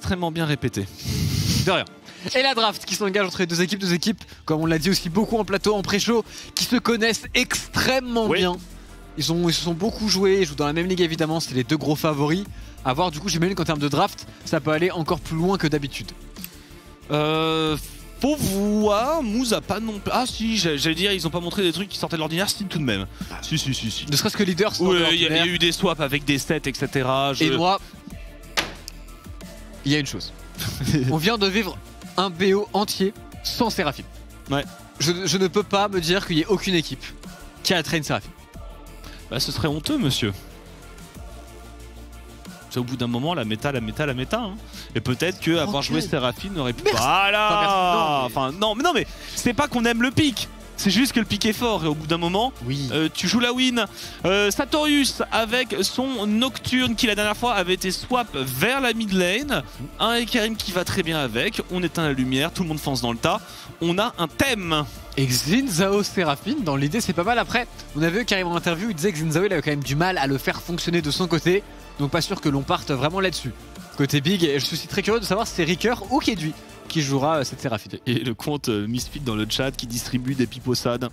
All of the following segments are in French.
extrêmement bien répété. De rien. Et la draft qui s'engage entre les deux équipes, comme on l'a dit aussi beaucoup en plateau, en pré-show, qui se connaissent extrêmement bien. Ils se sont beaucoup joués, ils jouent dans la même ligue évidemment, c'est les deux gros favoris. À voir, du coup, j'imagine qu'en termes de draft, ça peut aller encore plus loin que d'habitude. Faut voir, Moose a pas non plus. Ah si, j'allais dire, ils ont pas montré des trucs qui sortaient de l'ordinaire, si tout de même. Si. Ne serait-ce que leader, il y a eu des swaps avec des sets, etc. Et moi, il y a une chose. On vient de vivre un BO entier sans Seraphim. Ouais. Je ne peux pas me dire qu'il n'y ait aucune équipe qui a train Seraphim. Bah ce serait honteux, monsieur. Au bout d'un moment, la méta. Hein. Et peut-être que avoir joué Seraphim n'aurait pu. Voilà. Enfin, non, mais c'est pas qu'on aime le pick. C'est juste que le pick est fort et au bout d'un moment, tu joues la win. Sartorius avec son Nocturne qui la dernière fois avait été swap vers la mid lane. Un Ekarim qui va très bien avec. On éteint la lumière, tout le monde fonce dans le tas. On a un thème. Et Xin Zhao Seraphim, dans l'idée c'est pas mal. Après, on avait vu carrément en interview, il disait que Xin Zhao il avait quand même du mal à le faire fonctionner de son côté. Donc pas sûr que l'on parte vraiment là-dessus. Côté Big, et je suis très curieux de savoir si c'est Ricker ou Kedui qui jouera cette Seraphim. Et le compte Misfit dans le chat qui distribue des piposades.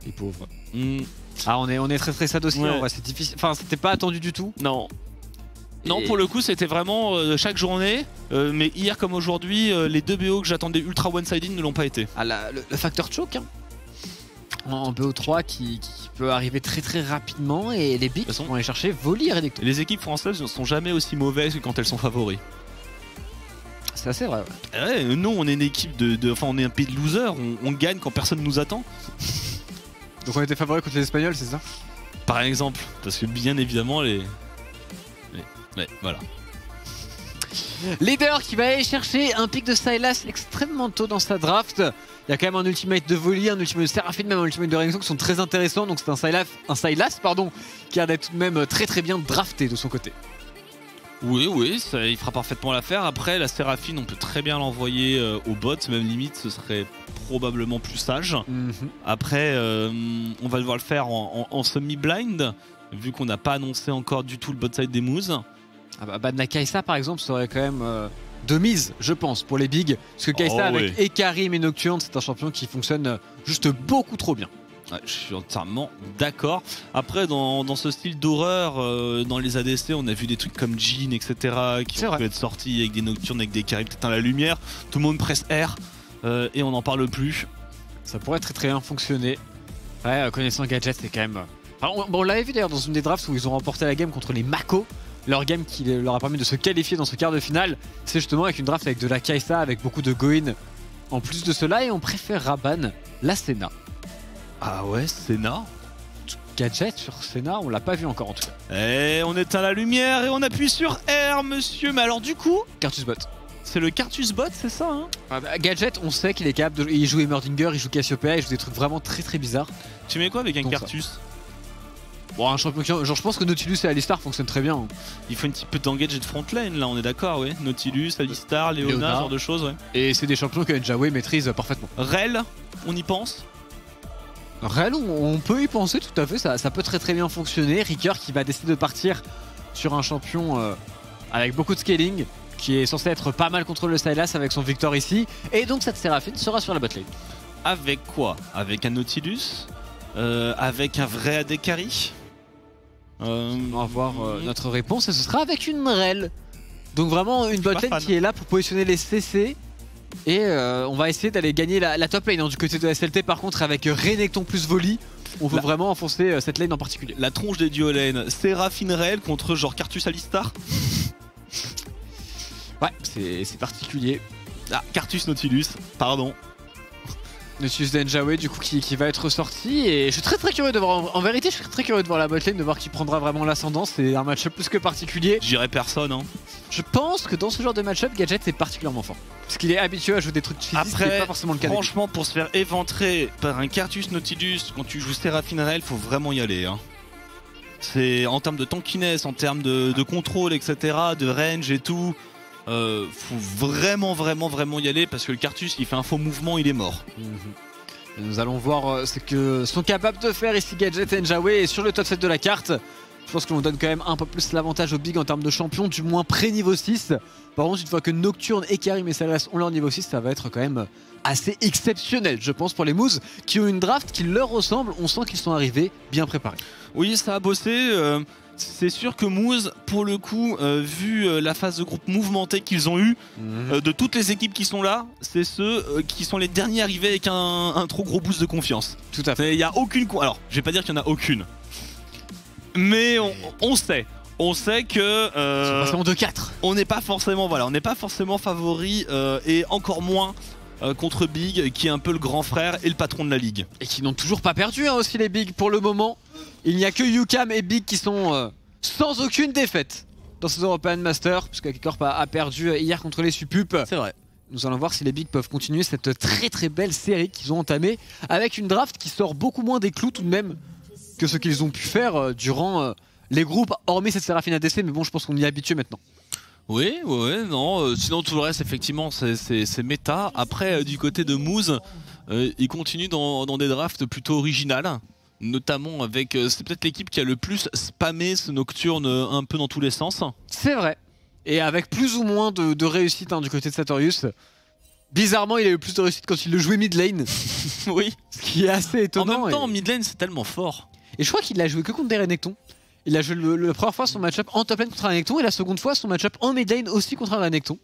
Les pauvres. Ah on est très sad aussi, en vrai, c'est difficile. Enfin c'était pas attendu du tout. Non. Non, pour le coup, c'était vraiment chaque journée. Mais hier comme aujourd'hui, les deux BO que j'attendais ultra one-sided ne l'ont pas été. Ah, le facteur choke hein. En BO3 qui peut arriver très rapidement et les bigs vont aller chercher Voli et Renekton. Les équipes françaises ne sont jamais aussi mauvaises que quand elles sont favoris. C'est assez vrai. Ouais, nous, on est une équipe enfin, on est un pays de losers. On gagne quand personne nous attend. Donc on était favoris contre les Espagnols, c'est ça? Par exemple, parce que bien évidemment ouais, voilà. Leader qui va aller chercher un pick de Sylas extrêmement tôt dans sa draft. Il y a quand même un ultimate de Voli, un ultimate de Seraphim, même un ultimate de Renekton qui sont très intéressants. Donc c'est un Sylas qui a d'être tout de même très bien drafté de son côté. Oui, il fera parfaitement l'affaire. Après, la Seraphine, on peut très bien l'envoyer au bot, même limite, ce serait probablement plus sage. Après, on va devoir le faire en semi-blind, vu qu'on n'a pas annoncé encore du tout le bot side des Moose. Ah bah Kaisa par exemple serait quand même de mise je pense pour les bigs parce que Kaisa avec Ekarim et Nocturne c'est un champion qui fonctionne juste beaucoup trop bien. Ouais, je suis entièrement d'accord. Après dans ce style d'horreur dans les ADC on a vu des trucs comme Jhin etc qui peuvent être sortis avec des Nocturnes avec des Ekarim peut-être à la lumière, tout le monde presse R et on n'en parle plus. Ça pourrait très bien fonctionner. Ouais, connaissant Gadget c'est quand même... on l'avait vu d'ailleurs dans une des drafts où ils ont remporté la game contre les Mako. Leur game qui leur a permis de se qualifier dans ce quart de finale, c'est justement avec une draft avec de la Kaisa, avec beaucoup de Goin en plus de cela, et on préfère Raban la Senna. Ah ouais, Senna Gadget sur Senna, on l'a pas vu encore en tout cas. Et on éteint la lumière et on appuie sur R, monsieur. Mais alors du coup, Cartus Bot. C'est le Cartus Bot, c'est ça hein? Gadget, on sait qu'il est capable de... Il joue Heimerdinger, il joue Cassiopeia, il joue des trucs vraiment très bizarres. Tu mets quoi avec un Cartus? Bon, un champion qui... Genre, je pense que Nautilus et Alistar fonctionnent très bien. Hein. Il faut un petit peu d'engage et de front lane, là, on est d'accord, ouais. Nautilus, Alistar, Leona, ce genre de choses, ouais. Et c'est des champions que Njawé maîtrise parfaitement. Rel, on y pense? Rel, on peut y penser tout à fait, ça peut très bien fonctionner. Ricker qui va décider de partir sur un champion avec beaucoup de scaling, qui est censé être pas mal contre le Sylas avec son Victor ici. Et donc cette Séraphine sera sur la botlane. Avec quoi? Avec un Nautilus avec un vrai AD carry? On va voir notre réponse et ce sera avec une Rel. Donc vraiment une botlane qui est là pour positionner les CC. Et on va essayer d'aller gagner la top lane. Du côté de SLT par contre avec Renekton plus Voli, on veut vraiment enfoncer cette lane en particulier. La tronche des duo lanes, Seraphine Rel contre genre Cartus Alistar. Ouais, c'est particulier. Ah, Cartus Nautilus, pardon. Nautilus Denjawé du coup qui va être sorti et je suis très curieux de voir, en vérité je suis très curieux de voir la botlane, de voir qui prendra vraiment l'ascendant. C'est un match-up plus que particulier. J'irai personne hein. Je pense que dans ce genre de match-up Gadget est particulièrement fort. Parce qu'il est habitué à jouer des trucs physiques, ce qui n'est pas forcément le cas. Franchement pour se faire éventrer par un Cartus Nautilus quand tu joues Seraphine Rel, faut vraiment y aller hein. C'est en termes de tankiness, en termes de contrôle etc, de range et tout. Faut vraiment y aller parce que le Cartus il fait un faux mouvement, il est mort. Et nous allons voir ce que sont capables de faire ici Gadget et Njawé. Et sur le top 7 de la carte, Je pense que l'on donne quand même un peu plus l'avantage aux Big en termes de champion, du moins pré-niveau 6. Par contre, une fois que Nocturne et Karim et Salas ont leur niveau 6, ça va être quand même assez exceptionnel, je pense, pour les Moose qui ont une draft qui leur ressemble. On sent qu'ils sont arrivés bien préparés. Oui, ça a bossé. C'est sûr que Moose, pour le coup, vu la phase de groupe mouvementée qu'ils ont eue, de toutes les équipes qui sont là, c'est ceux qui sont les derniers arrivés avec un trop gros boost de confiance. Tout à fait. Il n'y a aucune... Alors, je vais pas dire qu'il n'y en a aucune. Mais on sait que on n'est pas forcément on n'est pas forcément favori et encore moins contre Big qui est un peu le grand frère et le patron de la ligue. Et qui n'ont toujours pas perdu aussi les Big pour le moment. Il n'y a que UCAM et Big qui sont sans aucune défaite dans ces European Masters, puisque K-Corp a perdu hier contre les Supup. C'est vrai. Nous allons voir si les Big peuvent continuer cette très belle série qu'ils ont entamée avec une draft qui sort beaucoup moins des clous tout de même que ce qu'ils ont pu faire durant les groupes, hormis cette Seraphine ADC, mais bon, je pense qu'on y est habitué maintenant. Oui, non, sinon tout le reste, effectivement, c'est méta. Après, du côté de Moose, ils continuent dans des drafts plutôt originales, notamment avec, c'est peut-être l'équipe qui a le plus spammé ce Nocturne un peu dans tous les sens. C'est vrai, et avec plus ou moins de réussite du côté de Sartorius. Bizarrement, il a eu plus de réussite quand il le jouait mid lane. Oui. Ce qui est assez étonnant. En même temps, mid lane, c'est tellement fort. Et je crois qu'il a joué que contre des Renekton. Il a joué la première fois son match-up en top lane contre un Renekton et la seconde fois son match-up en mid lane aussi contre un Renekton.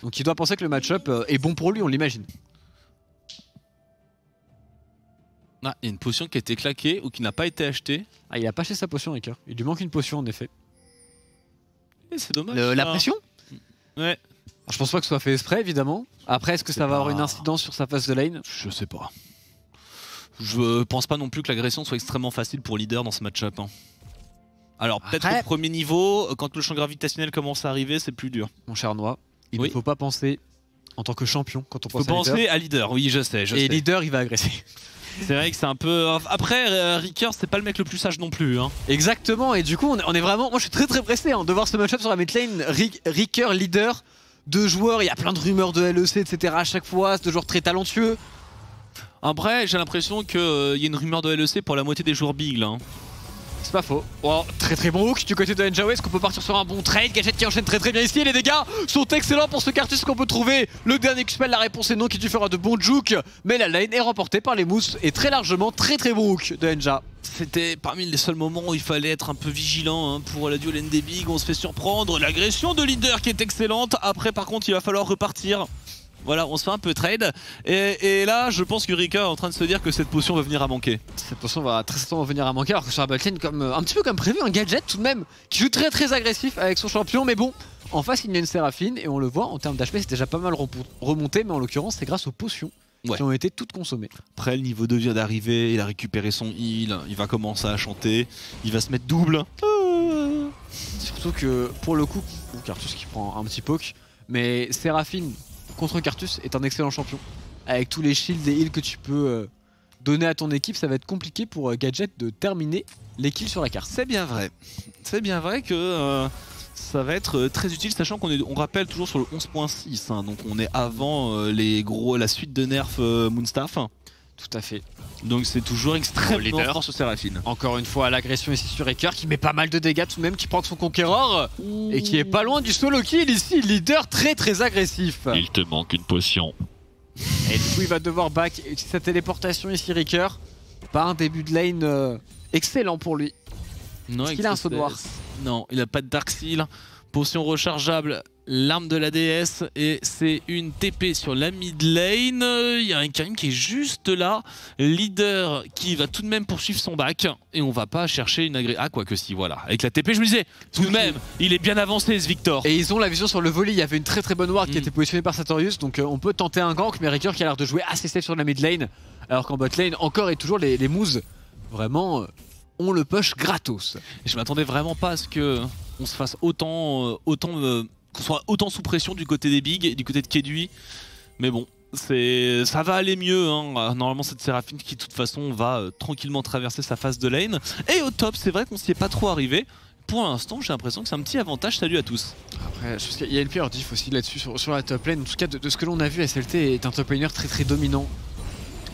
Donc il doit penser que le match-up est bon pour lui, on l'imagine. Ah, il y a une potion qui a été claquée ou qui n'a pas été achetée. Ah, il a pas acheté sa potion, Ricker. Il lui manque une potion en effet. C'est dommage. La pression? Ouais. Alors, je pense pas que ce soit fait exprès évidemment. Après, est-ce que ça va avoir une incidence sur sa phase de lane? Je sais pas. Je pense pas non plus que l'agression soit extrêmement facile pour leader dans ce match-up. Alors peut-être au premier niveau, quand le champ gravitationnel commence à arriver, c'est plus dur. Mon cher Noix, il ne faut pas penser en tant que champion quand on pense à leader. Il faut penser à leader, oui je sais. Et leader, il va agresser. C'est vrai que c'est un peu... Après, Ricker, c'est pas le mec le plus sage non plus. Exactement, et du coup on est vraiment... Moi je suis très pressé de voir ce match-up sur la mid lane. Ricker, leader, deux joueurs, il y a plein de rumeurs de LEC, etc. à chaque fois, c'est deux joueurs très talentueux. Après, j'ai l'impression qu'il y a une rumeur de LEC pour la moitié des joueurs big là. C'est pas faux. Oh, très bon hook du côté de Njao. Est-ce qu'on peut partir sur un bon trade? Gadget qui enchaîne très bien ici. Et les dégâts sont excellents pour ce Cartus qu'on peut trouver. Le dernier Q-spell, la réponse est non, qui fera de bons jukes. Mais la lane est remportée par les Moose. Et très largement, très bon hook de Njao. C'était parmi les seuls moments où il fallait être un peu vigilant pour la duel ND Big. On se fait surprendre. L'agression de leader qui est excellente. Après, par contre, il va falloir repartir. Voilà, on se fait un peu trade. Et là, je pense que Rika est en train de se dire que cette potion va venir à manquer. Cette potion va très certainement venir à manquer, alors que sur la botlane, un petit peu comme prévu, un Gadget tout de même, qui joue très agressif avec son champion. Mais bon, en face, il y a une Séraphine, et on le voit, en termes d'HP, c'est déjà pas mal remonté. Mais en l'occurrence, c'est grâce aux potions qui ont été toutes consommées. Après, le niveau 2 vient d'arriver, il a récupéré son heal, il va commencer à chanter, il va se mettre double. Surtout que, pour le coup, Cartus qui prend un petit poke, mais Séraphine contre Cartus est un excellent champion. Avec tous les shields et heals que tu peux donner à ton équipe, ça va être compliqué pour Gadget de terminer les kills sur la carte. C'est bien vrai. C'est bien vrai que ça va être très utile, sachant on rappelle toujours sur le 11.6, donc on est avant la suite de nerf Moonstaff. Tout à fait. Donc c'est toujours extrêmement fort sur Séraphine. Encore une fois, l'agression ici sur Ricker qui met pas mal de dégâts tout de même, qui prend son conquéreur et qui est pas loin du solo kill ici. Leader très agressif. Il te manque une potion. Et du coup il va devoir back sa téléportation ici Ricker. Pas un début de lane excellent pour lui. Non, il a un saut noir. Non, il a pas de Dark Seal. Potion rechargeable, l'arme de la déesse, et c'est une TP sur la mid lane. Il y a un Karim qui est juste là, leader qui va tout de même poursuivre son back, et on va pas chercher une agré... Ah, quoique si, voilà. Avec la TP, je me disais, tout de même, il est bien avancé ce Victor. Et ils ont la vision sur le volley, il y avait une très bonne ward qui a été positionnée par Sartorius, donc on peut tenter un gank, mais Ricker qui a l'air de jouer assez safe sur la mid lane, alors qu'en bot lane, encore et toujours les moves, vraiment, on le push gratos. Et je m'attendais vraiment pas à ce que on se fasse qu'on soit autant sous pression du côté des bigs et du côté de Kedui. Mais bon, ça va aller mieux. Normalement, cette Séraphine qui, de toute façon, va tranquillement traverser sa phase de lane. Et au top, c'est vrai qu'on s'y est pas trop arrivé. Pour l'instant, j'ai l'impression que c'est un petit avantage. Salut à tous. Après, je pense qu'il y a une player diff aussi là-dessus sur la top lane. En tout cas, de ce que l'on a vu, SLT est un top laner très dominant.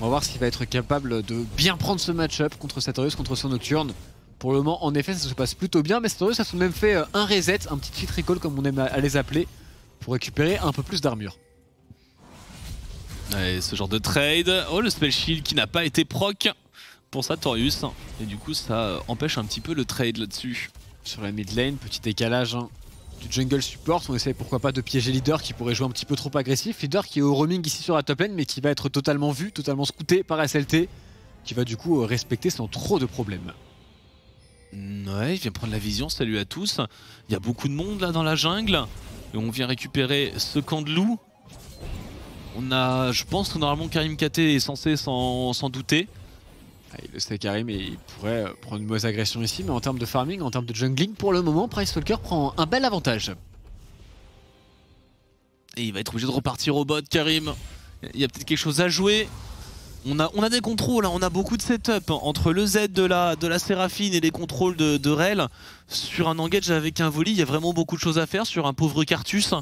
On va voir s'il va être capable de bien prendre ce match-up contre Sartorius, contre son Nocturne. Pour le moment, en effet, ça se passe plutôt bien, mais Storius a tout de même fait un reset, un petit cheat recall comme on aime à les appeler, pour récupérer un peu plus d'armure. Ouais, ce genre de trade. Oh, le spell shield qui n'a pas été proc pour Sartorius. Et du coup, ça empêche un petit peu le trade là-dessus. Sur la mid lane, petit décalage du jungle support. On essaie pourquoi pas de piéger Leader qui pourrait jouer un petit peu trop agressif. Leader qui est au roaming ici sur la top lane, mais qui va être totalement vu, totalement scouté par SLT, qui va du coup respecter sans trop de problèmes. Ouais, il vient prendre la vision, salut à tous. Il y a beaucoup de monde là dans la jungle. Et on vient récupérer ce camp de loup. On a, je pense que normalement Karim KT est censé s'en douter. Ah, il le sait Karim et il pourrait prendre une mauvaise agression ici, mais en termes de farming, en termes de jungling, pour le moment, Price Walker prend un bel avantage. Et il va être obligé de repartir au bot, Karim. Il y a peut-être quelque chose à jouer. On a des contrôles, hein. On a beaucoup de setup entre le Z de la Séraphine et les contrôles de Rel. Sur un engage avec un volley, il y a vraiment beaucoup de choses à faire sur un pauvre Cartus.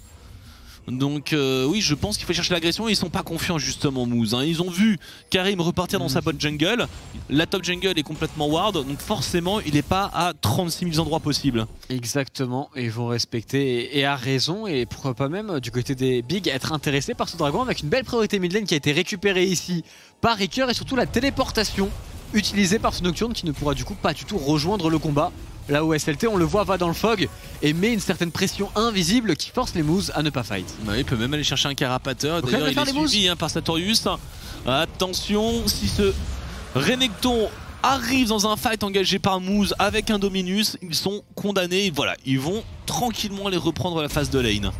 Donc oui, je pense qu'il faut chercher l'agression et ils sont pas confiants justement Moose. Hein. Ils ont vu Karim repartir dans sa bot jungle. La top jungle est complètement ward, donc forcément il n'est pas à 36 000 endroits possibles. Exactement, et ils vont respecter et à raison, et pourquoi pas même du côté des bigs être intéressés par ce dragon avec une belle priorité mid lane qui a été récupérée ici par Ricker et surtout la téléportation utilisée par ce Nocturne qui ne pourra du coup pas du tout rejoindre le combat. Là où SLT, on le voit, va dans le fog et met une certaine pression invisible qui force les Moose à ne pas fight. Ouais, il peut même aller chercher un carapateur. D'ailleurs, il est suivi par Sartorius. Attention, si ce Renekton arrive dans un fight engagé par Moose avec un Dominus, ils sont condamnés. Voilà, ils vont tranquillement aller reprendre la phase de lane.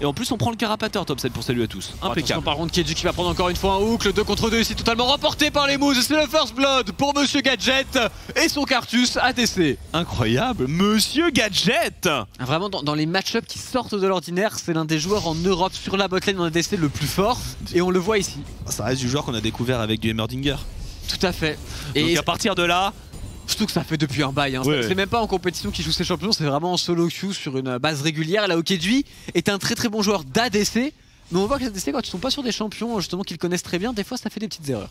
Et en plus on prend le carapateur top 7 pour salut à tous. Impeccable. Attention par contre Kedu qui va prendre encore une fois un hook, le 2 contre 2 ici totalement remporté par les Moose. C'est le first blood pour Monsieur Gadget et son Cartus ADC. Incroyable, Monsieur Gadget. Vraiment dans les match-ups qui sortent de l'ordinaire, c'est l'un des joueurs en Europe sur la botlane en ADC le plus fort. Et on le voit ici. Ça reste du joueur qu'on a découvert avec du Heimerdinger. Tout à fait. Et donc à partir de là... Surtout que ça fait depuis un bail, hein. Ouais. C'est même pas en compétition qu'il joue ses champions, c'est vraiment en solo queue sur une base régulière. Là, Okedui est un très très bon joueur d'ADC, mais on voit que les ADC quand ils sont pas sur des champions justement qu'ils connaissent très bien, des fois ça fait des petites erreurs.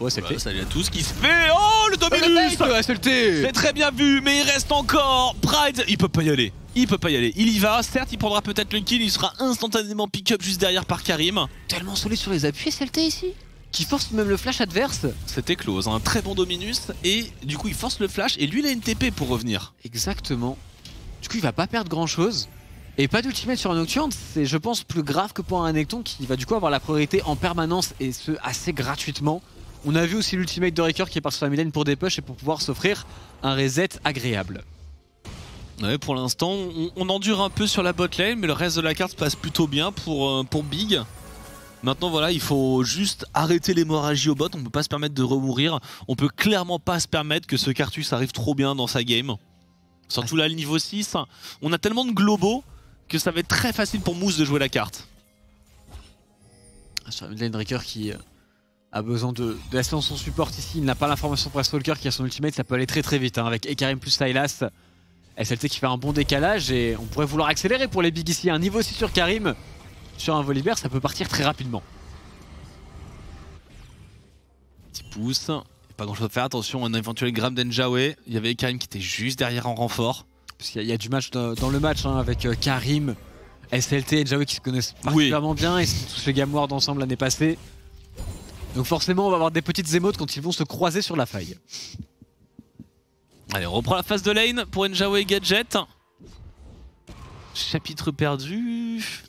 Ouais, c'est fait. Salut à tous, qui se fait. Oh, le Dominus SLT. C'est très bien vu, mais il reste encore Pride. Il peut pas y aller. Il peut pas y aller. Il y va. Certes, il prendra peut-être le kill. Il sera instantanément pick-up juste derrière par Karim. Tellement solide sur les appuis, SLT ici. Qui force même le flash adverse. C'était close, un très bon Dominus. Et du coup, il force le flash. Et lui, il a une TP pour revenir. Exactement. Du coup, il va pas perdre grand chose. Et pas d'ultimate sur un Nocturne, c'est je pense plus grave que pour un Renekton qui va du coup avoir la priorité en permanence et ce assez gratuitement. On a vu aussi l'ultimate de Ricker qui est parti sur la mid lane pour des push et pour pouvoir s'offrir un reset agréable. Ouais, pour l'instant, on endure un peu sur la bot lane, mais le reste de la carte passe plutôt bien pour Big. Maintenant voilà, il faut juste arrêter l'hémorragie au bot, on peut pas se permettre de remourir. On peut clairement pas se permettre que ce Cartus arrive trop bien dans sa game. Surtout là, le niveau 6, on a tellement de globaux que ça va être très facile pour Moose de jouer la carte. Sur la mid lane, Ricker qui a besoin de l'assistance son support ici, il n'a pas l'information pour Stalker qui a son ultimate, ça peut aller très très vite hein, avec Ekarim plus Sylas. SLT qui fait un bon décalage et on pourrait vouloir accélérer pour les bigs ici. Un niveau 6 sur Karim. Sur un Volibear, ça peut partir très rapidement. Petit pouce. Pas grand chose à faire. Attention, un éventuel Gram d'Enjawe. Il y avait Karim qui était juste derrière en renfort. Parce qu'il y a du match dans le match hein, avec Karim, SLT et Enjawe qui se connaissent particulièrement bien. Ils sont tous fait Game Ward ensemble l'année passée. Donc forcément, on va avoir des petites émotes quand ils vont se croiser sur la faille. Allez, on reprend la phase de lane pour Enjawe et Gadget. Chapitre perdu.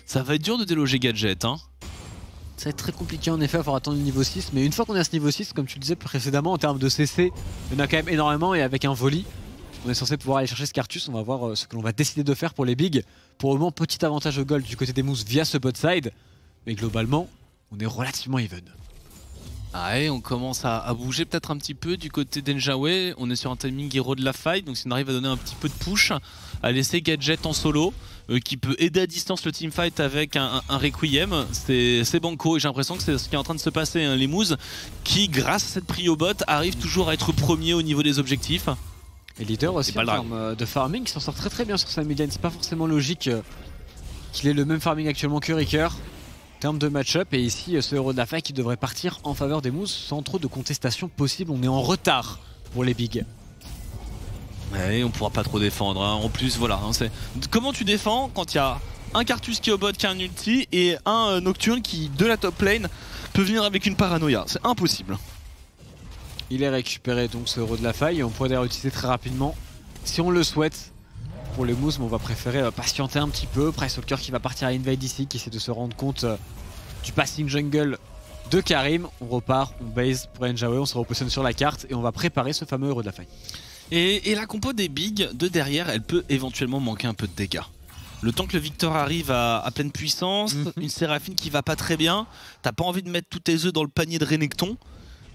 Ça va être dur de déloger Gadget hein. Ça va être très compliqué en effet, il va falloir attendre le niveau 6. Mais une fois qu'on est à ce niveau 6, comme tu le disais précédemment, en termes de CC, il y en a quand même énormément. Et avec un volley, on est censé pouvoir aller chercher ce Cartus. On va voir ce que l'on va décider de faire pour les bigs. Pour le moment, petit avantage au gold du côté des Moose via ce bot side. Mais globalement, on est relativement even. Ah ouais, on commence à bouger peut-être un petit peu du côté d'Enjawe. On est sur un timing hero de la fight, donc si on arrive à donner un petit peu de push, à laisser Gadget en solo, qui peut aider à distance le teamfight avec un Requiem, c'est banco et j'ai l'impression que c'est ce qui est en train de se passer. Hein. Les Moose qui, grâce à cette prio bot, arrivent toujours à être premiers au niveau des objectifs. Et leader aussi en termes de farming qui s'en sort très très bien sur sa mid lane. C'est pas forcément logique qu'il ait le même farming actuellement que Ricker. En termes de match-up, et ici ce héros de la faille qui devrait partir en faveur des Moose sans trop de contestation possible. On est en retard pour les bigs. Ouais, on pourra pas trop défendre. Hein. En plus, voilà. Hein, comment tu défends quand il y a un Cartus qui est au bot qui a un ulti et un Nocturne qui, de la top lane, peut venir avec une paranoïa. C'est impossible. Il est récupéré donc ce héros de la faille et on pourrait d'ailleurs l'utiliser très rapidement si on le souhaite. Pour les moves, mais on va préférer patienter un petit peu. Pricestalker qui va partir à invade ici, qui essaie de se rendre compte du passing jungle de Karim. On repart, on base pour Njawé, on se repositionne sur la carte et on va préparer ce fameux héros de la faille. Et la compo des bigs de derrière, elle peut éventuellement manquer un peu de dégâts. Le temps que le Victor arrive à pleine puissance, une Séraphine qui va pas très bien, t'as pas envie de mettre tous tes œufs dans le panier de Renekton.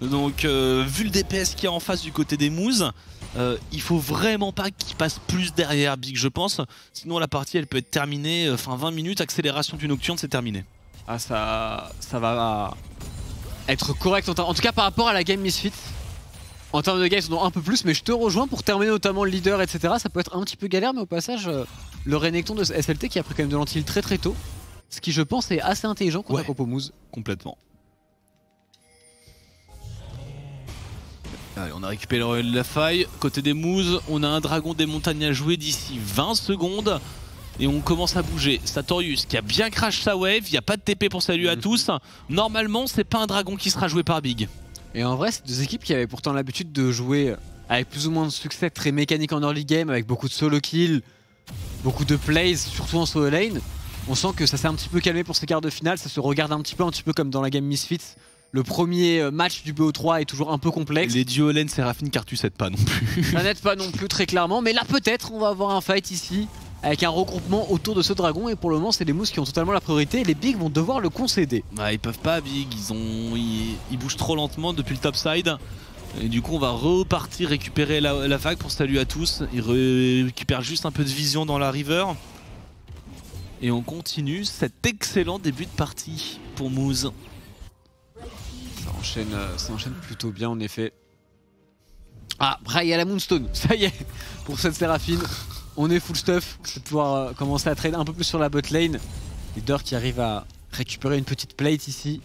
Donc vu le DPS qu'il y a en face du côté des Moose, il faut vraiment pas qu'il passe plus derrière Big, je pense. Sinon la partie elle peut être terminée, enfin 20 minutes, accélération du Nocturne, c'est terminé. Ah ça va être correct en tout cas par rapport à la game Misfit. En termes de game ils en ont un peu plus, mais je te rejoins pour terminer notamment le leader etc. Ça peut être un petit peu galère, mais au passage le Renekton de SLT qui a pris quand même de l'anti-heal très très tôt. Ce qui je pense est assez intelligent contre la compo Moose. Complètement. Allez, on a récupéré la faille. Côté des Moose, on a un dragon des montagnes à jouer d'ici 20 secondes. Et on commence à bouger. Satorius qui a bien crash sa wave. Il n'y a pas de TP pour salut à tous. Normalement, c'est pas un dragon qui sera joué par Big. Et en vrai, c'est deux équipes qui avaient pourtant l'habitude de jouer avec plus ou moins de succès, très mécanique en early game, avec beaucoup de solo kills, beaucoup de plays, surtout en solo lane. On sent que ça s'est un petit peu calmé pour ces quarts de finale. Ça se regarde un petit peu comme dans la game Misfits. Le premier match du BO3 est toujours un peu complexe. Les duos lane Séraphine Cartus n'aident pas non plus. Ça n'aide pas non plus très clairement, mais là peut-être on va avoir un fight ici avec un regroupement autour de ce dragon et pour le moment c'est les Moose qui ont totalement la priorité et les Bigs vont devoir le concéder. Bah, ils peuvent pas Big, ils bougent trop lentement depuis le top side. Et du coup on va repartir récupérer la vague pour salut à tous. Ils récupèrent juste un peu de vision dans la river. Et on continue cet excellent début de partie pour Moose. Ça enchaîne plutôt bien en effet. Ah, Braille à la Moonstone, ça y est, pour cette Séraphine. On est full stuff, on va pouvoir commencer à trade un peu plus sur la bot lane. Leader qui arrive à récupérer une petite plate ici.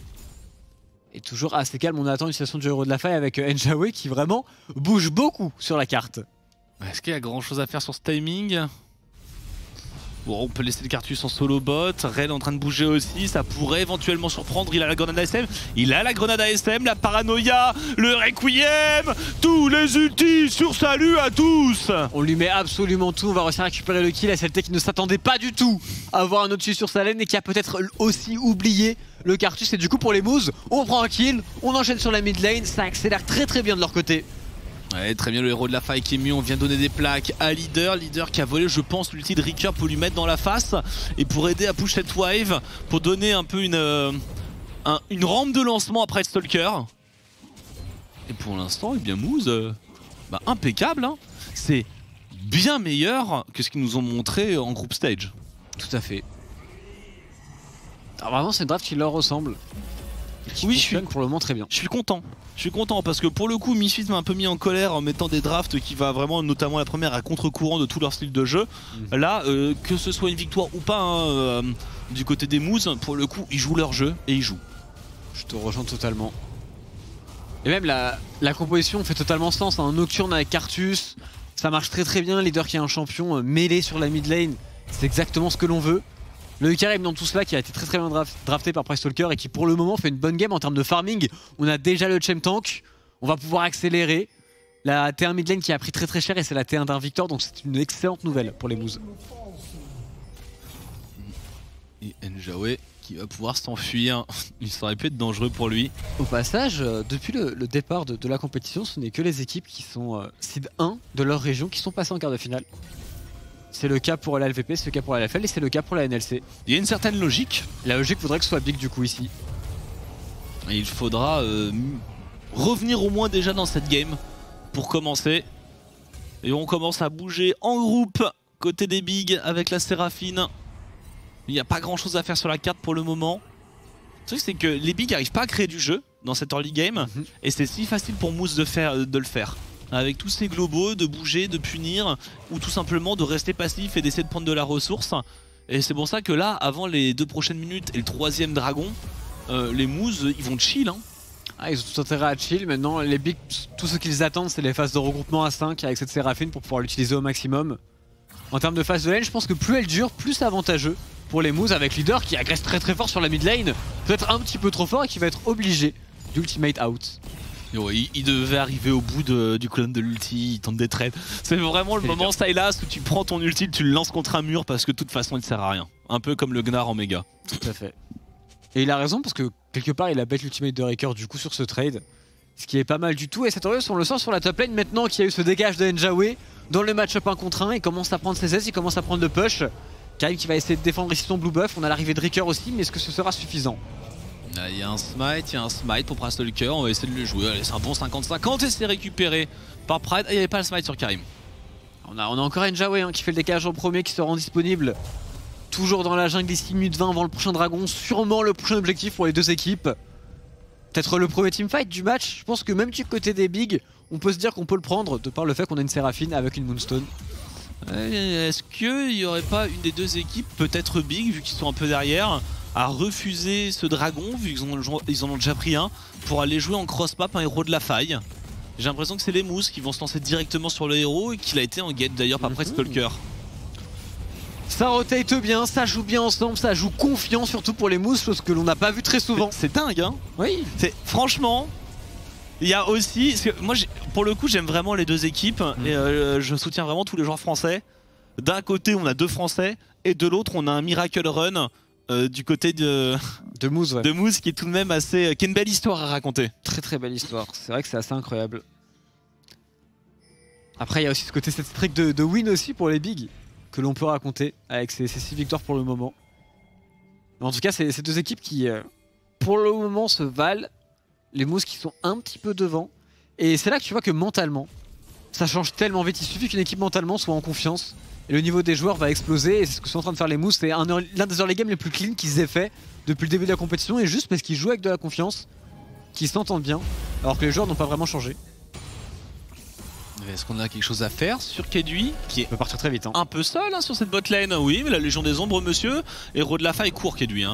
Et toujours assez calme, on attend une situation du héros de la faille avec Njawé qui vraiment bouge beaucoup sur la carte. Est-ce qu'il y a grand chose à faire sur ce timing? Bon, on peut laisser le Cartus en solo bot, Rel en train de bouger aussi, ça pourrait éventuellement surprendre, il a la grenade ASM, la paranoïa, le requiem, tous les ultis sur salut à tous. On lui met absolument tout, on va réussir à récupérer le kill, SLT qui ne s'attendait pas du tout à avoir un au-dessus sur sa lane et qui a peut-être aussi oublié le Cartus et du coup pour les Moose, on prend un kill, on enchaîne sur la mid lane, ça accélère très très bien de leur côté. Ouais, très bien le héros de la faille qui est mieux, on vient donner des plaques à Leader qui a volé je pense l'ulti de Ricker pour lui mettre dans la face et pour aider à push cette wave, pour donner un peu une rampe de lancement après Stalker. Et pour l'instant, eh bien Moose, impeccable, hein. C'est bien meilleur que ce qu'ils nous ont montré en group stage. Tout à fait. Alors vraiment c'est une draft qui leur ressemble. Oui, je suis pour le moment très bien. Je suis content parce que pour le coup Misfits m'a un peu mis en colère en mettant des drafts qui va vraiment, notamment la première, à contre-courant de tout leur style de jeu. Là, que ce soit une victoire ou pas hein, du côté des Moose, pour le coup ils jouent leur jeu et ils jouent. Je te rejoins totalement. Et même la composition fait totalement sens, hein. Nocturne avec Cartus, ça marche très très bien. Leader qui est un champion mêlé sur la mid lane, c'est exactement ce que l'on veut. Le Karim dans tout cela qui a été très très bien drafté par Pricestalker et qui pour le moment fait une bonne game en termes de farming. On a déjà le Chem Tank, on va pouvoir accélérer. La T1 mid lane qui a pris très très cher et c'est la T1 d'un Victor, donc c'est une excellente nouvelle pour les Moose. Et Njawé qui va pouvoir s'enfuir, il aurait pu être dangereux pour lui. Au passage, depuis le départ de la compétition, ce n'est que les équipes qui sont seed 1 de leur région qui sont passées en quart de finale. C'est le cas pour la LVP, c'est le cas pour la LFL et c'est le cas pour la NLC. Il y a une certaine logique. La logique voudrait que ce soit Big du coup ici. Et il faudra revenir au moins déjà dans cette game pour commencer. Et on commence à bouger en groupe côté des Bigs avec la Séraphine. Il n'y a pas grand chose à faire sur la carte pour le moment. Le truc c'est que les Bigs n'arrivent pas à créer du jeu dans cette early game. Et c'est si facile pour Moose de le faire. Avec tous ces globaux, de bouger, de punir, ou tout simplement de rester passif et d'essayer de prendre de la ressource. Et c'est pour ça que là, avant les 2 prochaines minutes et le 3e dragon, les Moose, ils vont chill. Hein. Ah, ils ont tout intérêt à chill. Maintenant, les bigs, tout ce qu'ils attendent, c'est les phases de regroupement à 5 avec cette Séraphine pour pouvoir l'utiliser au maximum. En termes de phase de lane, je pense que plus elle dure, plus c'est avantageux pour les moves avec Leader qui agresse très fort sur la mid lane. Peut-être un petit peu trop fort et qui va être obligé d'ultimate out. Ouais, il devait arriver au bout du cooldown de l'ulti, il tente des trades. C'est vraiment le moment Sylas où tu prends ton ulti, tu le lances contre un mur parce que de toute façon il ne sert à rien. Un peu comme le Gnar en méga. Tout à fait. Et il a raison parce que quelque part il a bet l'ultimate de Raker du coup sur ce trade. Ce qui est pas mal du tout. Et cette Orius on le sent sur la top lane maintenant qu'il y a eu ce dégage de Njawé dans le match-up 1 contre 1. Il commence à prendre ses aises, il commence à prendre le push. Karim qui va essayer de défendre ici son blue buff. On a l'arrivée de Raker aussi, mais est-ce que ce sera suffisant? Il y a un smite pour Brastalker, on va essayer de le jouer. Allez, c'est un bon 50-50 et c'est récupéré par Pride. Il n'y avait pas le smite sur Karim. On a encore Njawé qui fait le décalage en premier, qui se rend disponible. Toujours dans la jungle des 6 minutes 20 avant le prochain dragon. Sûrement le prochain objectif pour les deux équipes. Peut-être le premier teamfight du match. Je pense que même du côté des bigs, on peut se dire qu'on peut le prendre de par le fait qu'on a une Séraphine avec une Moonstone. Est-ce qu'il n'y aurait pas une des deux équipes, peut-être big, vu qu'ils sont un peu derrière, à refuser ce dragon, vu qu'ils en ont déjà pris un, pour aller jouer en cross-map un héros de la faille? J'ai l'impression que c'est les mousses qui vont se lancer directement sur le héros et qu'il a été en get d'ailleurs par Stalker. Ça rotate bien, ça joue bien ensemble, ça joue confiant surtout pour les mousses, chose que l'on n'a pas vu très souvent. C'est dingue hein. Oui. Franchement, il y a aussi, parce que moi pour le coup j'aime vraiment les deux équipes et je soutiens vraiment tous les joueurs français. D'un côté on a deux français et de l'autre on a un Miracle Run du côté de Moose, ouais. De Moose qui est tout de même assez, qui a une belle histoire à raconter. Très belle histoire, c'est vrai que c'est assez incroyable. Après il y a aussi ce côté cette streak de win aussi pour les bigs que l'on peut raconter avec ces 6 victoires pour le moment. Mais en tout cas c'est ces deux équipes qui pour le moment se valent. Les mousses qui sont un petit peu devant. Et c'est là que tu vois que mentalement ça change tellement vite. Il suffit qu'une équipe mentalement soit en confiance et le niveau des joueurs va exploser. Et c'est ce que sont en train de faire les mousses. C'est l'un des early games les plus clean qu'ils aient fait depuis le début de la compétition. Et juste parce qu'ils jouent avec de la confiance, qu'ils s'entendent bien, alors que les joueurs n'ont pas vraiment changé. Est-ce qu'on a quelque chose à faire sur Kedui qui peut partir très vite hein. Un peu seul sur cette bot lane? Oui, mais la Légion des Ombres, monsieur. Héros de la faille court Kedui,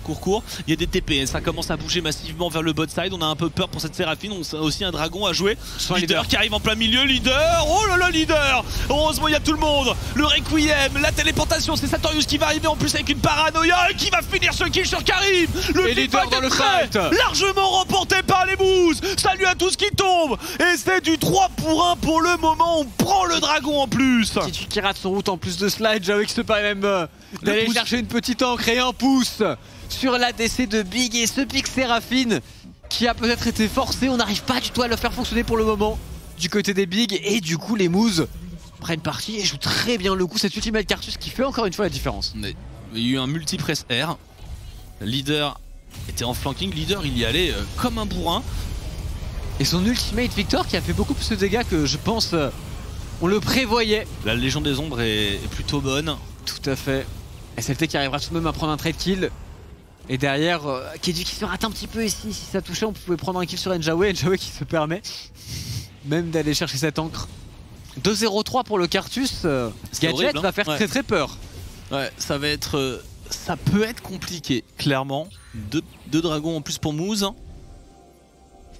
court. Il y a des TP, ça commence à bouger massivement vers le bot side. On a un peu peur pour cette Séraphine. On a aussi un dragon à jouer. Leader qui arrive en plein milieu. Leader, oh là là, Leader. Heureusement, il y a tout le monde. Le Requiem, la téléportation. C'est Sartorius qui va arriver en plus avec une paranoïa et qui va finir ce kill sur Karim. Le Leader dans le fight, largement remporté par les Mousses. Salut à tous qui tombent. Et c'est du 3 pour 1 pour le moment. On prend le dragon en plus. Qui rate son route en plus de slide. J'avais qui se permet même d'aller chercher une petite encre et un pouce sur l'ADC de Big. Et ce pic Séraphine qui a peut-être été forcé. On n'arrive pas du tout à le faire fonctionner pour le moment du côté des Big. Et du coup les Moose prennent parti et jouent très bien le coup. Cette ultimate Cartus qui fait encore une fois la différence. Il y a eu un multi-press R. Leader était en flanking. Leader il y allait comme un bourrin. Et son ultimate Victor qui a fait beaucoup plus de dégâts que je pense on le prévoyait. La Légion des Ombres est plutôt bonne. Tout à fait. SLT qui arrivera tout de même à prendre un trade kill. Et derrière, Kedui qui se rate un petit peu ici. Si ça touchait, on pouvait prendre un kill sur Njawé. Njawé qui se permet même d'aller chercher cette encre. 2-0-3 pour le Cartus. Gadget horrible, hein. Va faire très peur. Ouais, ça va être... ça peut être compliqué, clairement. Deux dragons en plus pour Moose.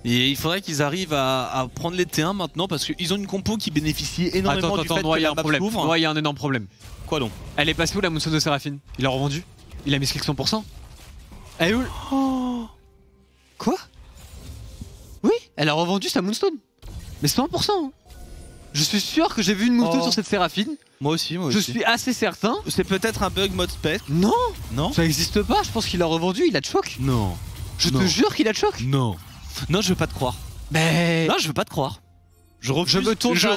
Et il faudrait qu'ils arrivent à prendre les T1 maintenant parce qu'ils ont une compo qui bénéficie énormément du fait que la map s'ouvre. Ouais, il y a un énorme problème. Quoi donc? Elle est passée où la Moonstone de Séraphine? Il l'a revendu. Il a mis click 100%. Elle est où? Oh. Quoi? Oui, elle a revendu sa Moonstone. Mais 100%. Hein. Je suis sûr que j'ai vu une Moonstone sur cette Séraphine. Moi aussi. Je suis assez certain. C'est peut-être un bug mode spec. Non. Non. Ça existe pas. Je pense qu'il a revendu. Il a de choc. Non. Je te jure qu'il a de choc. Non. Non, je veux pas te croire. Mais... Non, je veux pas te croire. Je refuse. Je me tourne je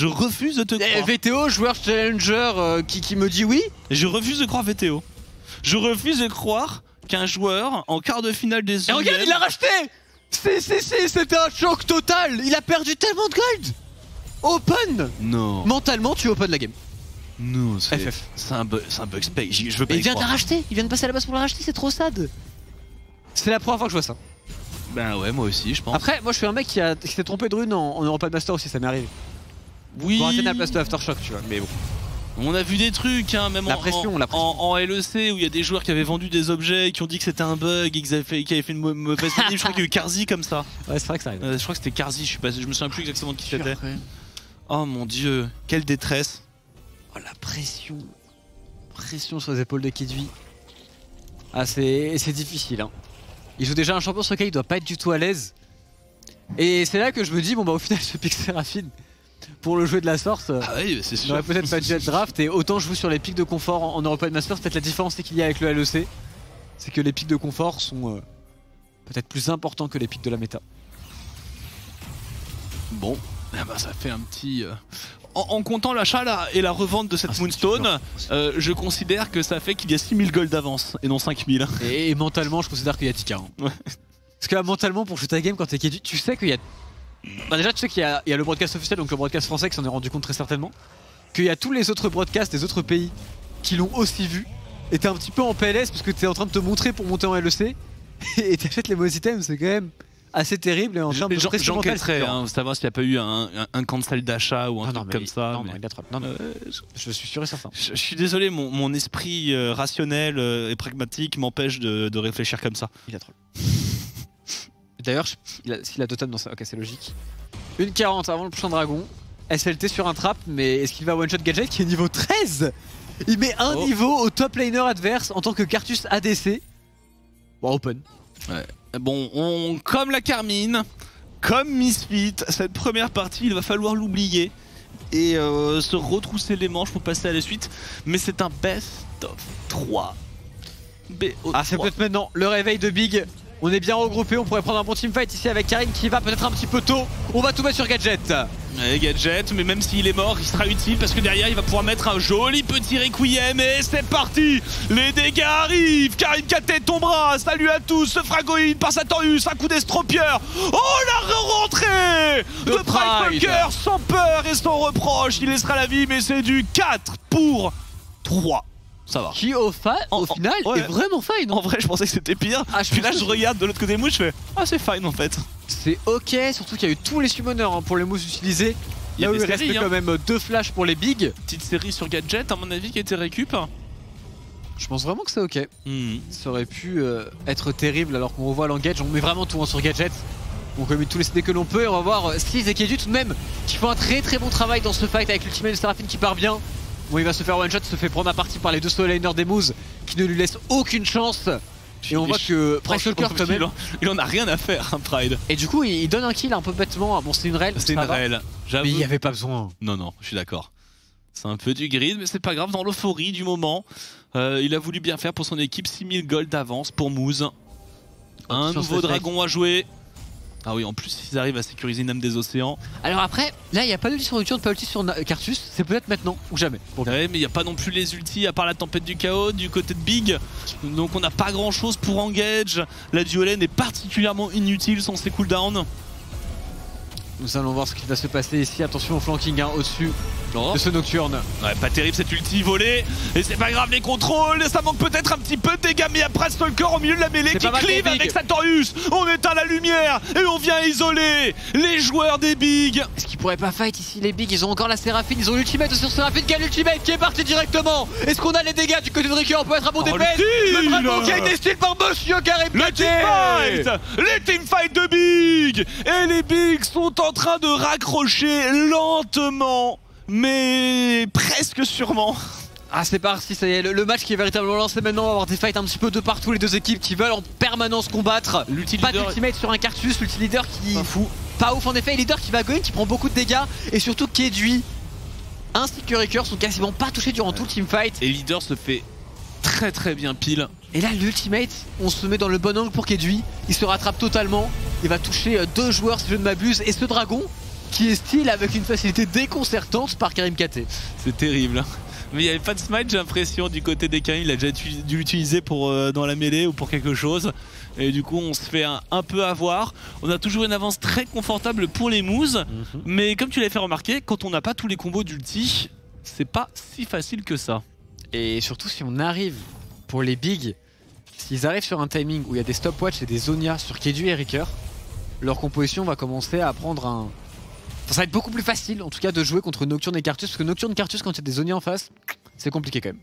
refuse de te croire. VTO, joueur challenger qui me dit oui. Et je refuse de croire VTO. Je refuse de croire qu'un joueur en quart de finale des... Et regarde, il l'a racheté. C'était un choc total. Il a perdu tellement de gold. Open. Non. Mentalement, tu open la game. Non, c'est un bug space. Je veux pas. Il vient de la racheter. Il vient de passer à la base pour la racheter. C'est trop sad. C'est la première fois que je vois ça. Ben ouais, moi aussi, je pense. Après, moi je suis un mec qui s'est trompé de rune en Europa Master aussi, ça m'est arrivé. Oui. Pour atteindre la place de Aftershock, tu vois, mais bon. On a vu des trucs, hein, même la pression. En LEC où il y a des joueurs qui avaient vendu des objets, qui ont dit que c'était un bug, qui avaient fait une mauvaise manip. Je crois qu'il y a eu Karzi comme ça. Ouais, c'est vrai que ça arrive. Je crois que c'était Karzi, je me souviens plus exactement de qui c'était. Oh mon dieu, quelle détresse. Oh la pression. Pression sur les épaules de Kidui. Ah c'est difficile hein. Il joue déjà un champion sur lequel il doit pas être du tout à l'aise. Et c'est là que je me dis bon bah au final ce pick Séraphine pour le jouer de la sorte, oui, c'est sûr. Il aurait peut-être pas dû être draft et autant je joue sur les pics de confort en European Masters. Peut-être la différence qu'il y a avec le LEC, c'est que les pics de confort sont peut-être plus importants que les pics de la méta. Bon, bah, ça fait un petit... En comptant l'achat et la revente de cette Moonstone, je considère que ça fait qu'il y a 6000 gold d'avance et non 5000. Et mentalement, je considère qu'il y a TK. Hein. Ouais. Parce que là, mentalement, pour jouer ta game, quand t'es Kidui, tu sais qu'il y a... Bah déjà, tu sais qu'il y a le broadcast officiel, donc le broadcast français qui s'en est rendu compte très certainement. Qu'il y a tous les autres broadcasts des autres pays qui l'ont aussi vu. Et t'es un petit peu en PLS parce que t'es en train de te montrer pour monter en LEC. Et t'achètes les mauvais items, c'est quand même... assez terrible et en termes de pression mentale. J'enquêterais, savoir s'il n'y a pas eu un cancel d'achat ou un truc comme ça. Non, il y a trop. Non, je suis sûr et certain. Je suis désolé, mon esprit rationnel et pragmatique m'empêche de réfléchir comme ça. Il a trop. D'ailleurs, s'il a 2 tomes dans ça, ok, c'est logique. 1,40 avant le prochain dragon. SLT sur un trap, mais est-ce qu'il va one-shot Gadget qui est niveau 13? Il met un niveau au top laner adverse en tant que Cartus ADC. Bon, open. Ouais. Bon, comme la Carmine, comme Misfit, cette première partie, il va falloir l'oublier et se retrousser les manches pour passer à la suite. Mais c'est un best of 3. Ah, c'est peut-être maintenant le réveil de Big. On est bien regroupé, on pourrait prendre un bon teamfight ici avec Karim qui va peut-être un petit peu tôt. On va tout mettre sur Gadget. Et Gadget, mais même s'il est mort, il sera utile parce que derrière il va pouvoir mettre un joli petit requiem. Et c'est parti, les dégâts arrivent. Karim KT tombera, salut à tous. Se fragoïne par Satorius, un coup d'estropieur. Oh la rentrée de Pride sans peur et sans reproche. Il laissera la vie, mais c'est du 4 pour 3. Ça va. Qui au final est vraiment fine. En vrai je pensais que c'était pire. Puis là je regarde de l'autre côté des mouches, je fais ah c'est fine en fait. C'est ok, surtout qu'il y a eu tous les summoners pour les moves utilisés. Là où il reste quand même 2 flashs pour les bigs. Petite série sur Gadget à mon avis qui a été récup. Je pense vraiment que c'est ok. Ça aurait pu être terrible alors qu'on revoit l'engage. On met vraiment tout sur Gadget. On commute tous les CD que l'on peut et on va voir Sleaze et Kidui tout de même qui font un très bon travail dans ce fight avec l'ultimate de Séraphine qui part bien. Bon, il va se faire one shot, se fait prendre à partie par les 2 solo laners des Moose qui ne lui laissent aucune chance. Et on voit que Pride quand même. Il en a rien à faire, hein, Pride. Et du coup, il donne un kill un peu bêtement. Bon, c'est une rail. C'est une rail. Mais il n'y avait pas besoin. Non, je suis d'accord. C'est un peu du grid, mais c'est pas grave. Dans l'euphorie du moment, il a voulu bien faire pour son équipe. 6000 gold d'avance pour Moose. Un nouveau dragon à jouer. Ah oui, en plus ils arrivent à sécuriser une âme des océans. Alors après, là il n'y a pas de ulti sur Nocturne, pas ulti sur Cartus, c'est peut-être maintenant ou jamais. Ouais, mais il n'y a pas non plus les ultis à part la tempête du chaos du côté de Big. Donc on n'a pas grand chose pour engage. La duolane est particulièrement inutile sans ses cooldowns. Nous allons voir ce qui va se passer ici. Attention au flanking au-dessus de ce Nocturne. Ouais, pas terrible cette ulti volée. Et c'est pas grave les contrôles. Ça manque peut-être un petit peu de dégâts. Mais après Stalker au milieu de la mêlée qui clive avec Satorius. On éteint la lumière et on vient isoler les joueurs des Bigs. Est-ce qu'ils pourraient pas fight ici les Bigs? Ils ont encore la Séraphine. Ils ont l'ultimate sur Séraphine. Quel ultimate qui est parti directement? Est-ce qu'on a les dégâts du côté de Ricker? On peut être un bon DPS. Le dragon qui a été style par Monsieur Karim. Le teamfight. Les teamfights de Big. Et les Bigs sont en train de raccrocher lentement mais presque sûrement. Ah c'est parti, ça y est, le match qui est véritablement lancé maintenant. On va avoir des fights un petit peu de partout, les 2 équipes qui veulent en permanence combattre. Pas d'ultimate sur un Cartus, l'ulti-leader qui... Pas ouf en effet, et leader qui va going, qui prend beaucoup de dégâts. Et surtout Kidui ainsi que Ricker sont quasiment pas touchés durant tout le teamfight. Et leader se fait très bien pile. Et là l'ultimate, on se met dans le bon angle pour Kidui. Il se rattrape totalement, il va toucher 2 joueurs si je ne m'abuse. Et ce dragon qui est style avec une facilité déconcertante par Karim KT. C'est terrible. Mais il n'y avait pas de smite, j'ai l'impression, du côté des Karim. Il a déjà dû l'utiliser pour dans la mêlée ou pour quelque chose. Et du coup, on se fait un peu avoir. On a toujours une avance très confortable pour les Moose. Mais comme tu l'avais fait remarquer, quand on n'a pas tous les combos d'ulti, c'est pas si facile que ça. Et surtout, si on arrive pour les Bigs, s'ils arrivent sur un timing où il y a des stopwatch et des Zonia sur Kidui et Ricker, leur composition va commencer à prendre ça va être beaucoup plus facile en tout cas de jouer contre Nocturne et Cartus, parce que Nocturne et Cartus, quand il y a des Zonia en face, c'est compliqué quand même.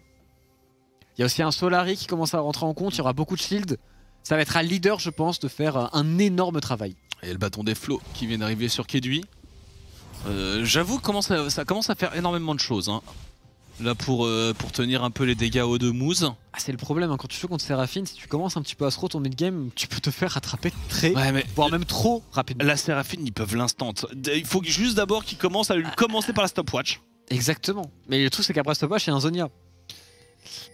Il y a aussi un Solari qui commence à rentrer en compte, il y aura beaucoup de shield. Ça va être à Leader, je pense, de faire un énorme travail. Et le bâton des flots qui vient d'arriver sur Kedui. J'avoue que ça commence à faire énormément de choses. Hein. Là pour tenir un peu les dégâts hauts de Moose. Ah, c'est le problème, hein. Quand tu joues contre Séraphine, si tu commences un petit peu à throw ton mid-game, tu peux te faire rattraper voire même trop rapidement. La Séraphine, ils peuvent l'instant. Il faut juste d'abord qu'ils commencent à lui commencer par la stopwatch. Exactement. Mais le truc c'est qu'après stopwatch, il y a un Zonia.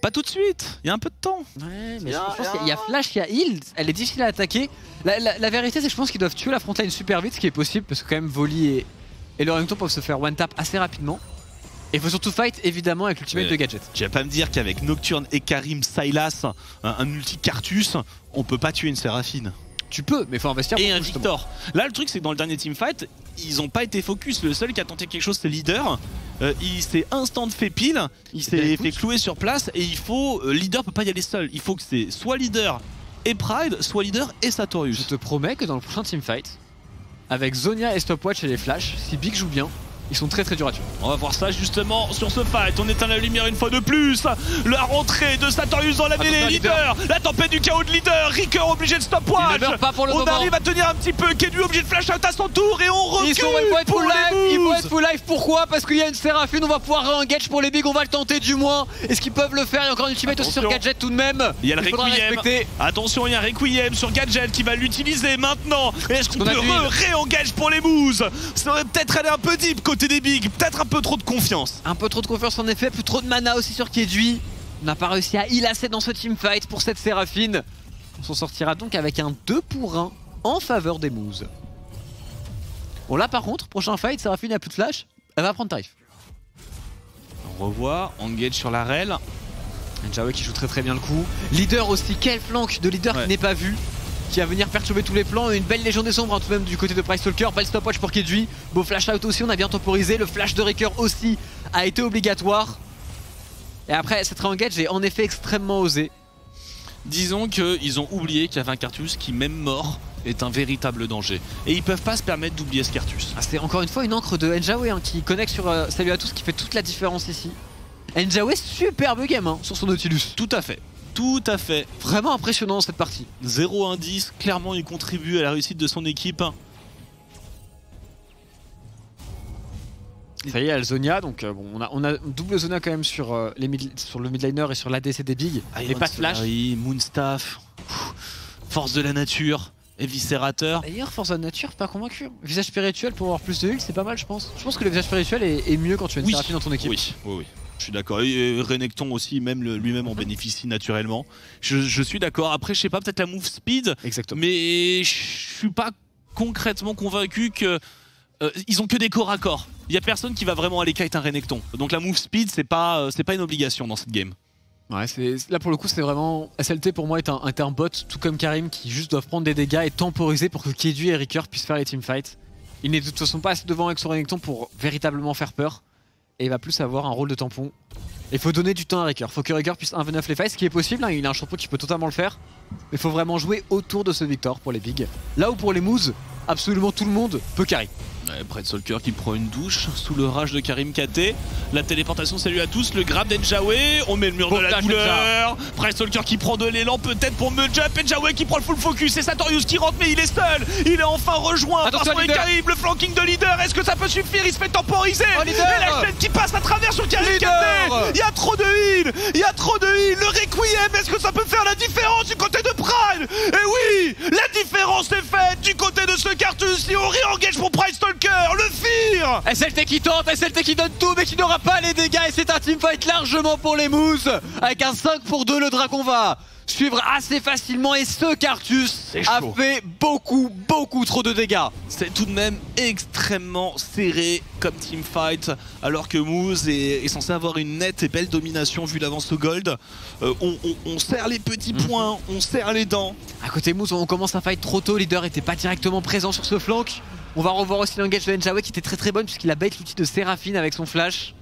Pas tout de suite, il y a un peu de temps. Ouais, mais je pense qu'il y a flash, il y a heal, elle est difficile à attaquer. La vérité c'est que je pense qu'ils doivent tuer la frontline super vite, ce qui est possible, parce que quand même Volley et le Renekton peuvent se faire one tap assez rapidement. Et il faut surtout fight évidemment avec l'ultimate de Gadget. Tu vas pas me dire qu'avec Nocturne et Karim Sylas, un multi Cartus, on peut pas tuer une Séraphine. Tu peux, mais il faut investir. Et un Victor. Là, le truc, c'est que dans le dernier teamfight, ils ont pas été focus. Le seul qui a tenté quelque chose, c'est Leader. Il s'est instant fait pile, il s'est fait clouer sur place. Et il faut. Leader peut pas y aller seul. Il faut que c'est soit Leader et Pride, soit Leader et Sartorius. Je te promets que dans le prochain teamfight, avec Zonia et Stopwatch et les Flash, si Big joue bien, ils sont très durs à tuer. On va voir ça justement sur ce fight. On éteint la lumière une fois de plus. La rentrée de Sartorius dans la mêlée. Leader. La tempête du chaos de Leader. Ricker obligé de stopwatch. Il ne meurt pas pour le moment. On arrive à tenir un petit peu. Kedui obligé de flash out à son tour et on recule. Ils vont être full life. Pourquoi? Parce qu'il y a une Séraphine. On va pouvoir re-engage pour les bigs. On va le tenter du moins. Est-ce qu'ils peuvent le faire? Il y a encore une ultimate aussi sur Gadget tout de même. Il y a le Requiem. Attention, il y a un Requiem sur Gadget qui va l'utiliser maintenant. Est-ce qu'on peut re-engage pour les moves? Ça aurait peut-être allé un peu deep côté des bigs. Peut-être un peu trop de confiance. Un peu trop de confiance en effet, plus trop de mana aussi sur Kedui. On n'a pas réussi à heal assez dans ce teamfight pour cette Séraphine. On s'en sortira donc avec un 2 pour 1 en faveur des Moves. Bon là par contre, prochain fight, Séraphine n'a plus de flash, elle va prendre tarif. On revoit, engage sur la rel. Njawe qui joue très bien le coup. Leader aussi, quel flank de Leader qui n'est pas vu, qui va venir perturber tous les plans. Une belle Légion des Sombres hein, tout de même du côté de Price Stalker. Belle stopwatch pour Kedui. Beau flash out aussi, on a bien temporisé. Le flash de Ricker aussi a été obligatoire. Et après cette re-engage est en effet extrêmement osée. Disons qu'ils ont oublié qu'il y avait un Cartus qui même mort est un véritable danger. Et ils peuvent pas se permettre d'oublier ce Cartus. Ah, c'est encore une fois une encre de Njawe hein, qui connecte sur Salut à tous, qui fait toute la différence ici. Njawe superbe game hein, sur son Nautilus. Tout à fait. Tout à fait. Vraiment impressionnant dans cette partie. 0 indice, clairement il contribue à la réussite de son équipe. Ça y est, Alzonia, donc bon, on a double Zonia quand même sur, sur le midliner et sur l'ADC des bigs. Mais pas de flash. Moonstaff, force de la nature, éviscérateur. D'ailleurs, force de la nature, pas convaincu. Visage spirituel pour avoir plus de heal, c'est pas mal je pense. Je pense que le visage spirituel est mieux quand tu as une Séraphine dans ton équipe. Oui. Je suis d'accord. Et Renekton aussi, même lui-même en bénéficie naturellement. Je suis d'accord. Après, je sais pas, peut-être la move speed. Exactement. Mais je suis pas concrètement convaincu que ils ont que des corps à corps. Il y a personne qui va vraiment aller kite un Renekton. Donc la move speed, c'est pas une obligation dans cette game. Ouais, là pour le coup, c'est vraiment SLT pour moi est un bot, tout comme Karim, qui juste doivent prendre des dégâts et temporiser pour que Kedui et Ricker puissent faire les teamfights. Il n'est de toute façon pas assez devant avec son Renekton pour véritablement faire peur. Et il va plus avoir un rôle de tampon. Il faut donner du temps à Ricker. Il faut que Ricker puisse 1v9 les fights, ce qui est possible. Hein. Il a un champion qui peut totalement le faire. Mais il faut vraiment jouer autour de ce Victor pour les bigs. Là où pour les moves, absolument tout le monde peut carry. Près de Solker qui prend une douche sous le rage de Karim KT. La téléportation, salut à tous. Le grab d'Njawe. On met le mur de la douleur. Près Solker qui prend de l'élan peut-être pour me jump. Njawe qui prend le full focus. C'est Sartorius qui rentre, mais il est seul. Il est enfin rejoint par son Karim. Le flanking de Leader. Est-ce que ça peut suffire? Il se fait temporiser. Et la chaîne qui passe à travers sur Karim KT. Il y a trop de heal. Le Requiem. Est-ce que ça peut faire la différence du côté de Pride? Et oui, la différence est faite du côté de ce Cartus. Si on re-engage pour Pride Stalker. Le Fear. SLT qui tente, SLT qui donne tout mais qui n'aura pas les dégâts et c'est un teamfight largement pour les Moose. Avec un 5 pour 2, le dragon va suivre assez facilement et ce Cartus a fait beaucoup trop de dégâts. C'est tout de même extrêmement serré comme teamfight alors que Moose est censé avoir une nette et belle domination vu l'avance au gold. On serre les petits points, on serre les dents. À côté Moose, on commence un fight trop tôt, Leader n'était pas directement présent sur ce flank. On va revoir aussi l'engage de Njawe qui était très bonne puisqu'il a bait l'outil de Séraphine avec son flash.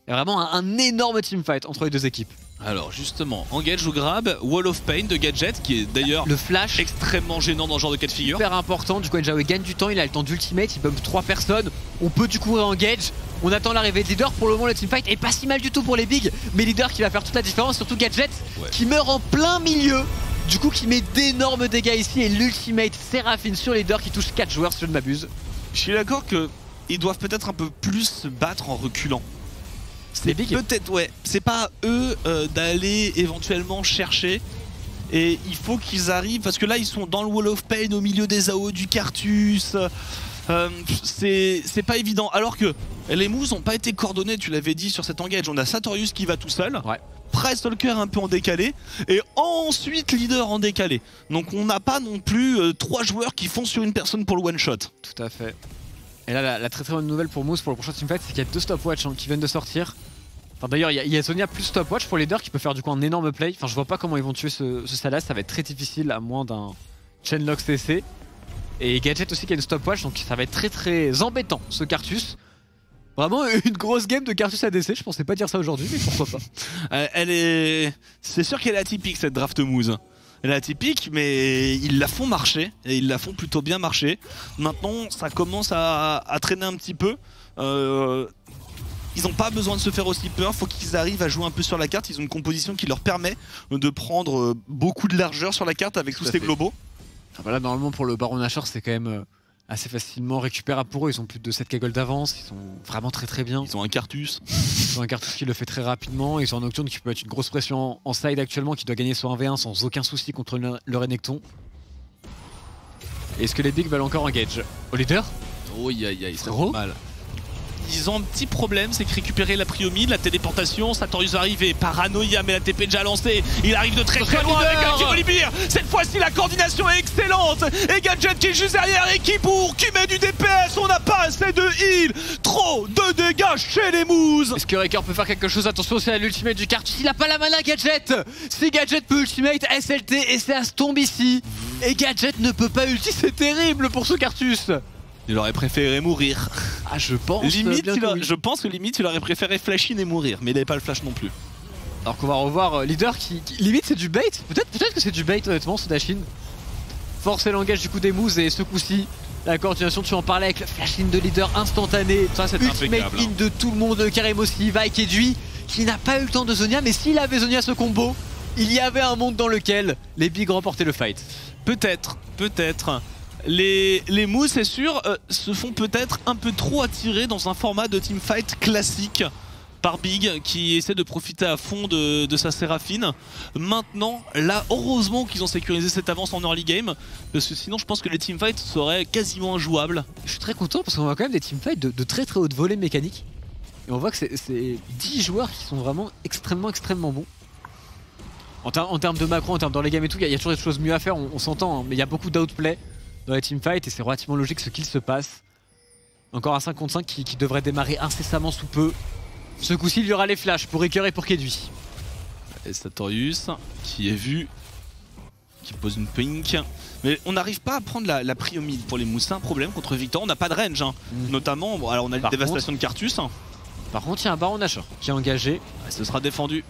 Il y a vraiment un énorme teamfight entre les deux équipes. Alors justement, engage ou grab, Wall of Pain de Gadget qui est d'ailleurs le flash extrêmement gênant dans ce genre de cas de figure. Super important, du coup Njawé gagne du temps, il a le temps d'ultimate, il bump 3 personnes, on peut du coup engage, on attend l'arrivée de leader, pour le moment le teamfight est pas si mal du tout pour les bigs, mais leader qui va faire toute la différence, surtout Gadget qui meurt en plein milieu, du coup qui met d'énormes dégâts ici et l'ultimate Seraphine sur leader qui touche 4 joueurs si je ne m'abuse. Je suis d'accord qu'ils doivent peut-être un peu plus se battre en reculant. C'est peut-être, ouais, c'est pas à eux d'aller éventuellement chercher. Et il faut qu'ils arrivent, parce que là ils sont dans le Wall of Pain au milieu des AO du Cartus. C'est pas évident. Alors que les moves n'ont pas été coordonnés, tu l'avais dit sur cet engage. On a Sartorius qui va tout seul. Ouais. Prestalker un peu en décalé. Et ensuite leader en décalé. Donc on n'a pas non plus 3 joueurs qui font sur une personne pour le one shot. Tout à fait. Et là, la très bonne nouvelle pour Moose pour le prochain teamfight, c'est qu'il y a 2 stopwatch qui viennent de sortir. Enfin, d'ailleurs, il y a Zonia plus stopwatch pour leader qui peut faire du coup un énorme play. Enfin, je vois pas comment ils vont tuer ce Salas, ça va être très difficile à moins d'un chainlock CC. Et Gadget aussi qui a une stopwatch, donc ça va être très embêtant ce Cartus. Vraiment une grosse game de Cartus ADC, je pensais pas dire ça aujourd'hui, mais pourquoi pas. C'est sûr qu'elle est atypique cette draft Moose. Elle est atypique, mais ils la font marcher, et ils la font plutôt bien marcher. Maintenant, ça commence à traîner un petit peu. Ils n'ont pas besoin de se faire aussi peur, il faut qu'ils arrivent à jouer un peu sur la carte. Ils ont une composition qui leur permet de prendre beaucoup de largeur sur la carte avec tous ces globaux. Ah bah là, normalement, pour le Baron Nashor, c'est quand même assez facilement récupérable pour eux. Ils ont plus de 7 gold d'avance, ils sont vraiment très bien. Ils ont un Cartus. Ils ont un Cartus qui le fait très rapidement. Ils ont un Nocturne qui peut être une grosse pression en side actuellement, qui doit gagner son 1v1 sans aucun souci contre le Renekton. Est-ce que les bigs veulent encore engage au leader? Oh aïe, ça fait mal. Ils ont un petit problème, c'est que récupérer la prio mid, la téléportation, Sartorius arrive et paranoïa, mais la TP est déjà lancée. Il arrive de très loin avec un petit Volibear. Cette fois-ci la coordination est excellente. Et Gadget qui est juste derrière et qui met du DPS. On n'a pas assez de heal. Trop de dégâts chez les Moose. Est-ce que Riker peut faire quelque chose? Attention, c'est à l'ultimate du Cartus. Il a pas la mana Gadget. Si Gadget peut ultimate, SLT et ça se tombe ici. Et Gadget ne peut pas ulti, c'est terrible pour ce Cartus. Il aurait préféré mourir. Ah, je pense. Limite, je pense que limite il aurait préféré flash in et mourir, mais il n'avait pas le flash non plus. Alors qu'on va revoir leader qui limite c'est du bait. Peut-être que c'est du bait honnêtement ce dash in. Force et langage du coup des moves et ce coup-ci la coordination, tu en parlais avec le flash in de leader instantané. Ça c'est ultimate in de tout le monde, Karim aussi, Vaik et Dui qui n'a pas eu le temps de Zonia, mais s'il avait Zonia ce combo, il y avait un monde dans lequel les bigs remportaient le fight. Peut-être. Les Moose, c'est sûr, se font peut-être un peu trop attirer dans un format de teamfight classique par Big qui essaie de profiter à fond de sa Séraphine. Maintenant, là, heureusement qu'ils ont sécurisé cette avance en early game, parce que sinon je pense que les teamfights seraient quasiment injouables. Je suis très content parce qu'on voit quand même des teamfights de très haute volée mécanique. Et on voit que c'est 10 joueurs qui sont vraiment extrêmement bons. En termes de macro, en termes d'early game et tout, il y a toujours des choses mieux à faire, on s'entend, hein, mais il y a beaucoup d'outplay dans les teamfights et c'est relativement logique ce qu'il se passe. Encore un 5 contre 5 qui devrait démarrer incessamment sous peu. Ce coup-ci, il y aura les flashs pour Riker et pour Kedui. Et Sartorius qui est vu, qui pose une pink. Mais on n'arrive pas à prendre la prio mid pour les mousses, c'est un problème contre Victor. On n'a pas de range, hein. Notamment, bon, alors on a la dévastation de Cartus. Par contre, il y a un Baron Nashor qui est engagé. Ce sera défendu.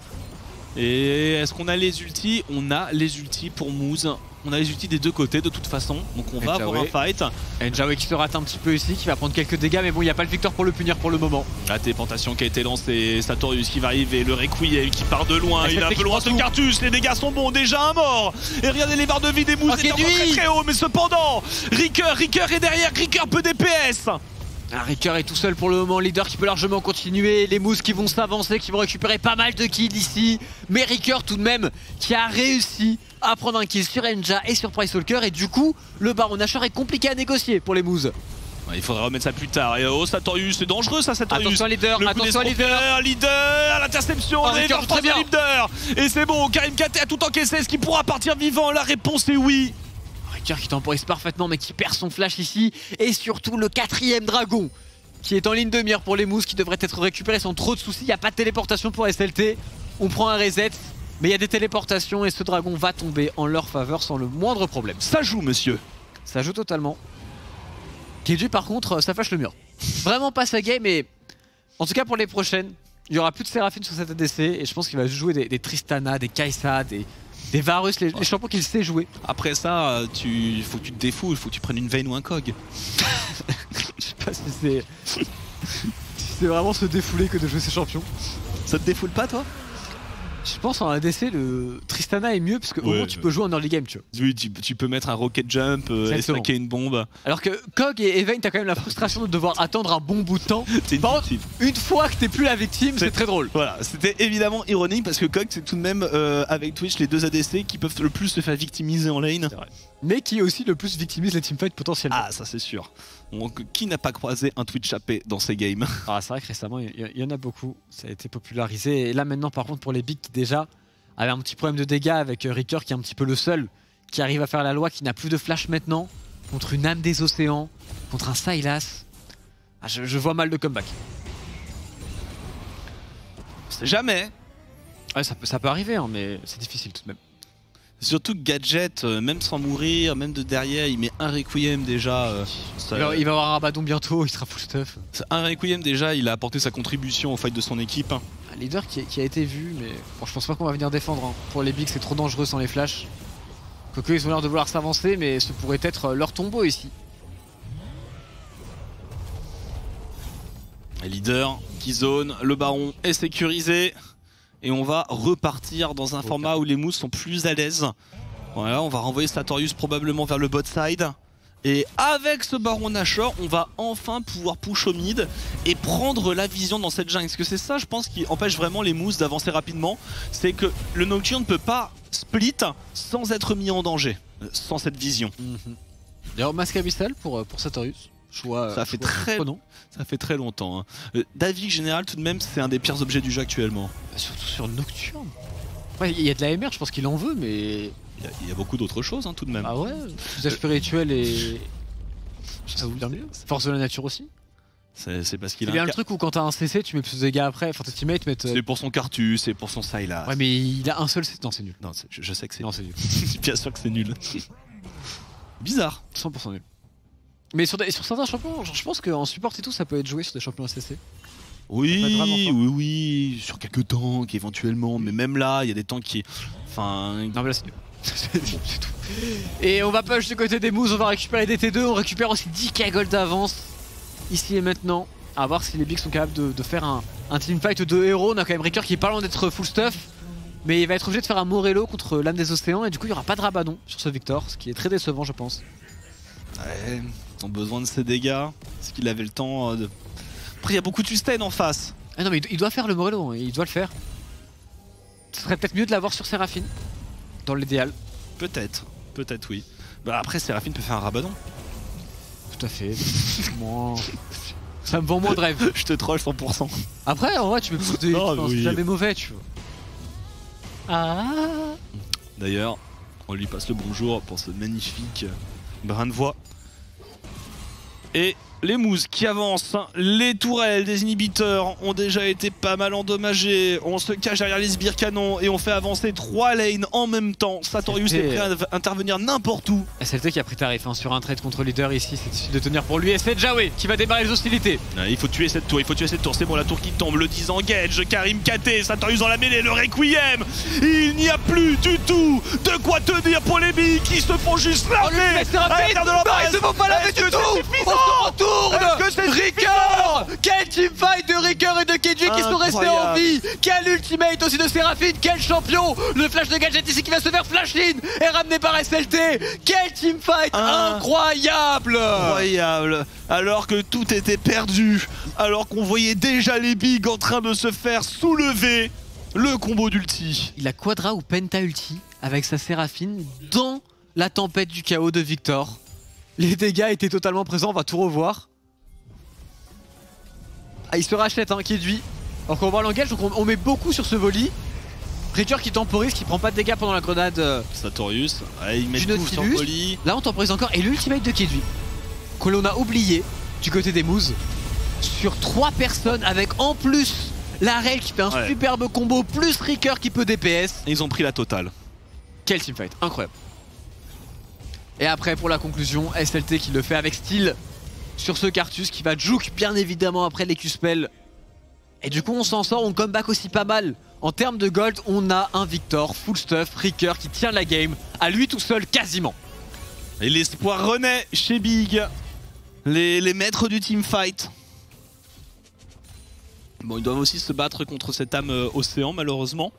Et est-ce qu'on a les ultis? On a les ultis pour Moose. On a les ultis des deux côtés de toute façon. Donc on va avoir un fight. Njawé qui se rate un petit peu ici, qui va prendre quelques dégâts. Mais bon, il n'y a pas le Victor pour le punir pour le moment. La téléportation qui a été lancée. Sartorius qui va arriver. Le Requiem qui part de loin. Il est un peu loin ce Cartus. Les dégâts sont bons. Déjà un mort. Et regardez les barres de vie des Moose. C'est encore très haut. Mais cependant, Riker est derrière. Riker peut DPS. Riker est tout seul pour le moment, leader qui peut largement continuer, les Moose qui vont s'avancer, qui vont récupérer pas mal de kills ici, mais Riker tout de même qui a réussi à prendre un kill sur Enja et sur Prestalker et du coup le Baron Nashor est compliqué à négocier pour les Moose. Il faudrait remettre ça plus tard. Et oh Sartorius, c'est dangereux ça Sartorius. Attention leader, attention leader, l'interception, Riker très bien. Leader. Et c'est bon, Karim KT a tout encaissé, est-ce qu'il pourra partir vivant? La réponse est oui. Riker qui temporise parfaitement mais qui perd son flash ici. Et surtout le 4ème dragon qui est en ligne de mire pour les Moose, qui devrait être récupéré sans trop de soucis. Il n'y a pas de téléportation pour SLT. On prend un reset, mais il y a des téléportations et ce dragon va tomber en leur faveur sans le moindre problème. Ça joue monsieur. Ça joue totalement. Kedui par contre, ça fâche le mur. Vraiment pas sa game, mais en tout cas pour les prochaines, Il y aura plus de Séraphine sur cette ADC et je pense qu'il va jouer des Tristana, des Kai'Sa, des Varus, les champions qu'il sait jouer. Après ça, il faut que tu te défoules, il faut que tu prennes une Vayne ou un Kog. Je sais pas si c'est vraiment se défouler que de jouer ces champions. Ça te défoule pas toi? Je pense en ADC le Tristana est mieux parce que au moins tu peux jouer en early game, tu vois. Oui, tu peux mettre un rocket jump et stacker une bombe. Alors que Kog et Vayne, t'as quand même la frustration de devoir attendre un bon bout de temps. Par contre, une fois que t'es plus la victime, c'est très drôle. Voilà, c'était évidemment ironique parce que Kog c'est tout de même avec Twitch les deux ADC qui peuvent le plus se faire victimiser en lane. Mais qui aussi le plus victimise les teamfights potentiellement. Ah ça c'est sûr. Donc, qui n'a pas croisé un Twitch AP dans ces games? Ah c'est vrai que récemment il y en a beaucoup, ça a été popularisé. Et là maintenant par contre pour les bigs qui déjà avaient un petit problème de dégâts avec Ricker qui est un petit peu le seul qui arrive à faire la loi, qui n'a plus de flash maintenant, contre une âme des océans, contre un Sylas. Ah, je vois mal de comeback. C'est jamais. Ouais ça peut arriver hein, mais c'est difficile tout de même. Surtout que Gadget, même sans mourir, même de derrière, il met un Requiem déjà. Il va avoir un Rabadon bientôt, il sera full stuff. Un Requiem déjà, il a apporté sa contribution au fight de son équipe. Un leader qui a été vu, mais bon, je pense pas qu'on va venir défendre. Hein. Pour les bigs, c'est trop dangereux sans les flashs. Quoique ils ont l'air de vouloir s'avancer, mais ce pourrait être leur tombeau ici. Un leader qui zone, le baron est sécurisé. Et on va repartir dans un format où les moves sont plus à l'aise. Voilà, on va renvoyer Sartorius probablement vers le bot side. Et avec ce baron Nashor, on va enfin pouvoir push au mid et prendre la vision dans cette jungle. Parce que c'est ça, je pense, qui empêche vraiment les moves d'avancer rapidement. C'est que le Nocturne ne peut pas split sans être mis en danger, sans cette vision. D'ailleurs, Masque Abyssal pour Sartorius. Ça fait très longtemps. Hein. Davik général tout de même c'est un des pires objets du jeu actuellement. Surtout sur Nocturne. Ouais, il y a de la MR, je pense qu'il en veut, mais... Il y a beaucoup d'autres choses hein, tout de même. Ah ouais, usage spirituel et... Ça vous dire mieux. Force de la nature aussi. C'est parce qu'il a... C'est bien le truc où quand t'as un CC tu mets plus de dégâts après, enfin tes teammates mettent... C'est pour son Cartus, c'est pour son Sylas. Ouais mais il a un seul... Non c'est nul. Non je sais que c'est... Non c'est nul. Bien sûr que c'est nul. Bizarre. 100% nul. Mais sur certains champions, genre, je pense qu'en support et tout, ça peut être joué sur des champions SCC. Oui, sur quelques tanks éventuellement, mais même là, il y a des tanks qui... Enfin... Non mais là c'est nul. C'est tout. Et on va push du côté des moves, on va récupérer des T2, on récupère aussi 10k gold d'avance, ici et maintenant. À voir si les bigs sont capables de faire un teamfight de héros. On a quand même Ricker qui est pas loin d'être full stuff, mais il va être obligé de faire un Morello contre l'âme des océans, et du coup il n'y aura pas de Rabadon sur ce Victor, ce qui est très décevant je pense. Ouais, ils ont besoin de ces dégâts. Est-ce qu'il avait le temps de... Après il y a beaucoup de sustain en face. Ah non mais il doit faire le Morello, hein, il doit le faire. Ce serait peut-être mieux de l'avoir sur Séraphine, dans l'idéal. Peut-être oui. Bah après Séraphine peut faire un Rabadon. Tout à fait. Moi... Ça me vend moins de rêve. Je te troll 100%. Après en vrai tu peux plus de hits, c'est jamais mauvais tu vois. Ah. D'ailleurs, on lui passe le bonjour pour ce magnifique brin de voix. Et les mousses qui avancent, les tourelles des inhibiteurs ont déjà été pas mal endommagées. On se cache derrière les sbires canons et on fait avancer 3 lanes en même temps. Sartorius est prêt à intervenir n'importe où. SLT qui a pris tarif hein, sur un trade contre leader ici, c'est difficile de tenir pour lui. Et c'est Jawe qui va démarrer les hostilités. Il faut tuer cette tour, c'est bon la tour qui tombe, le 10 engage, Karim KT, Sartorius dans la mêlée, le Requiem. Il n'y a plus du tout de quoi tenir pour les billes qui se font juste laver. Ils se font pas laver du tout. On se retourne. Ricker. Quel teamfight de Ricker et de Kedji qui sont restés en vie. Quel ultimate aussi de Séraphine. Quel champion. Le flash de Gadget ici qui va se faire flash in et ramené par SLT. Quel teamfight incroyable. Alors que tout était perdu, alors qu'on voyait déjà les bigs en train de se faire soulever, le combo d'ulti. Il a quadra ou penta ulti avec sa Séraphine dans la tempête du chaos de Victor. Les dégâts étaient totalement présents, on va tout revoir. Ah, il se rachète hein, qui est de vie. Alors qu'on voit l'engage, donc on met beaucoup sur ce volley. Ricker qui temporise, qui prend pas de dégâts pendant la grenade. Sartorius, il met tout sur volley. Là on temporise encore, et l'ultimate de Kidwi que l'on a oublié du côté des moves. Sur 3 personnes avec en plus la Rel qui fait un superbe combo, plus Ricker qui peut DPS. Et ils ont pris la totale. Quel teamfight, incroyable. Et après pour la conclusion, SLT qui le fait avec style sur ce Cartus qui va juke bien évidemment après les Q-spell. Et du coup on s'en sort, on comeback aussi pas mal. En termes de gold, on a un Victor, full stuff, Ricker qui tient la game à lui tout seul quasiment. Et l'espoir renaît chez Big. Les maîtres du teamfight. Bon, ils doivent aussi se battre contre cette âme océan malheureusement.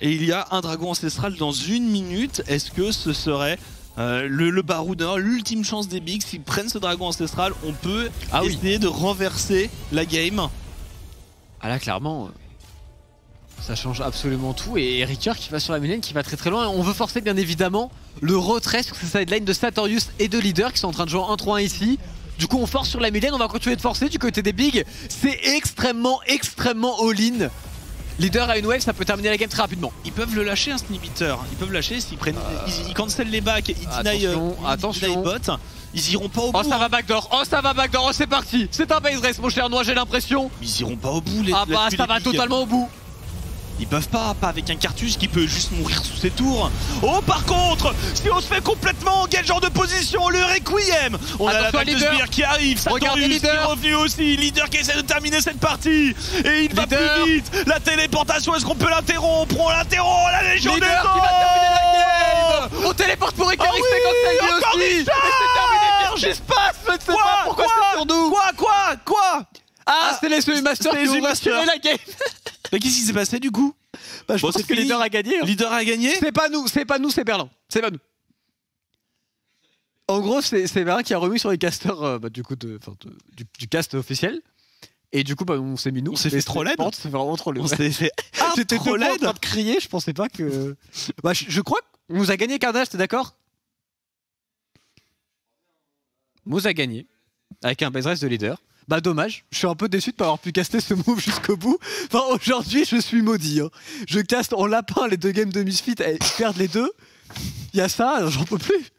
Et il y a un dragon ancestral dans 1 minute. Est-ce que ce serait le baroudeur, l'ultime chance des Bigs? S'ils prennent ce dragon ancestral, on peut essayer de renverser la game. Ah là clairement, ça change absolument tout. Et Ricker qui va sur la midlane, qui va très très loin. On veut forcer bien évidemment le retrait sur cette sideline de Sartorius et de Leader qui sont en train de jouer en 1-3-1 ici. Du coup on force sur la midlane, on va continuer de forcer du côté des Bigs. C'est extrêmement all-in. Leader a une wave, ça peut terminer la game très rapidement. Ils peuvent le lâcher un inhibiteur. Ils peuvent lâcher s'ils prennent. Ils cancellent les backs, ils deny bot. Ils iront pas au bout. Oh ça va backdoor, oh c'est parti. C'est un base race mon cher Noix, j'ai l'impression. Ils iront pas au bout les. Ah bah ça va totalement au bout. Ils peuvent pas avec un Cartus qui peut juste mourir sous ses tours. Oh par contre, si on se fait complètement quel genre de position, le Requiem. On a la vague de sbire qui arrive, Sartorius qui est revenu aussi, Leader qui essaie de terminer cette partie. Et il va plus vite, la téléportation, est-ce qu'on peut l'interrompre? On l'interrompt, la Légion des Leader qui va terminer la game. On téléporte pour Ricker, encore aussi. Et c'est terminé, qu'est-ce qui se passe? Je ne sais pas pourquoi c'est sur nous. Quoi Ah c'est les Semi-Masters qui ont assuré la game. Mais qu'est-ce qui s'est passé du coup? Bah, je pense que Leader a gagné. Leader a gagné? C'est pas nous, c'est Berlin. C'est pas nous. En gros, c'est Berlin qui a remis sur les casters du cast officiel. Et du coup, bah, on s'est mis nous. On s'est fait trop laid. C'est vraiment trop laid. On s'est fait J'étais trop laid en train de crier, je pensais pas que. Bah, je crois qu'on nous a gagné Carnage, t'es d'accord? On nous a gagné. Avec un base race de Leader. Bah dommage, je suis un peu déçu de pas avoir pu caster ce move jusqu'au bout. Enfin aujourd'hui je suis maudit. Hein. Je caste en lapin les 2 games de Misfit et je perds les 2. Il y a ça, j'en peux plus.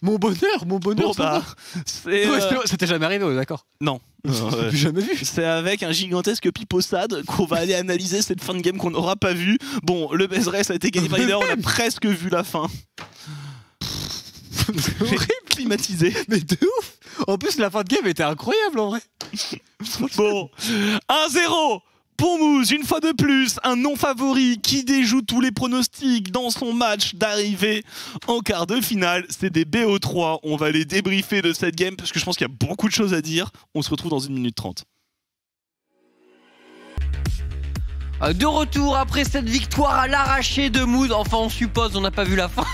Mon bonheur. Bon, bah, c'était jamais arrivé, d'accord? Non. J'ai jamais vu. C'est avec un gigantesque piposade qu'on va aller analyser cette fin de game qu'on n'aura pas vue. Bon, le base race a été gagné par Leader, on a presque vu la fin. Horrible. Climatisé. Mais de ouf. En plus la fin de game était incroyable en vrai. Bon, 1-0 pour Moose, une fois de plus, un non-favori qui déjoue tous les pronostics dans son match d'arrivée en quart de finale. C'est des BO3, on va les débriefer de cette game parce que je pense qu'il y a beaucoup de choses à dire. On se retrouve dans 1 minute 30. De retour après cette victoire à l'arraché de Moose. Enfin on suppose, on n'a pas vu la fin.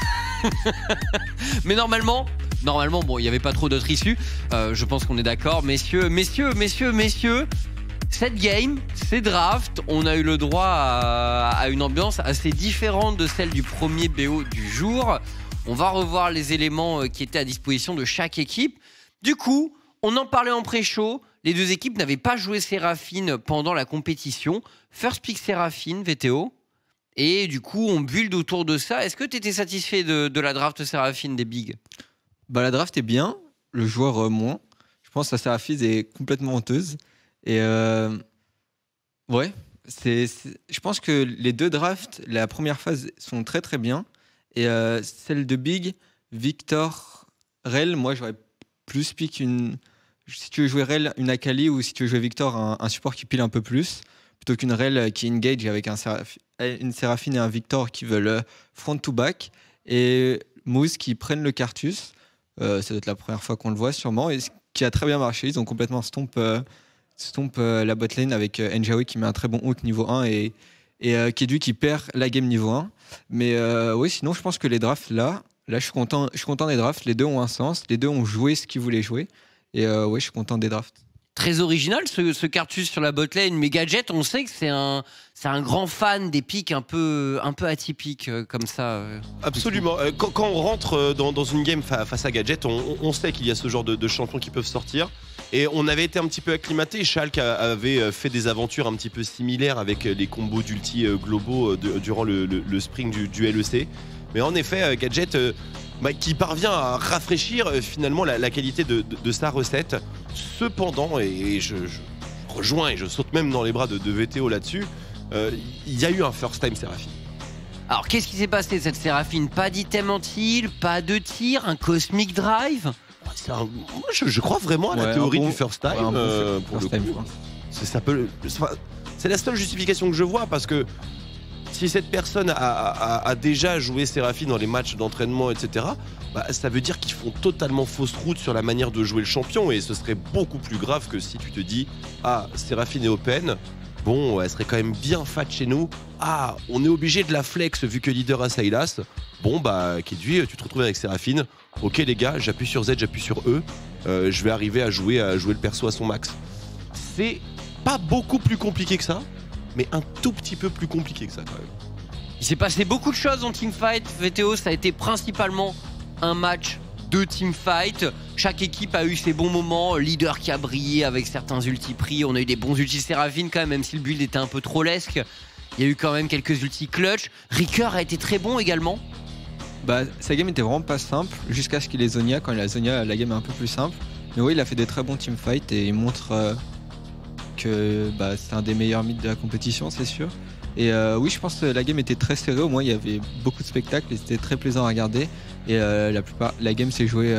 Mais normalement, bon, il n'y avait pas trop d'autres issues. Je pense qu'on est d'accord. Messieurs, cette game, ces drafts, on a eu le droit à une ambiance assez différente de celle du premier BO du jour. On va revoir les éléments qui étaient à disposition de chaque équipe. Du coup, on en parlait en pré-show. Les 2 équipes n'avaient pas joué Séraphine pendant la compétition. First pick Séraphine, VTO. Et du coup, on build autour de ça. Est-ce que tu étais satisfait de la draft Séraphine des Bigs? Bah, la draft est bien, le joueur moins. Je pense que la Séraphine est complètement honteuse. Et ouais, je pense que les 2 drafts, la première phase, sont très très bien. Et celle de Big, Victor, Rel, moi j'aurais plus pick une. Si tu veux jouer Rel, une Akali, ou si tu veux jouer Victor, un support qui pile un peu plus, plutôt qu'une Rel qui engage avec une Séraphine et un Victor qui veulent front to back. Et Moose qui prennent le Cartus. Ça doit être la première fois qu'on le voit sûrement. Et ce qui a très bien marché, ils ont complètement stomp la botlane avec Njawi qui met un très bon ult niveau 1 et Kedu qui perd la game niveau 1. Mais oui, sinon je pense que les drafts là je suis content des drafts. Les 2 ont un sens, les 2 ont joué ce qu'ils voulaient jouer. Et oui, je suis content des drafts. Très original ce Cartus sur la botlane, mais Gadget, on sait que c'est un grand fan des pics un peu atypiques comme ça. Absolument. Quand on rentre dans une game face à Gadget, on sait qu'il y a ce genre de champions qui peuvent sortir. Et on avait été un petit peu acclimaté. Schalke avait fait des aventures un petit peu similaires avec les combos d'ulti globaux durant le spring du LEC. Mais en effet, Gadget qui parvient à rafraîchir finalement la qualité de sa recette. Cependant, et je rejoins et je saute même dans les bras de VTO là-dessus, il y a eu un first time Séraphine. Alors qu'est-ce qui s'est passé cette Séraphine? Pas d'item anti-heal, pas de tir, un Cosmic Drive? Moi je crois vraiment à la théorie du first time. Pour le coup. C'est la seule justification que je vois, parce que si cette personne a déjà joué Séraphine dans les matchs d'entraînement, etc., bah, ça veut dire qu'ils font totalement fausse route sur la manière de jouer le champion, et ce serait beaucoup plus grave que si tu te dis « Ah, Séraphine est open, bon, elle serait quand même bien fat chez nous. Ah, on est obligé de la flex vu que leader à Sylas. Bon, bah, Kedui, tu te retrouves avec Séraphine. Ok les gars, j'appuie sur Z, j'appuie sur E. Je vais arriver à jouer le perso à son max. » C'est pas beaucoup plus compliqué que ça, mais un tout petit peu plus compliqué que ça quand même. Il s'est passé beaucoup de choses en teamfight. VTO, ça a été principalement un match de teamfight. Chaque équipe a eu ses bons moments. Leader qui a brillé avec certains ultis pris. On a eu des bons ultis Séraphine quand même si le build était un peu trop lesque. Il y a eu quand même quelques ultis clutch. Ricker a été très bon également. Bah, sa game était vraiment pas simple jusqu'à ce qu'il ait Zonia. Quand il a Zonia, la game est un peu plus simple. Mais oui, il a fait des très bons teamfights et il montre que bah, c'est un des meilleurs mythes de la compétition, c'est sûr. Et oui, je pense que la game était très serrée. Au moins, il y avait beaucoup de spectacles et c'était très plaisant à regarder. Et la game s'est jouée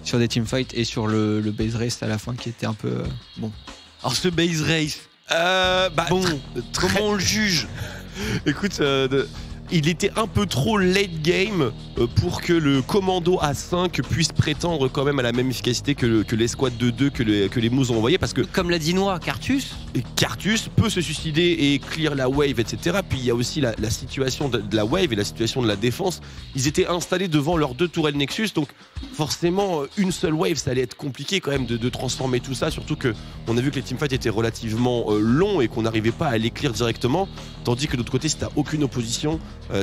sur des teamfights et sur le base race à la fin qui était un peu bon. Alors, ce base race, bon, comment on le juge? Écoute, il était un peu trop late game pour que le commando A5 puisse prétendre quand même à la même efficacité que l'escouade de 2 que les Moves ont envoyé, parce que comme l'a dit Noah, Cartus peut se suicider et clear la wave, etc. Puis il y a aussi la situation de la wave et la situation de la défense. Ils étaient installés devant leurs 2 tourelles Nexus, donc forcément une seule wave, ça allait être compliqué quand même de transformer tout ça, surtout que on a vu que les teamfights étaient relativement longs et qu'on n'arrivait pas à les clear directement, tandis que de l'autre côté, si t'as aucune opposition,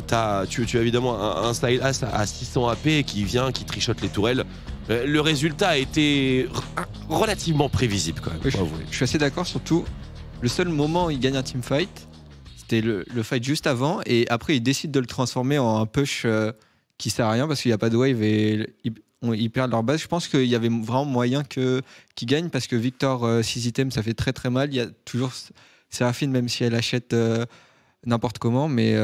tu as évidemment un Sylas à 600 AP qui vient, qui trichote les tourelles. Le résultat a été relativement prévisible quand même. Oui, je suis assez d'accord, surtout le seul moment où il gagne un teamfight, c'était le fight juste avant, et après il décide de le transformer en un push qui sert à rien parce qu'il n'y a pas de wave et ils perdent leur base. Je pense qu'il y avait vraiment moyen qu'ils gagnent, parce que Victor 6 items ça fait très très mal. Il y a toujours Séraphine, même si elle achète n'importe comment, mais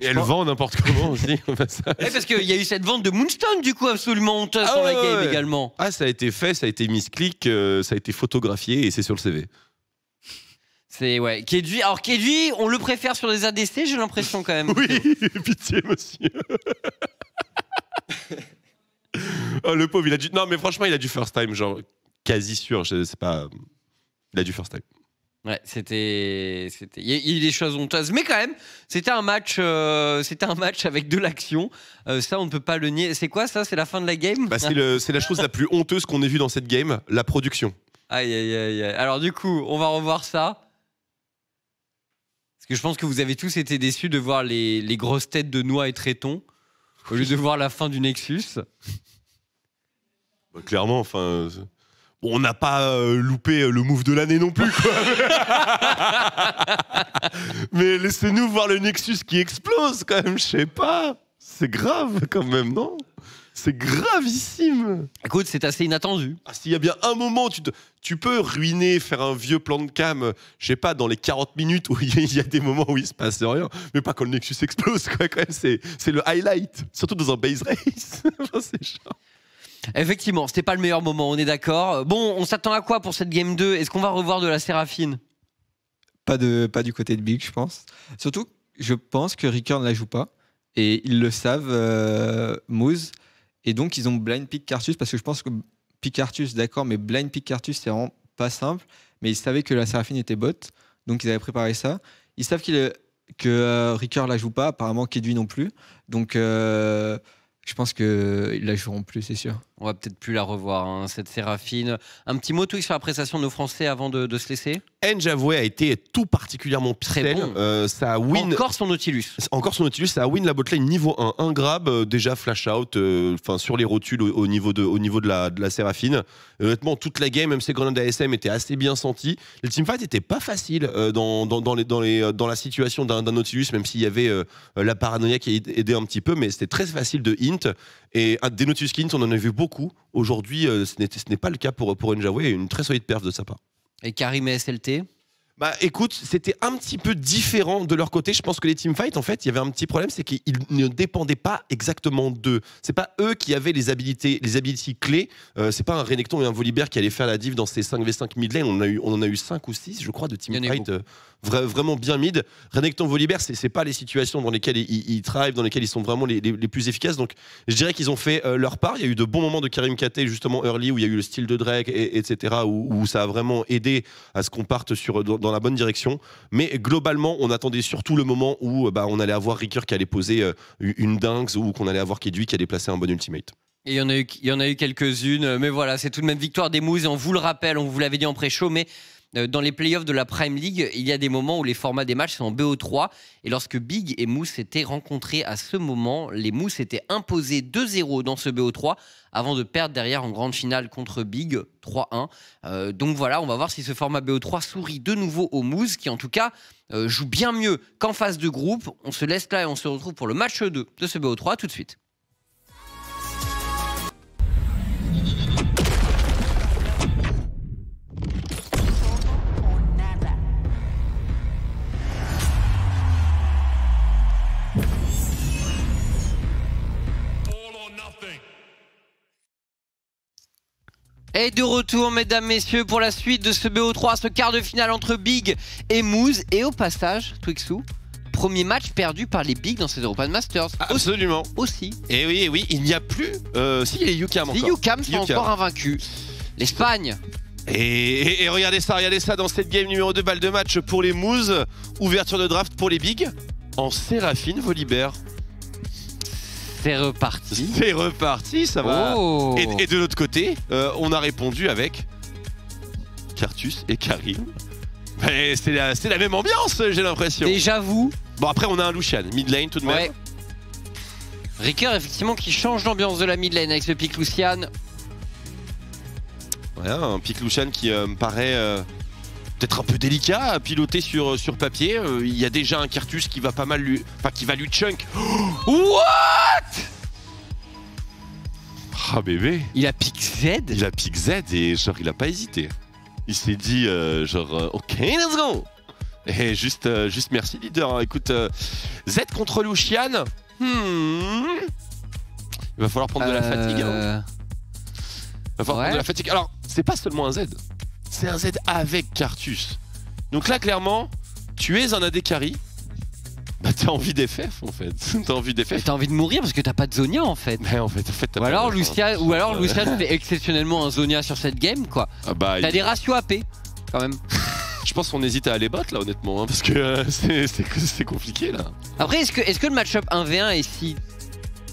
et elle vend n'importe comment aussi. Parce qu'il y a eu cette vente de Moonstone du coup absolument honteuse dans la game également. Ah, ça a été fait, ça a été mis clic, ça a été photographié et c'est sur le CV. C'est ouais. Kedui, alors Kedui, on le préfère sur les ADC, j'ai l'impression quand même. Oui, pitié monsieur. Oh le pauvre, il a du. Non mais franchement, il a du first time, genre quasi sûr. C'est pas. Il a du first time. Ouais, c'était. Il y a eu des choses honteuses, mais quand même, c'était un match avec de l'action. Ça, on ne peut pas le nier. C'est quoi ça? C'est la fin de la game? Bah, c'est la chose la plus honteuse qu'on ait vue dans cette game, la production. Aïe aïe aïe aïe. Alors du coup, on va revoir ça. Parce que je pense que vous avez tous été déçus de voir les grosses têtes de Noix et Tréton au lieu de voir la fin du Nexus. Bah, clairement, enfin. On n'a pas loupé le move de l'année non plus, quoi. Mais laissez-nous voir le Nexus qui explose, quand même, je sais pas. C'est grave, quand même, non? C'est gravissime. Écoute, c'est assez inattendu. Ah, s'il y a bien un moment où tu peux ruiner, faire un vieux plan de cam, je sais pas, dans les 40 minutes où il y a des moments où il se passe rien, mais pas quand le Nexus explose, quoi, quand même, c'est le highlight. Surtout dans un base race. C'est chiant. Effectivement, c'était pas le meilleur moment, on est d'accord. Bon, on s'attend à quoi pour cette game 2? Est-ce qu'on va revoir de la Séraphine? Pas du côté de Big, je pense. Surtout, je pense que Ricker ne la joue pas. Et ils le savent, Moose. Et donc, ils ont blind pick Cartus, parce que je pense que pick Cartus, d'accord, mais blind pick Cartus, c'est vraiment pas simple. Mais ils savaient que la Séraphine était bot. Donc, ils avaient préparé ça. Ils savent que Ricker la joue pas, apparemment Kedui non plus. Donc, je pense qu'ils la joueront plus, c'est sûr. On va peut-être plus la revoir, hein, cette Séraphine. Un petit mot, Twix, sur la prestation de nos Français avant de se laisser. Njavoué a été tout particulièrement très bon. Ça a win... Encore son Nautilus. Ça a win la botlane niveau 1. Un grab, déjà flash out sur les rotules au niveau de la Séraphine. Honnêtement, toute la game, même ses grenades ASM étaient assez bien senties. Le teamfight n'était pas facile dans la situation d'un Nautilus, même s'il y avait la paranoïa qui a aidé un petit peu, mais c'était très facile de hint. Et des Nautilus qui hint, on en a vu beaucoup. Aujourd'hui, ce n'est pas le cas pour Njavoué, et une très solide perf de sa part. Et Karim et SLT? Bah écoute, c'était un petit peu différent de leur côté. Je pense que les teamfights, en fait, il y avait un petit problème, c'est qu'ils ne dépendaient pas exactement d'eux. C'est pas eux qui avaient les abilities clés. C'est pas un Renekton et un Volibear qui allaient faire la div dans ces 5v5 mid lane. On en a eu 5 ou 6, je crois, de teamfights vraiment bien mid. Renekton, Volibear, c'est pas les situations dans lesquelles ils thrive, dans lesquelles ils sont vraiment les plus efficaces. Donc je dirais qu'ils ont fait leur part. Il y a eu de bons moments de Karim KT, justement early, où il y a eu le style de Drake, etc., où ça a vraiment aidé à ce qu'on parte dans la bonne direction. Mais globalement, on attendait surtout le moment où on allait avoir Ricker qui allait poser une dingue, ou qu'on allait avoir Kedui qui allait placer un bon ultimate. Et il y en a eu quelques-unes, mais voilà, c'est tout de même victoire des Moose. Et on vous le rappelle, on vous l'avait dit en pré-show, mais dans les playoffs de la Prime League, il y a des moments où les formats des matchs sont en BO3. Et lorsque Big et Moose s'étaient rencontrés à ce moment, les Moose s'étaient imposés 2-0 dans ce BO3 avant de perdre derrière en grande finale contre Big 3-1. Donc voilà, on va voir si ce format BO3 sourit de nouveau aux Moose qui en tout cas jouent bien mieux qu'en phase de groupe. On se laisse là et on se retrouve pour le match 2 de ce BO3 tout de suite. Et de retour, mesdames, messieurs, pour la suite de ce BO3, ce quart de finale entre Big et Moose. Et au passage, Twixou, premier match perdu par les Big dans ces European Masters. Absolument. Aussi. Et oui, il n'y a plus... si, il y a les UCAM encore. Les UCAM sont encore invaincus. L'Espagne. Et regardez ça dans cette game numéro 2, balle de match pour les Moose. Ouverture de draft pour les Big. En Séraphine, Volibear. C'est reparti. C'est reparti, ça va. Oh. Et de l'autre côté, on a répondu avec Cartus et Karim. C'est la même ambiance, j'ai l'impression. Et j'avoue. Bon, après, on a un Lucian, mid lane tout de même. Ouais. Ricker, effectivement, qui change l'ambiance de la mid lane avec ce pic Lucian. Ouais, un pic Lucian qui me paraît peut-être un peu délicat à piloter sur papier. Il y a déjà un Cartus qui va pas mal lui... Enfin, qui va lui chunk. What? Ah bébé. Il a pic Z. Il a pic Z et genre il a pas hésité. Il s'est dit ok, let's go. Et juste merci leader. Écoute, Z contre Lucian. Il va falloir prendre de la fatigue. Hein. Il va falloir prendre de la fatigue. Alors, c'est pas seulement un Z. C'est un Z avec Cartus. Donc là, clairement, tu es un AD carry. Bah t'as envie d'FF en fait. T'as envie d'FF. T'as envie de mourir parce que t'as pas de Zonia en fait. Mais en fait t'as ou alors Lucian fait exceptionnellement un Zonia sur cette game quoi. Ah bah, t'as des ratios AP quand même. Je pense qu'on hésite à aller bot là honnêtement hein, parce que c'est compliqué là. Après est-ce que le match-up 1v1 est si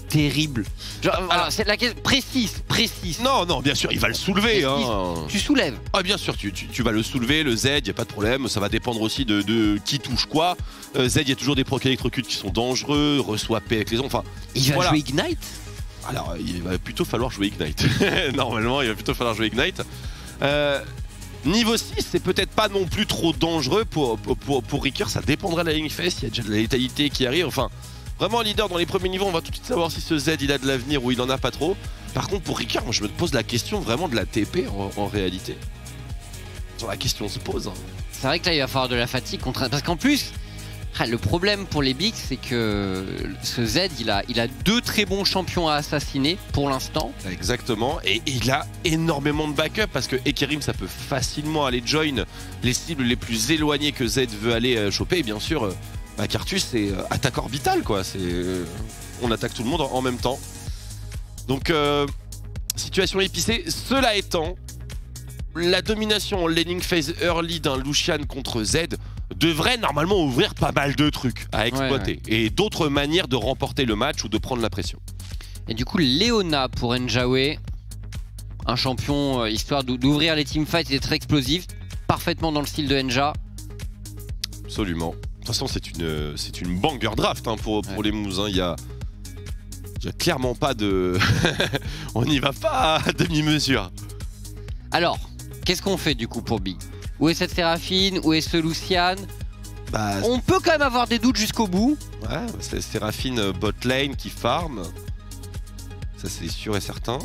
terrible? Genre, alors c'est la question précise. Non, bien sûr, il va le soulever. Hein. Tu soulèves. Ah bien sûr, tu vas le soulever, le Z, y a pas de problème. Ça va dépendre aussi de qui touche quoi. Z, il y a toujours des procs électrocutes qui sont dangereux, reçoit P avec les ondes. Enfin, il va jouer Ignite. Alors, il va plutôt falloir jouer Ignite. Normalement, il va plutôt falloir jouer Ignite. Niveau 6, c'est peut-être pas non plus trop dangereux pour Ricker. Ça dépendra de la ligne face. Il y a déjà de la létalité qui arrive. Enfin. Vraiment leader dans les premiers niveaux, on va tout de suite savoir si ce Z il a de l'avenir ou il en a pas trop. Par contre pour Ricker, moi je me pose la question vraiment de la TP en réalité. Sur la question se pose. Hein. C'est vrai que là il va falloir de la fatigue contre... Parce qu'en plus, le problème pour les Bigs c'est que ce Z il a deux très bons champions à assassiner pour l'instant. Exactement, et il a énormément de backup parce que Ekerim ça peut facilement aller join les cibles les plus éloignées que Z veut aller choper et bien sûr... Cartus c'est attaque orbitale quoi, on attaque tout le monde en même temps. Donc situation épicée, cela étant, la domination en laning phase early d'un Lucian contre Z devrait normalement ouvrir pas mal de trucs à exploiter et d'autres manières de remporter le match ou de prendre la pression. Et du coup Leona pour Njawé, un champion histoire d'ouvrir les teamfights et d'être explosif, parfaitement dans le style de Nja. Absolument. De toute façon, c'est une banger draft hein, pour les Moves. Hein. Il y a clairement pas de... On n'y va pas à demi-mesure. Alors, qu'est-ce qu'on fait du coup pour Big? Où est cette Séraphine? Où est ce Lucian? On peut quand même avoir des doutes jusqu'au bout. Ouais, c'est Séraphine bot lane qui farm. Ça c'est sûr et certain.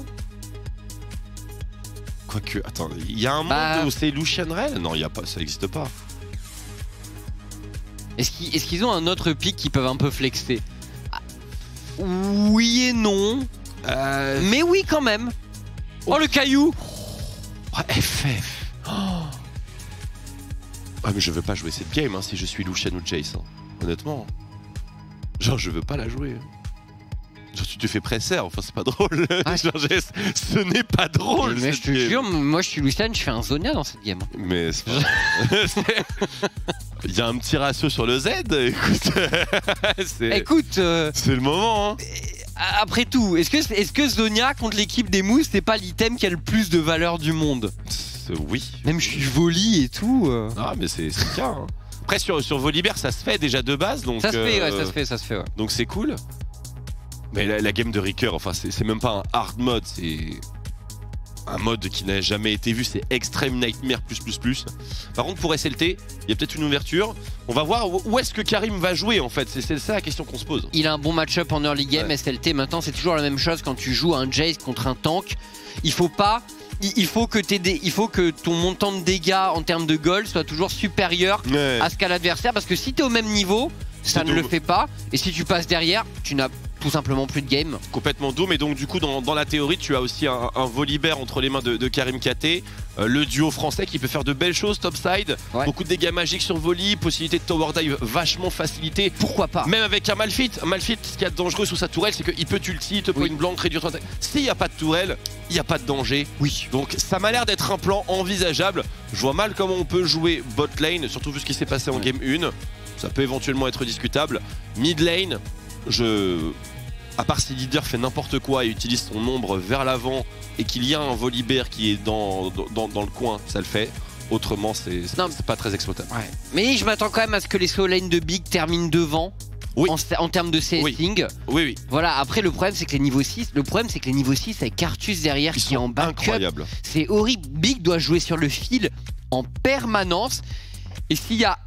Quoique, attends, il y a un monde où c'est Lucian Rel? Non, il y a pas, ça n'existe pas. Est-ce qu'ils ont un autre pic qu'ils peuvent un peu flexer? Oui et non. Mais oui quand même. Oh le caillou. FF. Ah mais je veux pas jouer cette game hein, si je suis Lucian ou Chase. Hein. Honnêtement. Genre je veux pas la jouer. Genre tu te fais presser, enfin c'est pas drôle. Ah. Genre, ce n'est pas drôle. Mais je te jure, moi je suis Lucian, je fais un Zonia dans cette game. Mais c'est pas... Il y a un petit ratio sur le Z, écoute. Écoute, c'est le moment. Hein. Après tout, est-ce que Zonia contre l'équipe des Mousses, c'est pas l'item qui a le plus de valeur du monde? Oui. Même je suis Voli et tout. Ah mais c'est le cas. Hein. Après sur Volibear ça se fait déjà de base donc. Ça se fait, ouais, ça se fait. Ouais. Donc c'est cool. Mais la game de Ricker, enfin c'est même pas un hard mode, c'est un mode qui n'a jamais été vu, c'est Extreme Nightmare++. Par contre pour SLT, il y a peut-être une ouverture. On va voir où est-ce que Karim va jouer en fait, c'est ça la question qu'on se pose. Il a un bon match-up en early game, ouais. SLT. Maintenant c'est toujours la même chose quand tu joues un Jace contre un tank. Il faut que ton montant de dégâts en termes de gold soit toujours supérieur à ce qu'a l'adversaire, parce que si tu es au même niveau, ça ne le fait pas, et si tu passes derrière, tu n'as tout simplement plus de game. Complètement doom, et donc du coup dans la théorie tu as aussi un Volibear entre les mains de Karim KT, le duo français qui peut faire de belles choses topside, beaucoup de dégâts magiques sur Voli, possibilité de tower dive vachement facilitée. Pourquoi pas? Même avec un Malphite, ce qu'il y a de dangereux sous sa tourelle c'est qu'il peut ulti, te prendre une blanque, réduire ton attaque. S'il n'y a pas de tourelle, il n'y a pas de danger. Oui. Donc ça m'a l'air d'être un plan envisageable. Je vois mal comment on peut jouer bot lane, surtout vu ce qui s'est passé en game 1. Ça peut éventuellement être discutable. Mid lane, à part si leader fait n'importe quoi et utilise son ombre vers l'avant et qu'il y a un Volibear qui est dans le coin, ça le fait. Autrement, c'est pas très exploitable. Ouais. Mais je m'attends quand même à ce que les solo lanes de Big terminent devant. Oui. En termes de CSing. Oui. Voilà, après le problème c'est que les niveaux 6, avec Cartus derrière qui est en backup. Incroyable. C'est horrible. Big doit jouer sur le fil en permanence. Et s'il y a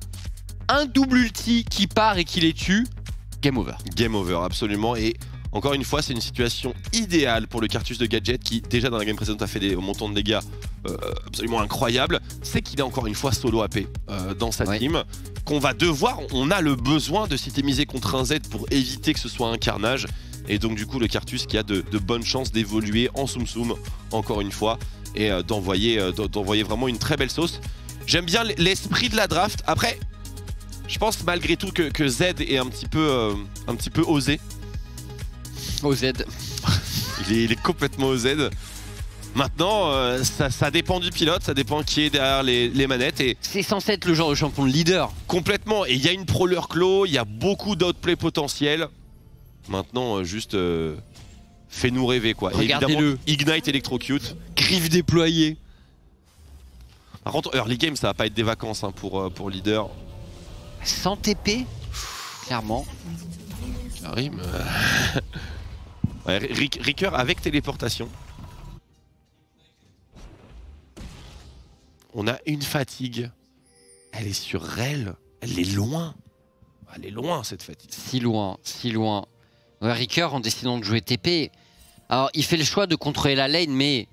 un double ulti qui part et qui les tue, game over. Game over, absolument. Et encore une fois, c'est une situation idéale pour le Cartus de Gadget qui, déjà dans la game précédente, a fait des montants de dégâts absolument incroyables. C'est qu'il est encore une fois solo AP dans sa team. Qu'on va devoir, on a le besoin de systémiser contre un Z pour éviter que ce soit un carnage. Et donc, du coup, le Cartus qui a de bonnes chances d'évoluer en Tsum Tsum, encore une fois, et d'envoyer vraiment une très belle sauce. J'aime bien l'esprit de la draft. Après, je pense malgré tout que Z est un petit peu osé. OZ. Il est complètement OZ. Maintenant, ça dépend du pilote, ça dépend qui est derrière les manettes. Et c'est censé être le genre de champion de leader. Complètement. Et il y a une prowler clos, il y a beaucoup d'outplay potentiel. Maintenant, juste fais-nous rêver quoi. Regardez-le. Ignite Electrocute. Griffe déployée. Par contre, early game, ça va pas être des vacances hein, pour leader. Sans TP, clairement. Karim. Ouais, Ricker avec téléportation. On a une fatigue. Elle est sur elle. Elle est loin. Elle est loin cette fatigue. Si loin, si loin. Ouais, Ricker en décidant de jouer TP. Alors il fait le choix de contrôler la lane, mais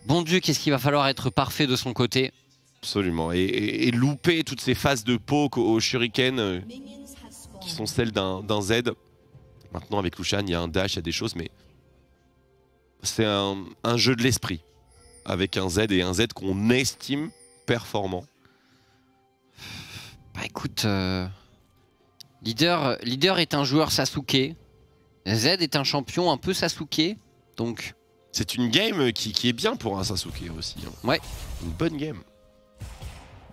bon Dieu, qu'est-ce qu'il va falloir être parfait de son côté. Absolument. Et louper toutes ces phases de poke au shuriken qui sont celles d'un Z. Maintenant avec Lucian, il y a un dash, il y a des choses, mais c'est un jeu de l'esprit. Avec un Z et un Z qu'on estime performant. Bah écoute, Leader est un joueur Sasuke. Z est un champion un peu Sasuke. Donc c'est une game qui est bien pour un Sasuke aussi. Hein. Ouais. Une bonne game.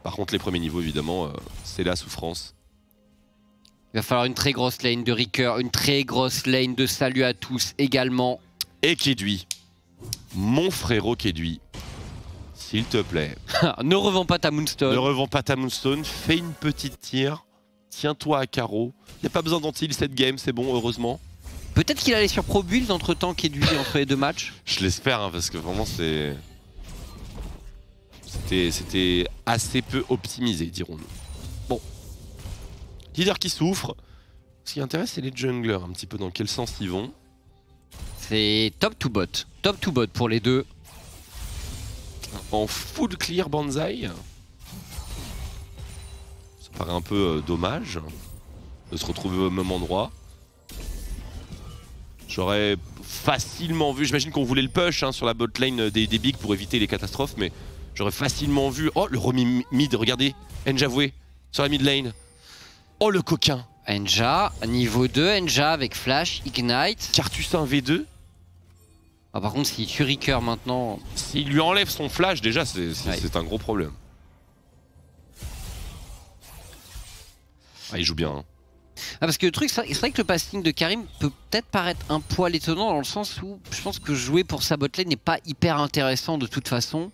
Par contre les premiers niveaux évidemment, c'est la souffrance. Il va falloir une très grosse lane de Ricker, une très grosse lane de salut à tous également. Et Kedui. Mon frérot Kedui. S'il te plaît. Ne revends pas ta Moonstone. Ne revends pas ta Moonstone. Fais une petite tire. Tiens-toi à carreau. Il n'y a pas besoin d'anti cette game, c'est bon, heureusement. Peut-être qu'il allait sur Pro Build entre temps Kedui entre les deux matchs. Je l'espère, hein, parce que vraiment c'était assez peu optimisé, dirons-nous. Bon. Leader qui souffre. Ce qui intéresse, c'est les junglers, un petit peu dans quel sens ils vont. C'est top to bot. Top to bot pour les deux. En full clear Banzai. Ça Ça paraît un peu dommage de se retrouver au même endroit. J'aurais facilement vu, j'imagine qu'on voulait le push sur la bot lane des bigs pour éviter les catastrophes, mais j'aurais facilement vu... Oh, le remis mid, regardez, Njavoué sur la mid lane. Oh, le coquin. Enja, niveau 2, Enja avec Flash, Ignite. Cartus 1 V2. Ah, par contre, s'il tue Ricker maintenant... S'il lui enlève son flash, déjà, c'est un gros problème. Ah, il joue bien. Hein. Ah, parce que le truc, c'est vrai que le passing de Karim peut peut-être paraître un poil étonnant dans le sens où je pense que jouer pour sa botlane n'est pas hyper intéressant de toute façon.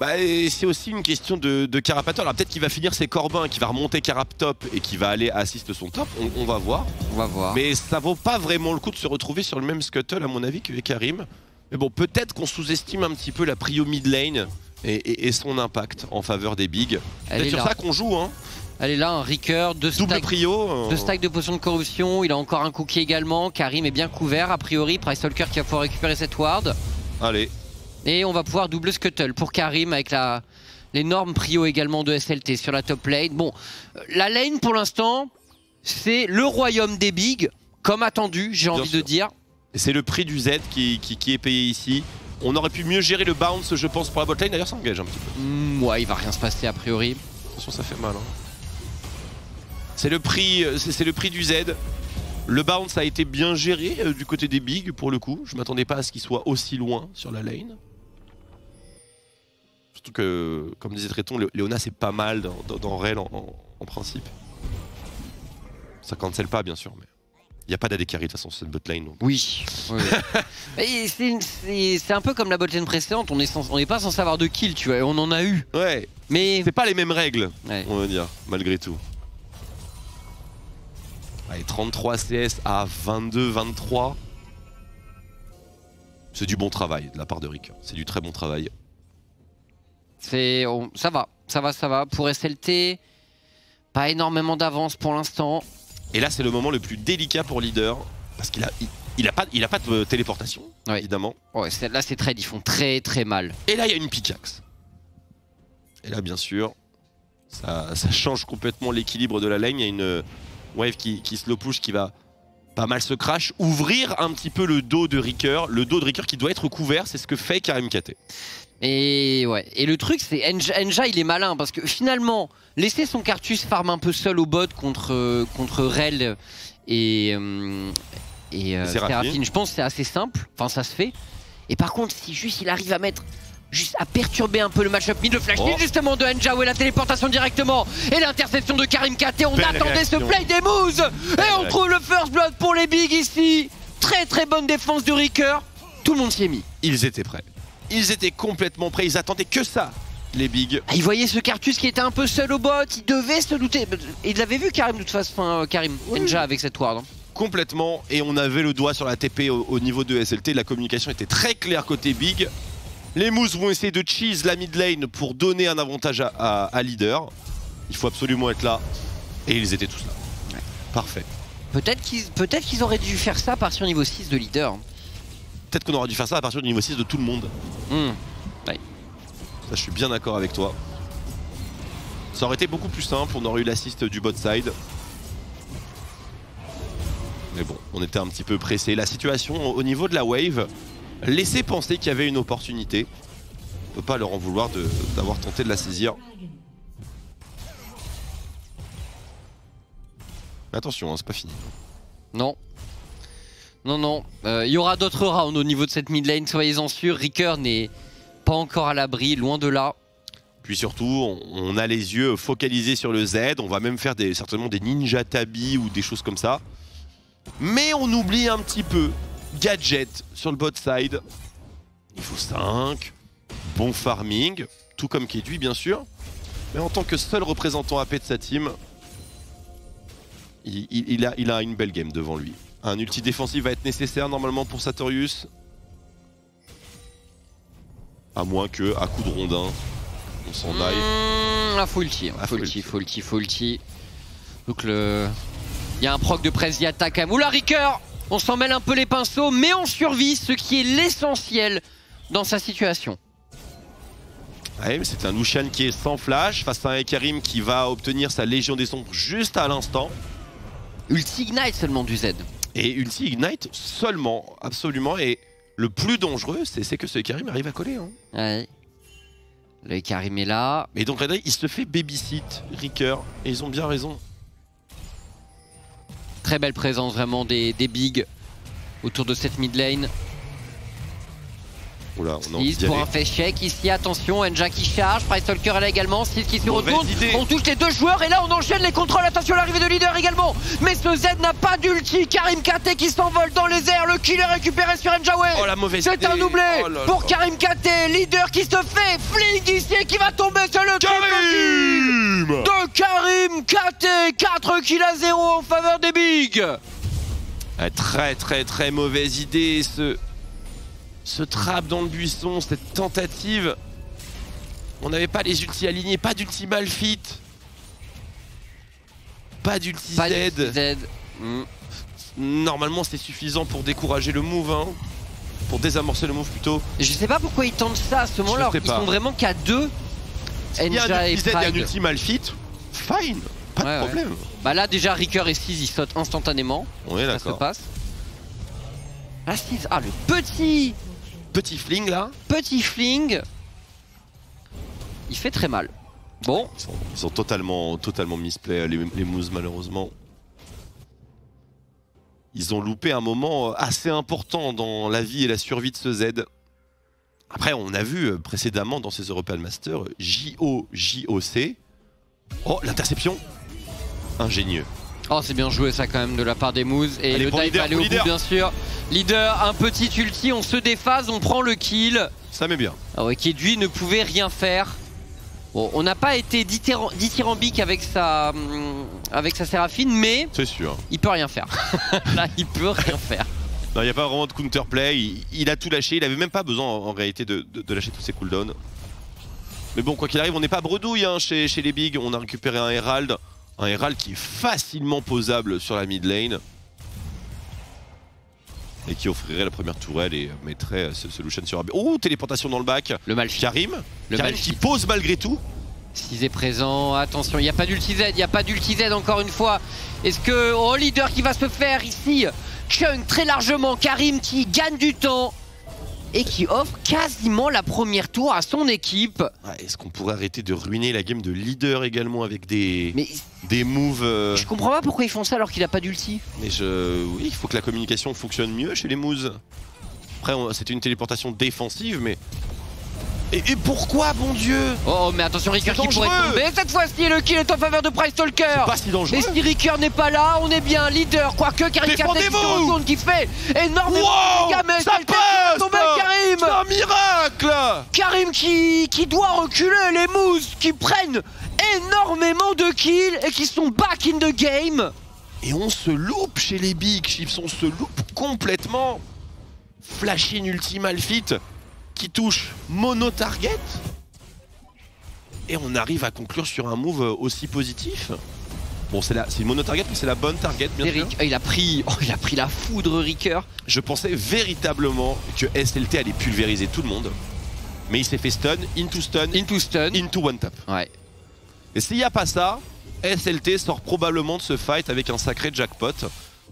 Bah, c'est aussi une question de Carapator. Alors peut-être qu'il va finir ses Corbins, qu'il va remonter Carap top et qu'il va aller assist son top. On va voir. On va voir. Mais ça vaut pas vraiment le coup de se retrouver sur le même scuttle à mon avis que Karim. Mais bon, peut-être qu'on sous-estime un petit peu la prio mid lane et son impact en faveur des bigs. C'est sur ça qu'on joue, hein. Elle est là, un Ricker, deux stacks de potions de corruption, il a encore un cookie également, Karim est bien couvert, a priori, Price Walker qui va pouvoir récupérer cette ward. Allez. Et on va pouvoir double scuttle pour Karim avec l'énorme prio également de SLT sur la top lane. Bon, la lane pour l'instant, c'est le royaume des bigs, comme attendu, j'ai envie de dire. Et c'est le prix du Z qui est payé ici. On aurait pu mieux gérer le bounce, je pense, pour la botlane, d'ailleurs ça engage un petit peu. Ouais, il va rien se passer a priori. Attention, ça fait mal, hein. C'est le prix du Z. Le bounce a été bien géré du côté des bigs pour le coup. Je m'attendais pas à ce qu'il soit aussi loin sur la lane. Surtout que, comme disait Tréton, Leona c'est pas mal dans Rel en principe. Ça cancel pas bien sûr, mais il n'y a pas d'AD carry de toute façon sur cette bot lane. Donc. Oui. C'est un peu comme la bot lane précédente, on n'est pas censé avoir de kill, tu vois, et on en a eu. Ouais, mais c'est pas les mêmes règles, ouais. On va dire, malgré tout. Allez, 33 CS à 22-23. C'est du bon travail de la part de Rick. C'est du très bon travail. Ça va. Pour SLT, pas énormément d'avance pour l'instant. Et là, c'est le moment le plus délicat pour Leader. Parce qu'il a pas de téléportation, ouais. Évidemment. Ouais, là, c'est trade, ils font très très mal. Et là, il y a une pickaxe. Et là, bien sûr, ça change complètement l'équilibre de la lane. Il y a une wave qui slow push qui va pas mal se crash, ouvrir un petit peu le dos de Ricker, qui doit être couvert, c'est ce que fait Karim KT. Et ouais, et le truc c'est Enja il est malin parce que finalement laisser son Cartus farm un peu seul au bot contre Rel et Seraphine, je pense que c'est assez simple, enfin ça se fait. Et par contre si juste il arrive à mettre juste à perturber un peu le match-up mid, le flash mid justement de Njawé, la téléportation directement et l'interception de Karim KT, on attendait ce play des moves et on trouve le first blood pour les bigs ici. Très très bonne défense de Ricker, tout le monde s'y est mis. Ils étaient prêts, ils étaient complètement prêts, ils attendaient que ça, les bigs. Ils voyaient ce Cartus qui était un peu seul au bot, ils devaient se douter, ils l'avaient vu Karim de toute façon, Enja avec cette ward. Complètement, et on avait le doigt sur la TP au niveau de SLT, la communication était très claire côté big. Les Moose vont essayer de cheese la mid lane pour donner un avantage à Leader. Il faut absolument être là. Et ils étaient tous là. Ouais. Parfait. Peut-être qu'ils auraient dû faire ça à partir du niveau 6 de Leader. Peut-être qu'on aurait dû faire ça à partir du niveau 6 de tout le monde. Ouais. Ça, je suis bien d'accord avec toi. Ça aurait été beaucoup plus simple, on aurait eu l'assist du bot side. Mais bon, on était un petit peu pressé. La situation au niveau de la wave laissait penser qu'il y avait une opportunité. On peut pas leur en vouloir d'avoir tenté de la saisir. Mais attention, hein, c'est pas fini. Non. Non. Il y aura d'autres rounds au niveau de cette mid lane, soyez-en sûrs. Ricker n'est pas encore à l'abri, loin de là. Puis surtout, on a les yeux focalisés sur le Z. On va même faire certainement des ninja tabi ou des choses comme ça. Mais on oublie un petit peu Gadget sur le bot side. Il faut 5. Bon farming. Tout comme Kedui bien sûr. Mais en tant que seul représentant AP de sa team, il a une belle game devant lui. Un ulti défensif va être nécessaire normalement pour Sartorius. À moins que, à coup de rondin, on s'en aille. Faut ulti. Donc il y a un proc de presse attaque à Moula Ricker. On s'en mêle un peu les pinceaux, mais on survit, ce qui est l'essentiel dans sa situation. Ouais, mais c'est un Lucian qui est sans flash face à un Karim qui va obtenir sa Légion des Sombres juste à l'instant. Ulti Ignite seulement du Z. Et Ulti Ignite seulement, absolument. Et le plus dangereux, c'est que ce Karim arrive à coller. Hein. Ouais. Le Karim est là. Et donc Red il se fait babysit, Ricker, et ils ont bien raison. Très belle présence vraiment des bigs autour de cette mid lane. Oula, on a envie d'y pour aller. un face check ici, attention, Enja qui charge, Price Talker est là également, 6 qui se Mauvaise retourne, idée. on touche les deux joueurs et là on enchaîne les contrôles, attention à l'arrivée de leader également, mais ce Z n'a pas d'ulti, Karim KT qui s'envole dans les airs, le kill est récupéré sur Enjaway. Oh la mauvaise C'est idée. un doublé Oh là pour là. Karim KT, leader qui se fait fling ici et qui va tomber sur le Karim de Karim KT, 4 kills à 0 en faveur des bigs. Très mauvaise idée ce trap dans le buisson, cette tentative. On n'avait pas les ultis alignés, pas d'ulti Malphite. Pas d'ulti Pas Z. de Z. Normalement c'est suffisant pour décourager le move, hein. Pour désamorcer le move plutôt. Je sais pas pourquoi ils tentent ça à ce moment-là, alors sais qu'ils pas. sont vraiment qu'à 2. Il y a un Enja et ulti Z et un Pride. ulti Malphite. Fine, pas Ouais, de problème. Bah là déjà Ricker et 6 ils sautent instantanément. On est Ça se d'accord. passe. Ah 6, ah le petit Fling là. fling. Il fait très mal. Bon, Ils sont totalement misplay les moves malheureusement. Ils ont loupé un moment assez important dans la vie et la survie de ce Z. Après on a vu précédemment dans ces European Masters JOC. Oh l'interception. Ingénieux. oh c'est bien joué ça quand même de la part des Moves. Et Allez, le pour dive leader, va aller pour au bout leader. bien sûr. Leader, un petit ulti, on se déphase, on prend le kill. Ça met bien. Ah ouais, qui lui ne pouvait rien faire. Bon, on n'a pas été dithyrambique avec sa Séraphine, mais C'est sûr. il peut rien faire. Là, il peut rien faire. Non, il n'y a pas vraiment de counterplay. Il a tout lâché. Il avait même pas besoin en réalité de lâcher tous ses cooldowns. Mais bon, quoi qu'il arrive, on n'est pas bredouille hein, chez les bigs. On a récupéré un Herald. Un Herald qui est facilement posable sur la mid lane. Et qui offrirait la première tourelle et mettrait ce Lucian sur AB. Oh, téléportation dans le back. Le Malphite. Karim. Le Karim Malphite. qui pose malgré tout. 6 est présent, attention, il n'y a pas d'ulti Z, il n'y a pas d'ulti Z encore une fois. Est-ce que, oh, leader qui va se faire ici, chunk très largement, Karim qui gagne du temps et qui offre quasiment la première tour à son équipe. Ah, est-ce qu'on pourrait arrêter de ruiner la game de leader également avec des Mais moves je comprends pas pourquoi ils font ça alors qu'il a pas d'ulti. Mais oui, il faut que la communication fonctionne mieux chez les moves. Après, c'était une téléportation défensive, mais... Et pourquoi, bon Dieu? Oh, mais attention, Ricker C'est qui pourrait dangereux. tomber. Cette fois-ci, le kill est en faveur de Price Talker. Pas si dangereux. Et si Ricker n'est pas là, on est bien leader. Quoique Karim Katek qui se Défendez-vous. retourne, qui fait énormément Wow, de dégâts, mais ça c'est le temps de tomber, passe. Karim. C'est un miracle. Karim qui doit reculer, les Moose qui prennent énormément de kills et qui sont back in the game. Et on se loupe chez les Big Chiefs, on se loupe complètement. Flashin ulti Malphite qui touche mono-target. Et on arrive à conclure sur un move aussi positif. Bon, c'est une mono-target, mais c'est la bonne target, bien sûr. Eric, il a pris la foudre, Ricker. Je pensais véritablement que SLT allait pulvériser tout le monde. Mais il s'est fait stun, into stun, Into stun. into one tap. Ouais. Et s'il n'y a pas ça, SLT sort probablement de ce fight avec un sacré jackpot.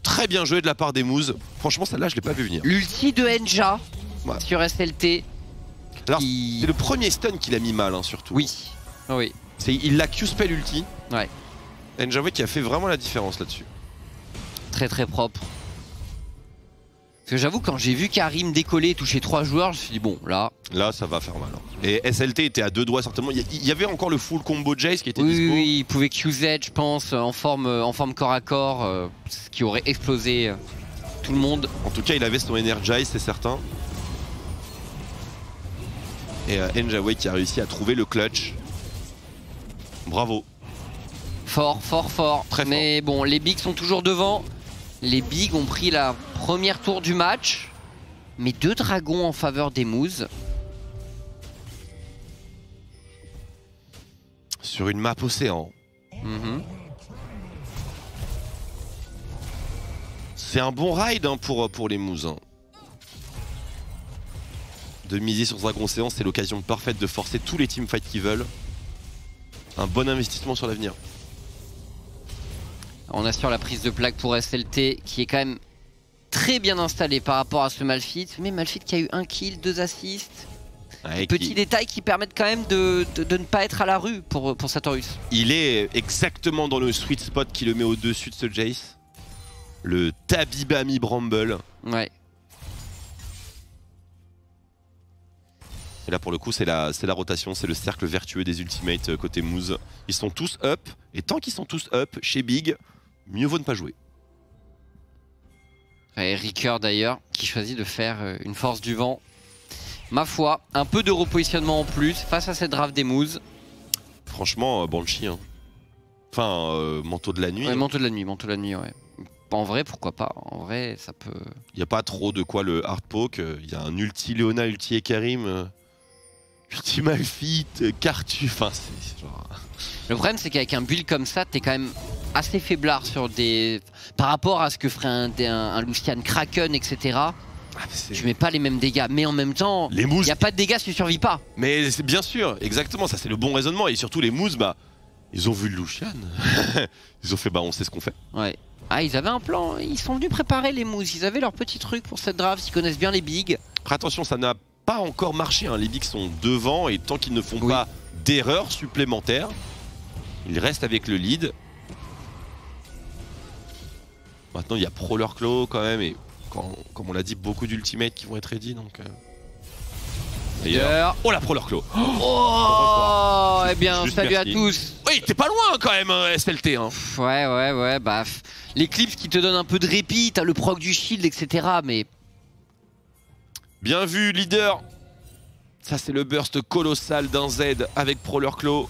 Très bien joué de la part des Moose. Franchement, celle-là, je l'ai pas vu venir. L'ulti de Enja Ouais. sur SLT. Alors, qui- c'est le premier stun qu'il a mis mal, hein, surtout. Oui. Ah oui. Il l'a Q-spell ulti. Ouais. Enjaway qui a fait vraiment la différence là-dessus. Très très propre. Parce que j'avoue, quand j'ai vu Karim décoller et toucher 3 joueurs, je me suis dit bon, là. Là, ça va faire mal. Hein. Et SLT était à 2 doigts certainement. Il y avait encore le full combo Jace qui était Oui, dispo. oui, il pouvait QZ, je pense, en forme corps à corps, ce qui aurait explosé tout le monde. En tout cas, il avait son Energize, c'est certain. Et Enjaway qui a réussi à trouver le clutch. Bravo. Fort, fort, fort. Très fort. Mais bon, les Bigs sont toujours devant. Les Bigs ont pris la première tour du match. Mais 2 dragons en faveur des Moose. Sur une map océan. Mhm. C'est un bon ride hein, pour les Moose. Hein. de miser sur Dragon Océan, c'est l'occasion parfaite de forcer tous les teamfights qu'ils veulent. Un bon investissement sur l'avenir. On assure la prise de plaque pour SLT qui est quand même très bien installé par rapport à ce Malphite. Mais Malphite qui a eu 1 kill, 2 assists. Ouais, Petits détails qui permettent quand même de ne pas être à la rue pour Sartorius. Il est exactement dans le sweet spot qui le met au-dessus de ce Jace. Le Tabibami Bramble. Ouais. Et là pour le coup c'est la rotation, c'est le cercle vertueux des ultimates côté Moose. Ils sont tous up, et tant qu'ils sont tous up chez Big, mieux vaut ne pas jouer. Et Ricker d'ailleurs qui choisit de faire une force du vent. Ma foi, un peu de repositionnement en plus face à cette draft des Moose. Franchement, Banshee. Hein. Enfin, manteau de la nuit. Ouais, hein. manteau de la nuit, ouais. En vrai, pourquoi pas? En vrai, ça peut... Il n'y a pas trop de quoi le hard poke. Il y a un ulti Léona, ulti Ekarim, ulti Malphite, Cartu. Enfin, c'est genre... Le problème, c'est qu'avec un build comme ça, t'es quand même assez faiblard sur des... Par rapport à ce que ferait un Lucian Kraken, etc. Tu mets pas les mêmes dégâts, mais en même temps, il n'y a pas de dégâts si tu survis pas. Mais c'est bien sûr, exactement, ça c'est le bon raisonnement. Et surtout les Moose, bah, ils ont vu le Lucian. Ils ont fait, bah on sait ce qu'on fait. Ouais. Ah, ils avaient un plan, ils sont venus préparer les Moose, ils avaient leur petit truc pour cette draft, ils connaissent bien les bigs. Après attention, ça n'a pas encore marché, hein. Les bigs sont devant et tant qu'ils ne font pas d'erreurs supplémentaires, ils restent avec le lead. Maintenant il y a Prowler Claw quand même et comme on l'a dit, beaucoup d'ultimates qui vont être ready donc... D'ailleurs... Oh la Prowler Claw. Oh, eh bien Juste salut merci. à tous. Oui, t'es pas loin quand même, SLT. Hein. Ouais, bah... L'éclipse qui te donne un peu de répit, t'as le proc du shield, etc. Mais... Bien vu, leader. Ça, c'est le burst colossal d'un Z avec Prowler Claw.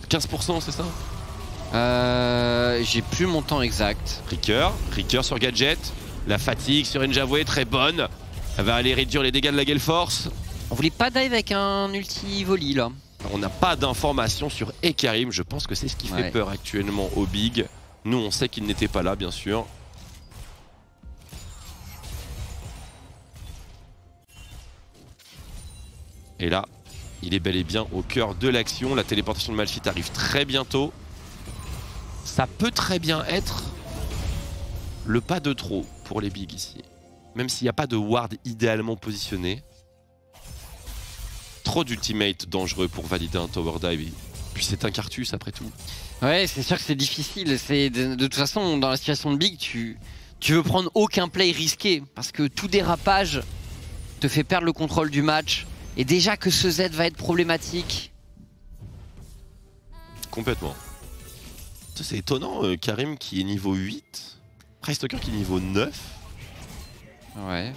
15%, c'est ça? J'ai plus mon temps exact. Ricker sur Gadget. La fatigue sur Enjavoué, très bonne. Elle va aller réduire les dégâts de la Gale Force. On voulait pas dive avec un ulti volley là. On n'a pas d'informations sur Ekarim. Je pense que c'est ce qui fait peur actuellement au Big. Nous, on sait qu'il n'était pas là, bien sûr. Et là, il est bel et bien au cœur de l'action. La téléportation de Malphite arrive très bientôt. Ça peut très bien être le pas de trop pour les Bigs ici. Même s'il n'y a pas de ward idéalement positionné. Trop d'ultimate dangereux pour valider un tower dive. Et puis c'est un Cartus après tout. Ouais, c'est sûr que c'est difficile. De toute façon, dans la situation de Big, tu veux prendre aucun play risqué. Parce que tout dérapage te fait perdre le contrôle du match. Et déjà que ce Z va être problématique. Complètement. C'est étonnant, Karim qui est niveau 8. Price Talker qui est niveau 9. Ouais.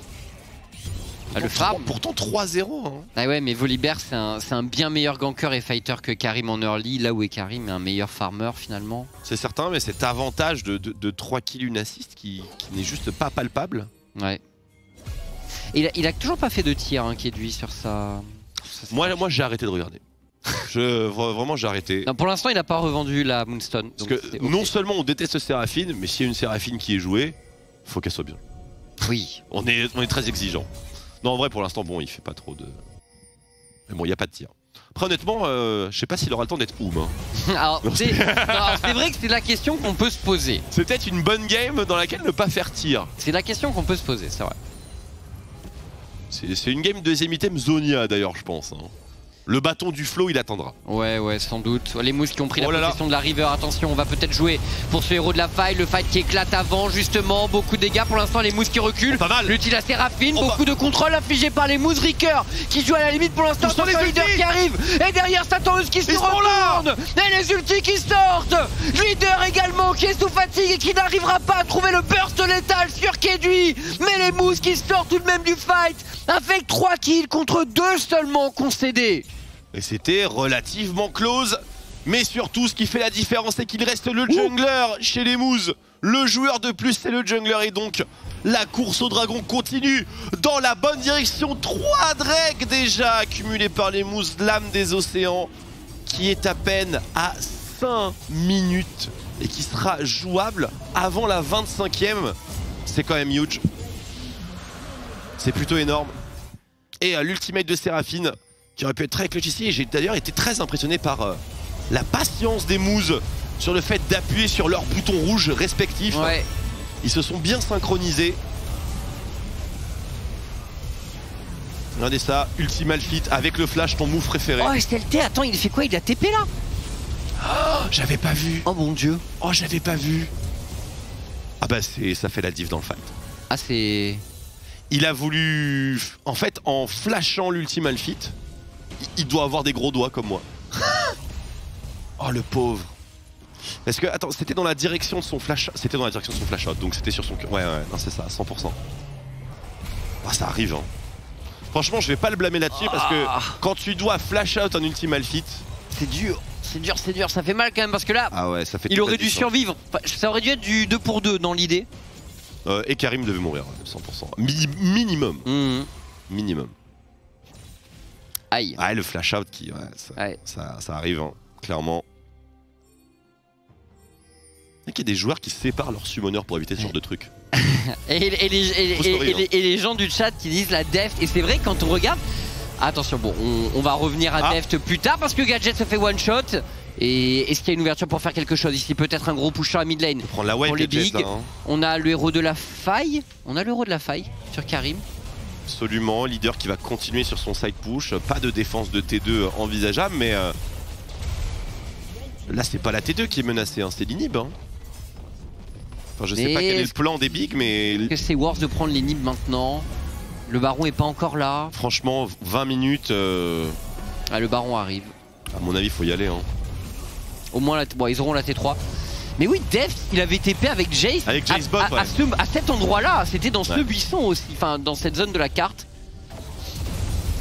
Ah, le farm. Pourtant 3-0. Hein. Ah ouais, mais Volibear c'est un bien meilleur ganker et fighter que Karim en early. Là où est Karim est un meilleur farmer finalement. C'est certain, mais cet avantage de 3 kills, une assist qui n'est juste pas palpable. Ouais. Il a toujours pas fait de tir hein, qui est lui sur sa... Moi j'ai arrêté de regarder. Vraiment j'ai arrêté. Non, pour l'instant il a pas revendu la Moonstone. Parce que non seulement on déteste Séraphine, mais s'il y a une Séraphine qui est jouée, faut qu'elle soit bien. Oui. On est très exigeant. Non en vrai pour l'instant bon il fait pas trop de... Mais bon il n'y a pas de tir. Après honnêtement je sais pas s'il aura le temps d'être oum. Hein. Alors c'est vrai que c'est la question qu'on peut se poser. C'est peut-être une bonne game dans laquelle ne pas faire tir. C'est la question qu'on peut se poser, c'est vrai. C'est une game deuxième item Zonia d'ailleurs je pense. Hein. Le bâton du flow il attendra. Ouais sans doute. Les Moose qui ont pris la possession de la river, attention on va peut-être jouer pour ce héros de la faille. Le fight qui éclate avant justement, beaucoup de dégâts pour l'instant, les Moose qui reculent. Pas mal. L'ulti la Séraphine, beaucoup de contrôle infligé par les Moose. Ricker qui joue à la limite pour l'instant, attention leader qui arrive. Et derrière Sartorius qui se retourne. Et les ultis qui sortent. Leader également qui est sous fatigue et qui n'arrivera pas à trouver le burst létal sur Kedui. Mais les Moose qui sortent tout de même du fight avec 3 kills contre 2 seulement concédés. Et c'était relativement close. Mais surtout ce qui fait la différence c'est qu'il reste le jungler chez les Moose. Le joueur de plus c'est le jungler et donc la course au dragon continue dans la bonne direction. 3 Drake déjà accumulés par les Moose. L'âme des océans qui est à peine à 5 minutes et qui sera jouable avant la 25e. C'est quand même huge. C'est plutôt énorme. Et l'ultimate de Séraphine qui aurait pu être très clutch ici. Et j'ai d'ailleurs été très impressionné par la patience des Moose sur le fait d'appuyer sur leurs boutons rouges respectifs. Ouais. Ils se sont bien synchronisés. Regardez ça, Ultimate Fit avec le flash, ton move préféré. Oh, STLT, attends, il fait quoi? Il a TP là? Oh, j'avais pas vu. Oh mon dieu. Oh, j'avais pas vu. Ah bah ça fait la diff dans le fight. Ah, c'est... Il a voulu... En fait, en flashant l'Ultimate Fit, il doit avoir des gros doigts comme moi. Oh, le pauvre. Parce que, attends, c'était dans la direction de son flash... C'était dans la direction de son flash out, donc c'était sur son cœur. Ouais, non, c'est ça, 100%. Ah, ça arrive, hein. Franchement, je vais pas le blâmer là-dessus parce que quand tu dois flash out un Ultimate Fit... C'est dur, c'est dur, ça fait mal quand même parce que là, ah ouais, ça fait il aurait dû survivre. Enfin, ça aurait dû être du 2 pour 2 dans l'idée. Et Karim devait mourir, 100%. Minimum. Minimum. Aïe. Ah, le flash out qui... Ouais, ça arrive, hein, clairement. Il y a des joueurs qui séparent leurs summoners pour éviter ce genre de truc. Et les gens du chat qui disent la deft. Et c'est vrai quand on regarde... Attention, bon, on va revenir à deft plus tard parce que Gadget se fait one shot. Et est-ce qu'il y a une ouverture pour faire quelque chose ici? Peut-être un gros push sur la mid lane prendre la pour les Gadget, bigs. hein. On a le héros de la faille. On a le héros de la faille sur Karim. Absolument, leader qui va continuer sur son side push. Pas de défense de T2 envisageable, mais là c'est pas la T2 qui est menacée, hein, c'est l'Inhib. Hein. Enfin, je sais pas quel est le plan des bigs, mais... Est-ce que c'est worth de prendre l'Inhib maintenant? Le baron est pas encore là. Franchement, 20 minutes... Ah, le baron arrive. À mon avis, faut y aller. Hein. Au moins, bon, ils auront la T3. Mais oui, Deft, il avait TP avec Jace. Avec Jace Bot, à cet endroit-là, c'était dans ce buisson aussi, enfin dans cette zone de la carte.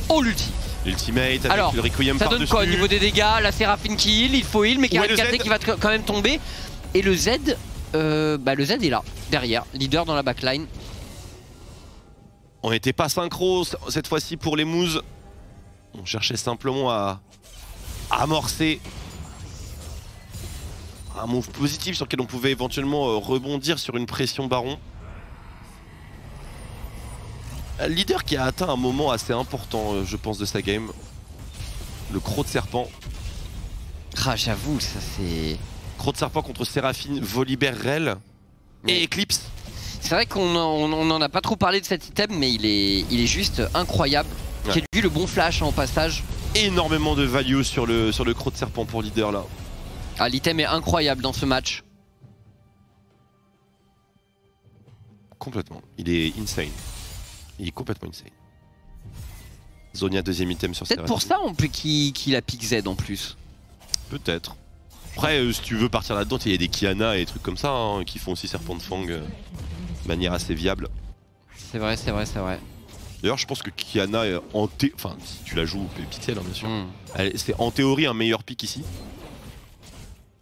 Oh, l'ulti. L'ultimate avec alors, le Requiem ça donne quoi au niveau des dégâts? La Séraphine qui heal, il faut heal, mais Karim qui va quand même tomber. Et le Z, le Z est là, derrière, leader dans la backline. On n'était pas synchro cette fois-ci pour les Moose. On cherchait simplement à amorcer un move positif sur lequel on pouvait éventuellement rebondir sur une pression baron. Leader qui a atteint un moment assez important, je pense, de sa game. Le croc de serpent. Ah, j'avoue, ça c'est... Croc de serpent contre Séraphine, Volibear, Rel et Eclipse. C'est vrai qu'on n'en a pas trop parlé de cet item, mais il est juste incroyable. Ouais. J'ai vu le bon flash en passage. Énormément de value sur le croc de serpent pour leader là. Ah, l'item est incroyable dans ce match. Complètement. Il est insane. Il est complètement insane. Zonia deuxième item sur peut-être pour ça on peut qu'il a pick Z en plus. Peut-être. Après, si tu veux partir là-dedans, il y a des Kiana et des trucs comme ça hein, qui font aussi Serpent de Fang de manière assez viable. C'est vrai, c'est vrai, c'est vrai. D'ailleurs, je pense que Kiana, enfin, si tu la joues pixel, hein, bien sûr, c'est en théorie un meilleur pick ici.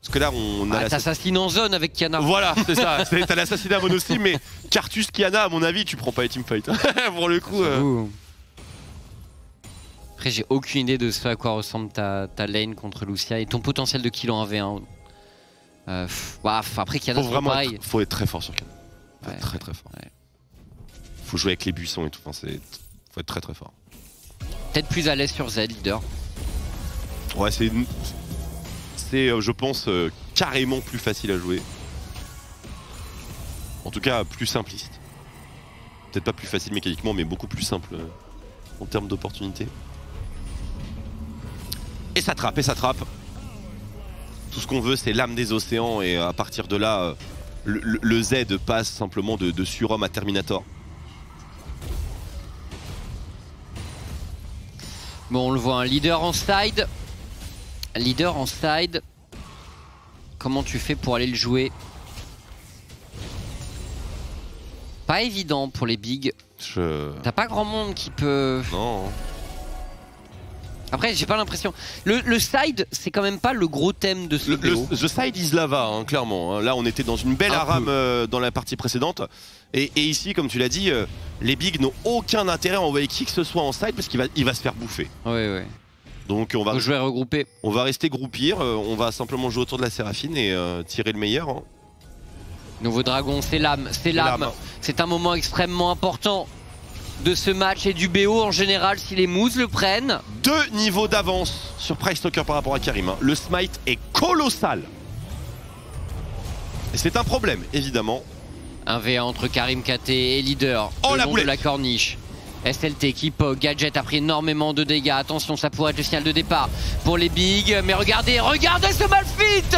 Parce que là, on a. T'assassines en zone avec Kiana. Voilà, c'est ça. T'as l'assassinat mono aussi, mais Cartus Kiana, à mon avis, tu prends pas les teamfights. Pour le coup. Après, j'ai aucune idée de ce à quoi ressemble ta lane contre Lucia et ton potentiel de kill en 1v1. Après, Kiana, faut vraiment faut être très fort sur Kiana. Faut être très fort. Ouais. Faut jouer avec les buissons et tout. Enfin, faut être très très fort. Peut-être plus à l'aise sur Z, leader. Ouais, c'est je pense, carrément plus facile à jouer. En tout cas, plus simpliste. Peut-être pas plus facile mécaniquement, mais beaucoup plus simple en termes d'opportunités. Et ça trappe, et ça trappe. Tout ce qu'on veut, c'est l'âme des océans, et à partir de là, le Z passe simplement de surhomme à Terminator. Bon, on le voit, un leader en side. Leader en side. Comment tu fais pour aller le jouer? Pas évident pour les bigs. T'as pas grand monde qui peut... Non. Après, j'ai pas l'impression. Le side, c'est quand même pas le gros thème de ce vidéo. The side is lava, hein, clairement. Là, on était dans une belle aram dans la partie précédente. Et ici, comme tu l'as dit, les bigs n'ont aucun intérêt à envoyer qui que ce soit en side parce qu'il va se faire bouffer. Ouais. Donc on va jouer regrouper. On va rester groupir, on va simplement jouer autour de la Séraphine et tirer le meilleur. Hein. Nouveau dragon, c'est l'âme, c'est l'âme. C'est un moment extrêmement important. de ce match et du BO en général si les Moose le prennent. 2 niveaux d'avance sur Price Talker par rapport à Karim. Le smite est colossal. Et c'est un problème, évidemment. Un V1 entre Karim KT et Leader. Oh, le la long boulette. de la corniche. SLT qui poke, Gadget a pris énormément de dégâts. Attention, ça pourrait être le signal de départ pour les bigs. Mais regardez ce Malphite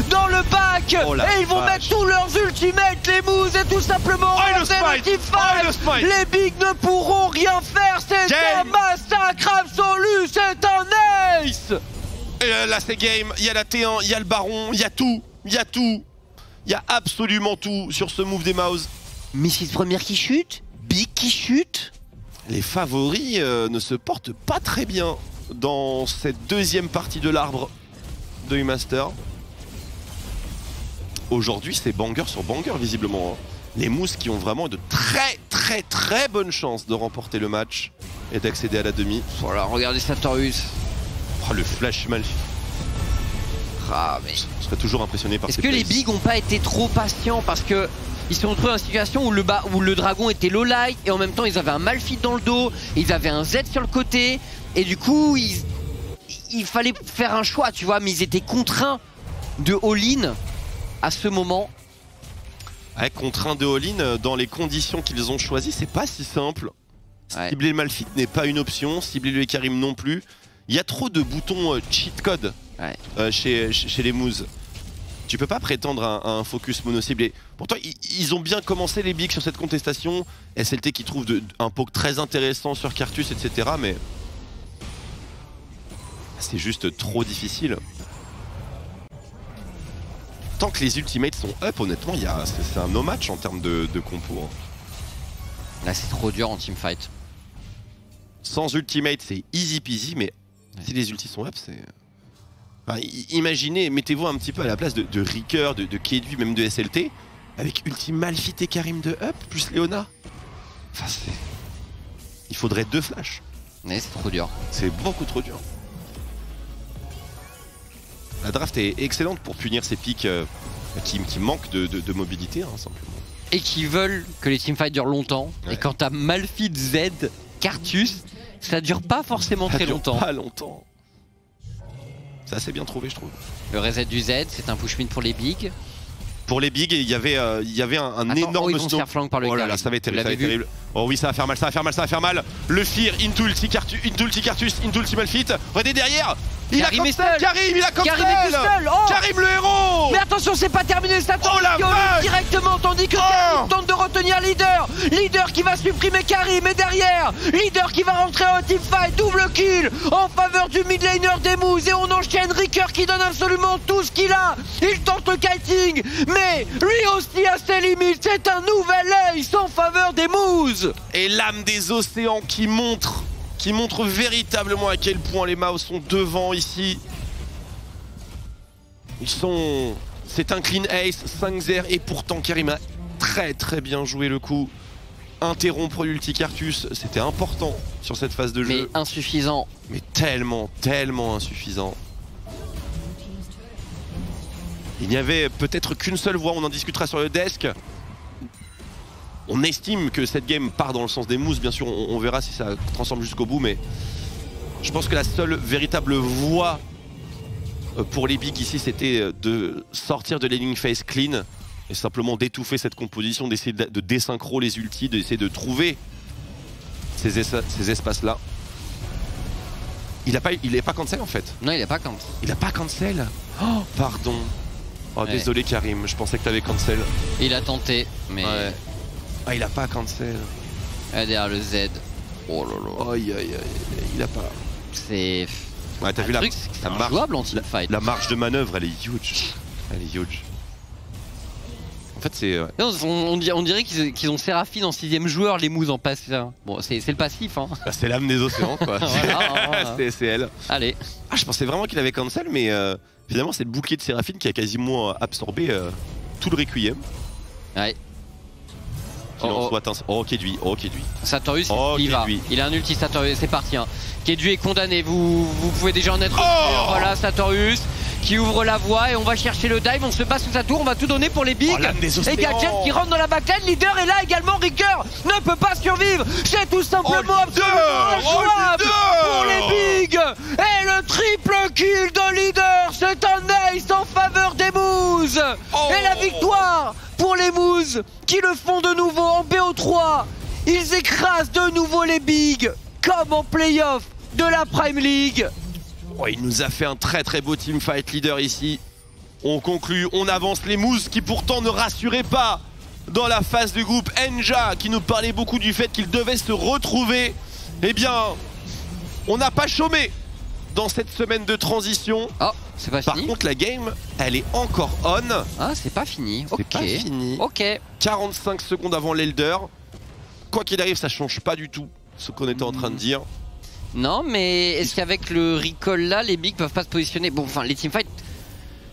dans le back. Oh la et ils vont vache. mettre tous leurs ultimates, les Moose, et tout simplement Oh, le c'est smite. team fight. Oh, le smite. Les bigs ne pourront rien faire. C'est Game. un massacre absolu. C'est un ace. Et là, c'est game. Il y a la T1, il y a le baron, il y a tout. Il y a tout. Il y a absolument tout sur ce move des Mouse. Mrs première qui chute, Big qui chute. Les favoris ne se portent pas très bien dans cette deuxième partie de l'arbre de U-Master. Aujourd'hui, c'est banger sur banger, visiblement. Les Moose qui ont vraiment de très bonnes chances de remporter le match et d'accéder à la demi. Voilà, regardez Satorius. Oh, le flash mal. Ah, mais... Je serais toujours impressionné par Est-ce ces que les plays. bigs n'ont pas été trop patients parce que ils se sont retrouvés dans une situation où le dragon était low light et en même temps ils avaient un Malphite dans le dos, ils avaient un Z sur le côté et du coup il fallait faire un choix, tu vois, mais ils étaient contraints de all-in à ce moment. Ouais, contraint de all-in dans les conditions qu'ils ont choisies, c'est pas si simple. Ouais. Cibler le Malphite n'est pas une option, cibler le Karim non plus. Il y a trop de boutons cheat code chez les Moose. Tu peux pas prétendre à un focus mono-ciblé. Pourtant, ils ont bien commencé les bigs sur cette contestation. SLT qui trouve un poke très intéressant sur Cartus, etc. Mais c'est juste trop difficile. Tant que les ultimates sont up, honnêtement, c'est un no-match en termes de compo. Là c'est trop dur en teamfight. Sans ultimate, c'est easy peasy, mais si les ultis sont up, c'est... Enfin, imaginez, mettez-vous un petit peu à la place de Ricker, de Kedui, même de SLT, avec ulti Malphite et Karim de up, plus Leona. Enfin, il faudrait 2 flashs. Mais c'est trop dur. C'est beaucoup trop dur. La draft est excellente pour punir ces pics qui manquent de mobilité, hein, simplement. Et qui veulent que les teamfights durent longtemps. Ouais. Et quand t'as Malphite Z, Cartus, ça dure pas forcément très longtemps. Pas longtemps. C'est assez bien trouvé, je trouve. Le reset du Z, c'est un push mid pour les bigs. Pour les bigs, il y avait un Attends, énorme ils vont se snow. faire flank par le Oh là là, Karim. ça va être terrible, Vous ça va l'avez être terrible. Oh oui, ça va faire mal, ça va faire mal, ça va faire mal. Le fear, into ulti Cartus, into ulti Malphite. Regardez derrière. Il Karim a est cancel, seul. Karim, il a cancel. Karim est tout seul. Oh Karim le héros. Mais attention, c'est pas terminé, ça tombe Oh la vache directement, tandis que Karim tente de retenir Leader. Leader qui va supprimer Karim, et derrière, Leader qui va rentrer en teamfight, double kill en faveur du mid laner des Moose. Et on enchaîne Ricker qui donne absolument tout ce qu'il a. Il tente le kiting, mais lui aussi a ses limites. C'est un nouvel ace en faveur des Moose. Et l'âme des océans qui montre véritablement à quel point les Mouse sont devant ici. C'est un clean ace, 5-0, et pourtant Karim a très bien joué le coup. Interrompre l'ulti Cartus, c'était important sur cette phase de jeu. Mais insuffisant. Mais tellement insuffisant. Il n'y avait peut-être qu'une seule voie, on en discutera sur le desk. On estime que cette game part dans le sens des Moose, bien sûr, on verra si ça transforme jusqu'au bout, mais je pense que la seule véritable voie pour les bigs ici, c'était de sortir de l'ending phase clean et simplement d'étouffer cette composition, d'essayer de désynchro les ultis, d'essayer de trouver ces espaces-là. Il est pas cancel en fait. Non, il est pas cancel. Il a pas cancel. Oh, pardon. Oh, Ouais. désolé Karim, je pensais que t'avais cancel. Il a tenté, mais Ouais. Ah, il a pas cancel. derrière le Z. Oh là là. Aïe, il a pas. C'est... Ouais, t'as vu Le la truc, c'est que c'est marge, injouable en teamfight. la marge de manœuvre, elle est huge. Elle est huge. En fait, c'est... Non, on dirait qu'ils ont Séraphine en 6ème joueur, les Moose en passif. Bon, c'est le passif, hein. bah, c'est l'âme des océans, quoi. Voilà. C'est elle. Allez. Ah, je pensais vraiment qu'il avait cancel, mais finalement, c'est le bouclier de Séraphine qui a quasiment absorbé tout le Requiem. Ouais. Qu'il en soit un... Oh, Kedui. Satorius, Oh, il va. Kedui. Il a un ulti Satorius, c'est parti. Hein. Kedui est condamné, vous pouvez déjà en être Oh sûr. Voilà, Satorius qui ouvre la voie et on va chercher le dive, on se bat sous sa tour, on va tout donner pour les bigs. Et Gadget qui rentre dans la backline, leader est là également, Ricker ne peut pas survivre, c'est tout simplement absolument injouable pour les bigs. Et le triple kill de leader, c'est un ace en faveur des Moose. Et la victoire pour les Moose qui le font de nouveau en BO3. Ils écrasent de nouveau les bigs comme en playoff de la Prime League. Oh, il nous a fait un très très beau teamfight leader ici. On conclut, on avance les Moose qui pourtant ne rassuraient pas dans la phase du groupe. Enja qui nous parlait beaucoup du fait qu'ils devaient se retrouver. Eh bien, on n'a pas chômé dans cette semaine de transition. Oh, c'est pas Par fini. contre, la game, elle est encore on. Ah, c'est pas fini. Ok. C'est pas fini. Ok. 45 secondes avant l'Elder. Quoi qu'il arrive, ça change pas du tout ce qu'on était en train de dire. Non, mais est-ce qu'avec le recall là, les bigs peuvent pas se positionner? Bon, enfin, les teamfights,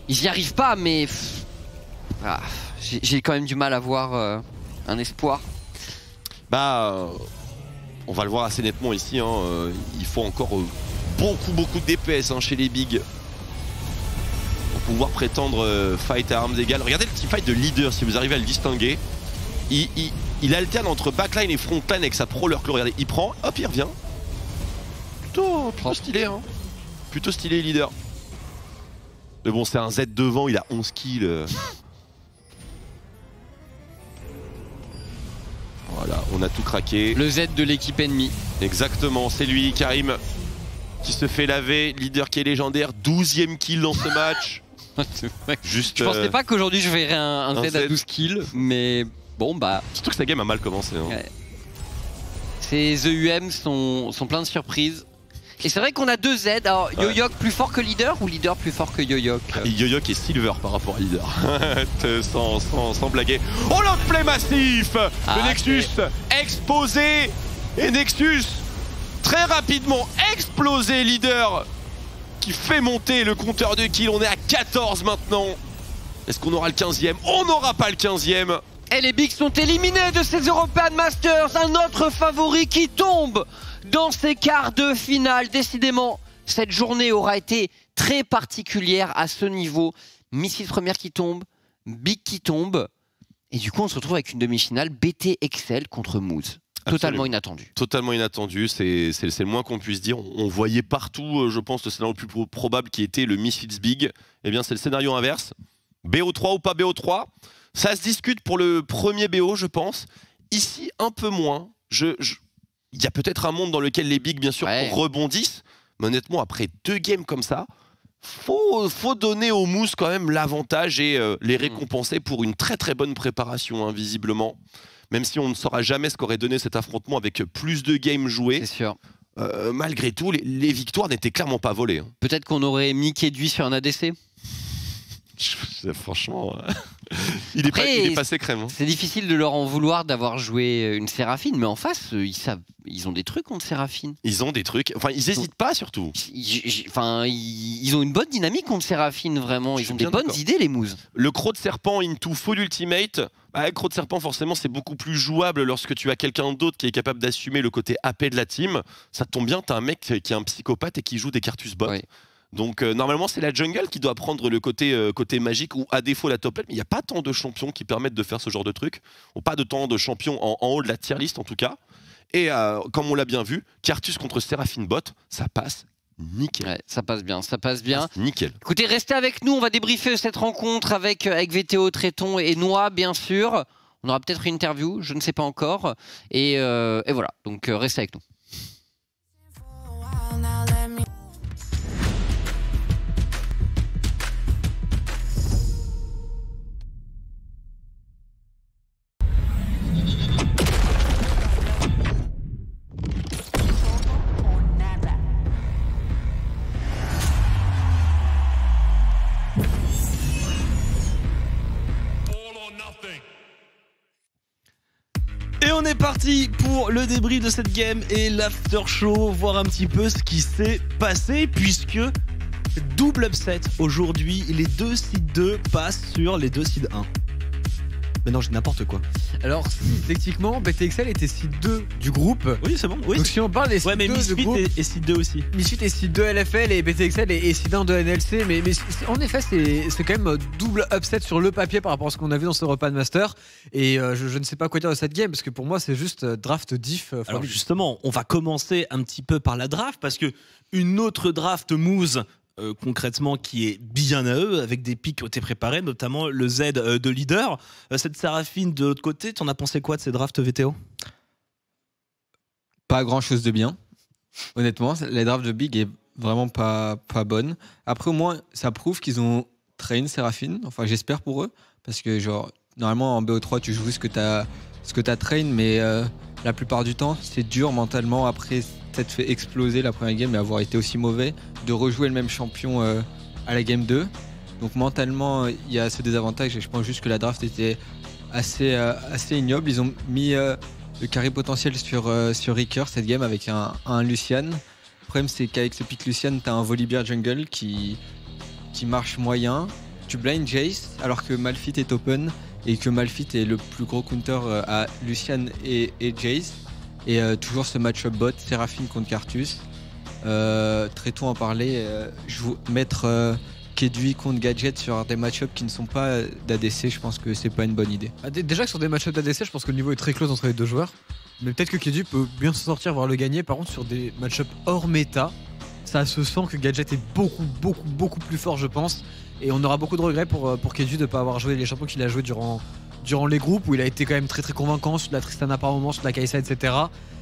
ils y arrivent pas, mais ah, j'ai quand même du mal à voir un espoir. Bah, on va le voir assez nettement ici. Hein. Il faut encore beaucoup de DPS chez les bigs pour pouvoir prétendre fight à armes égales. Regardez le teamfight de leader si vous arrivez à le distinguer. Il alterne entre backline et frontline avec sa pro lurk. Regardez, il prend, hop, il revient. Plutôt stylé, hein. Plutôt stylé, leader. Mais bon, c'est un Z devant, il a 11 kills. Voilà, on a tout craqué. Le Z de l'équipe ennemie. Exactement, c'est lui, Karim, qui se fait laver. Leader qui est légendaire, 12e kill dans ce match. Juste, je pensais pas qu'aujourd'hui je verrais un Z à 12 kills, mais bon bah... Surtout que sa game a mal commencé. Hein. Ouais. Ces EUM sont plein de surprises. Et c'est vrai qu'on a deux Z. Alors, Yoyok plus fort que Leader ou Leader plus fort que Yoyok? Yoyok est Silver par rapport à Leader. sans blaguer. Oh, l'outplay massif. Le Nexus exposé. Et Nexus très rapidement explosé. Leader qui fait monter le compteur de kills. On est à 14 maintenant. Est-ce qu'on aura le 15e? On n'aura pas le 15e. Et les Bigs sont éliminés de ces European Masters. Un autre favori qui tombe dans ces quarts de finale. Décidément, cette journée aura été très particulière à ce niveau. Missis première qui tombe, Big qui tombe. Et du coup, on se retrouve avec une demi-finale BT Excel contre Moose. Totalement inattendu. Totalement inattendu, c'est le moins qu'on puisse dire. On voyait partout, je pense, le scénario le plus probable qui était le Misfits Big. Eh bien, c'est le scénario inverse. BO3 ou pas BO3, ça se discute pour le premier BO, je pense. Ici, un peu moins. Il y a peut-être un monde dans lequel les bigs, bien sûr, rebondissent. Mais honnêtement, après 2 games comme ça, faut donner aux Moose quand même l'avantage et les récompenser pour une très très bonne préparation, hein, visiblement. Même si on ne saura jamais ce qu'aurait donné cet affrontement avec plus de games joués. C'est sûr. Malgré tout, les victoires n'étaient clairement pas volées. Hein. Peut-être qu'on aurait mis Kedui sur un ADC. Franchement, il est passé crème. Hein. C'est difficile de leur en vouloir d'avoir joué une Séraphine, mais en face, ils ont des trucs contre Séraphine. Ils ont des trucs, enfin ils n'hésitent pas surtout. Ils ont une bonne dynamique contre Séraphine, vraiment. Ils ont des bonnes idées, les Moose. Le croc de serpent into full ultimate, le croc de serpent forcément c'est beaucoup plus jouable lorsque tu as quelqu'un d'autre qui est capable d'assumer le côté AP de la team. Ça tombe bien, t'as un mec qui est un psychopathe et qui joue des Cartus bot. Oui. Donc normalement c'est la jungle qui doit prendre le côté magique ou à défaut la top lane, mais il n'y a pas tant de champions qui permettent de faire ce genre de truc, ou pas de tant de champions en haut de la tier list en tout cas. Et comme on l'a bien vu, Cartus contre Séraphine bot, ça passe nickel. Ouais, ça passe bien, ça passe bien. Nickel. Écoutez, restez avec nous, on va débriefer cette rencontre avec VTO, Tréton et Noah bien sûr. On aura peut-être une interview, je ne sais pas encore. Et voilà, donc restez avec nous. Et on est parti pour le débrief de cette game et l'after show, voir un petit peu ce qui s'est passé puisque double upset aujourd'hui, les deux seed 2 passent sur les deux seed 1. Mais non, j'ai n'importe quoi. Alors, techniquement, BTXL était seed 2 du groupe. Oui, c'est bon. Oui. Donc, si on parle des seed Ouais, mais 2 du Misfit groupe, et seed 2 aussi. Misfit est seed 2 LFL et BTXL est seed 1 de NLC. Mais en effet, c'est quand même double upset sur le papier par rapport à ce qu'on a vu dans ce European Master. Et je ne sais pas quoi dire de cette game parce que pour moi, c'est juste draft diff. Alors justement, on va commencer un petit peu par la draft parce que une autre draft Moose concrètement qui est bien à eux avec des pics qui ont été préparés, notamment le Z de leader. Cette Seraphine de l'autre côté, tu en as pensé quoi de ces drafts VTO? Pas grand chose de bien. Honnêtement, la draft de Big est vraiment pas bonne. Après, au moins, ça prouve qu'ils ont train Seraphine. Enfin, j'espère pour eux. Parce que, genre, normalement, en BO3, tu joues ce que t'as train, mais la plupart du temps, c'est dur mentalement après t'être fait exploser la première game et avoir été aussi mauvais, de rejouer le même champion à la game 2. Donc, mentalement, il y a ce désavantage et je pense juste que la draft était assez ignoble. Ils ont mis le carry potentiel sur Ricker cette game avec un Lucian. Le problème, c'est qu'avec ce pick Lucian, t'as un Volibear jungle qui marche moyen. Tu blind Jace alors que Malphite est open et que Malphite est le plus gros counter à Lucian et Jace. Et toujours ce match-up bot, Seraphine contre Cartus. Très tôt en parler, mettre Kedui contre Gadget sur des match-ups qui ne sont pas d'ADC, je pense que c'est pas une bonne idée. Déjà que sur des match-ups d'ADC, je pense que le niveau est très close entre les deux joueurs. Mais peut-être que Kedui peut bien s'en sortir, voire le gagner. Par contre, sur des match-ups hors méta, ça se sent que Gadget est beaucoup plus fort, je pense. Et on aura beaucoup de regrets pour Kedui de ne pas avoir joué les champions qu'il a joué durant les groupes où il a été quand même très convaincant sur de la Tristana par moment, sur de la Kai'Sa, etc.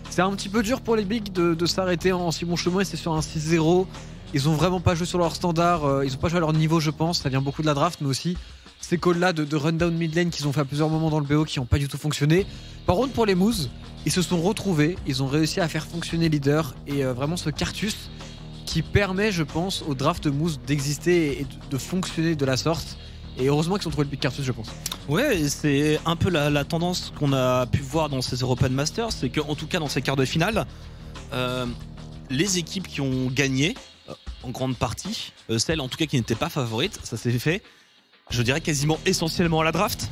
C'est un petit peu dur pour les bigs de s'arrêter en si bon chemin et c'est sur un 6-0. Ils ont vraiment pas joué sur leur standard, ils ont pas joué à leur niveau, je pense. Ça vient beaucoup de la draft, mais aussi ces calls-là de rundown mid lane qu'ils ont fait à plusieurs moments dans le BO qui n'ont pas du tout fonctionné. Par contre, pour les Moose, ils se sont retrouvés, ils ont réussi à faire fonctionner leader et vraiment ce Cartus qui permet, je pense, au draft Moose d'exister et de fonctionner de la sorte. Et heureusement qu'ils ont trouvé le pick Cartus, je pense. Ouais, c'est un peu la tendance qu'on a pu voir dans ces European Masters, c'est qu'en tout cas dans ces quarts de finale, les équipes qui ont gagné, en grande partie, celles en tout cas qui n'étaient pas favorites, ça s'est fait, je dirais quasiment essentiellement à la draft.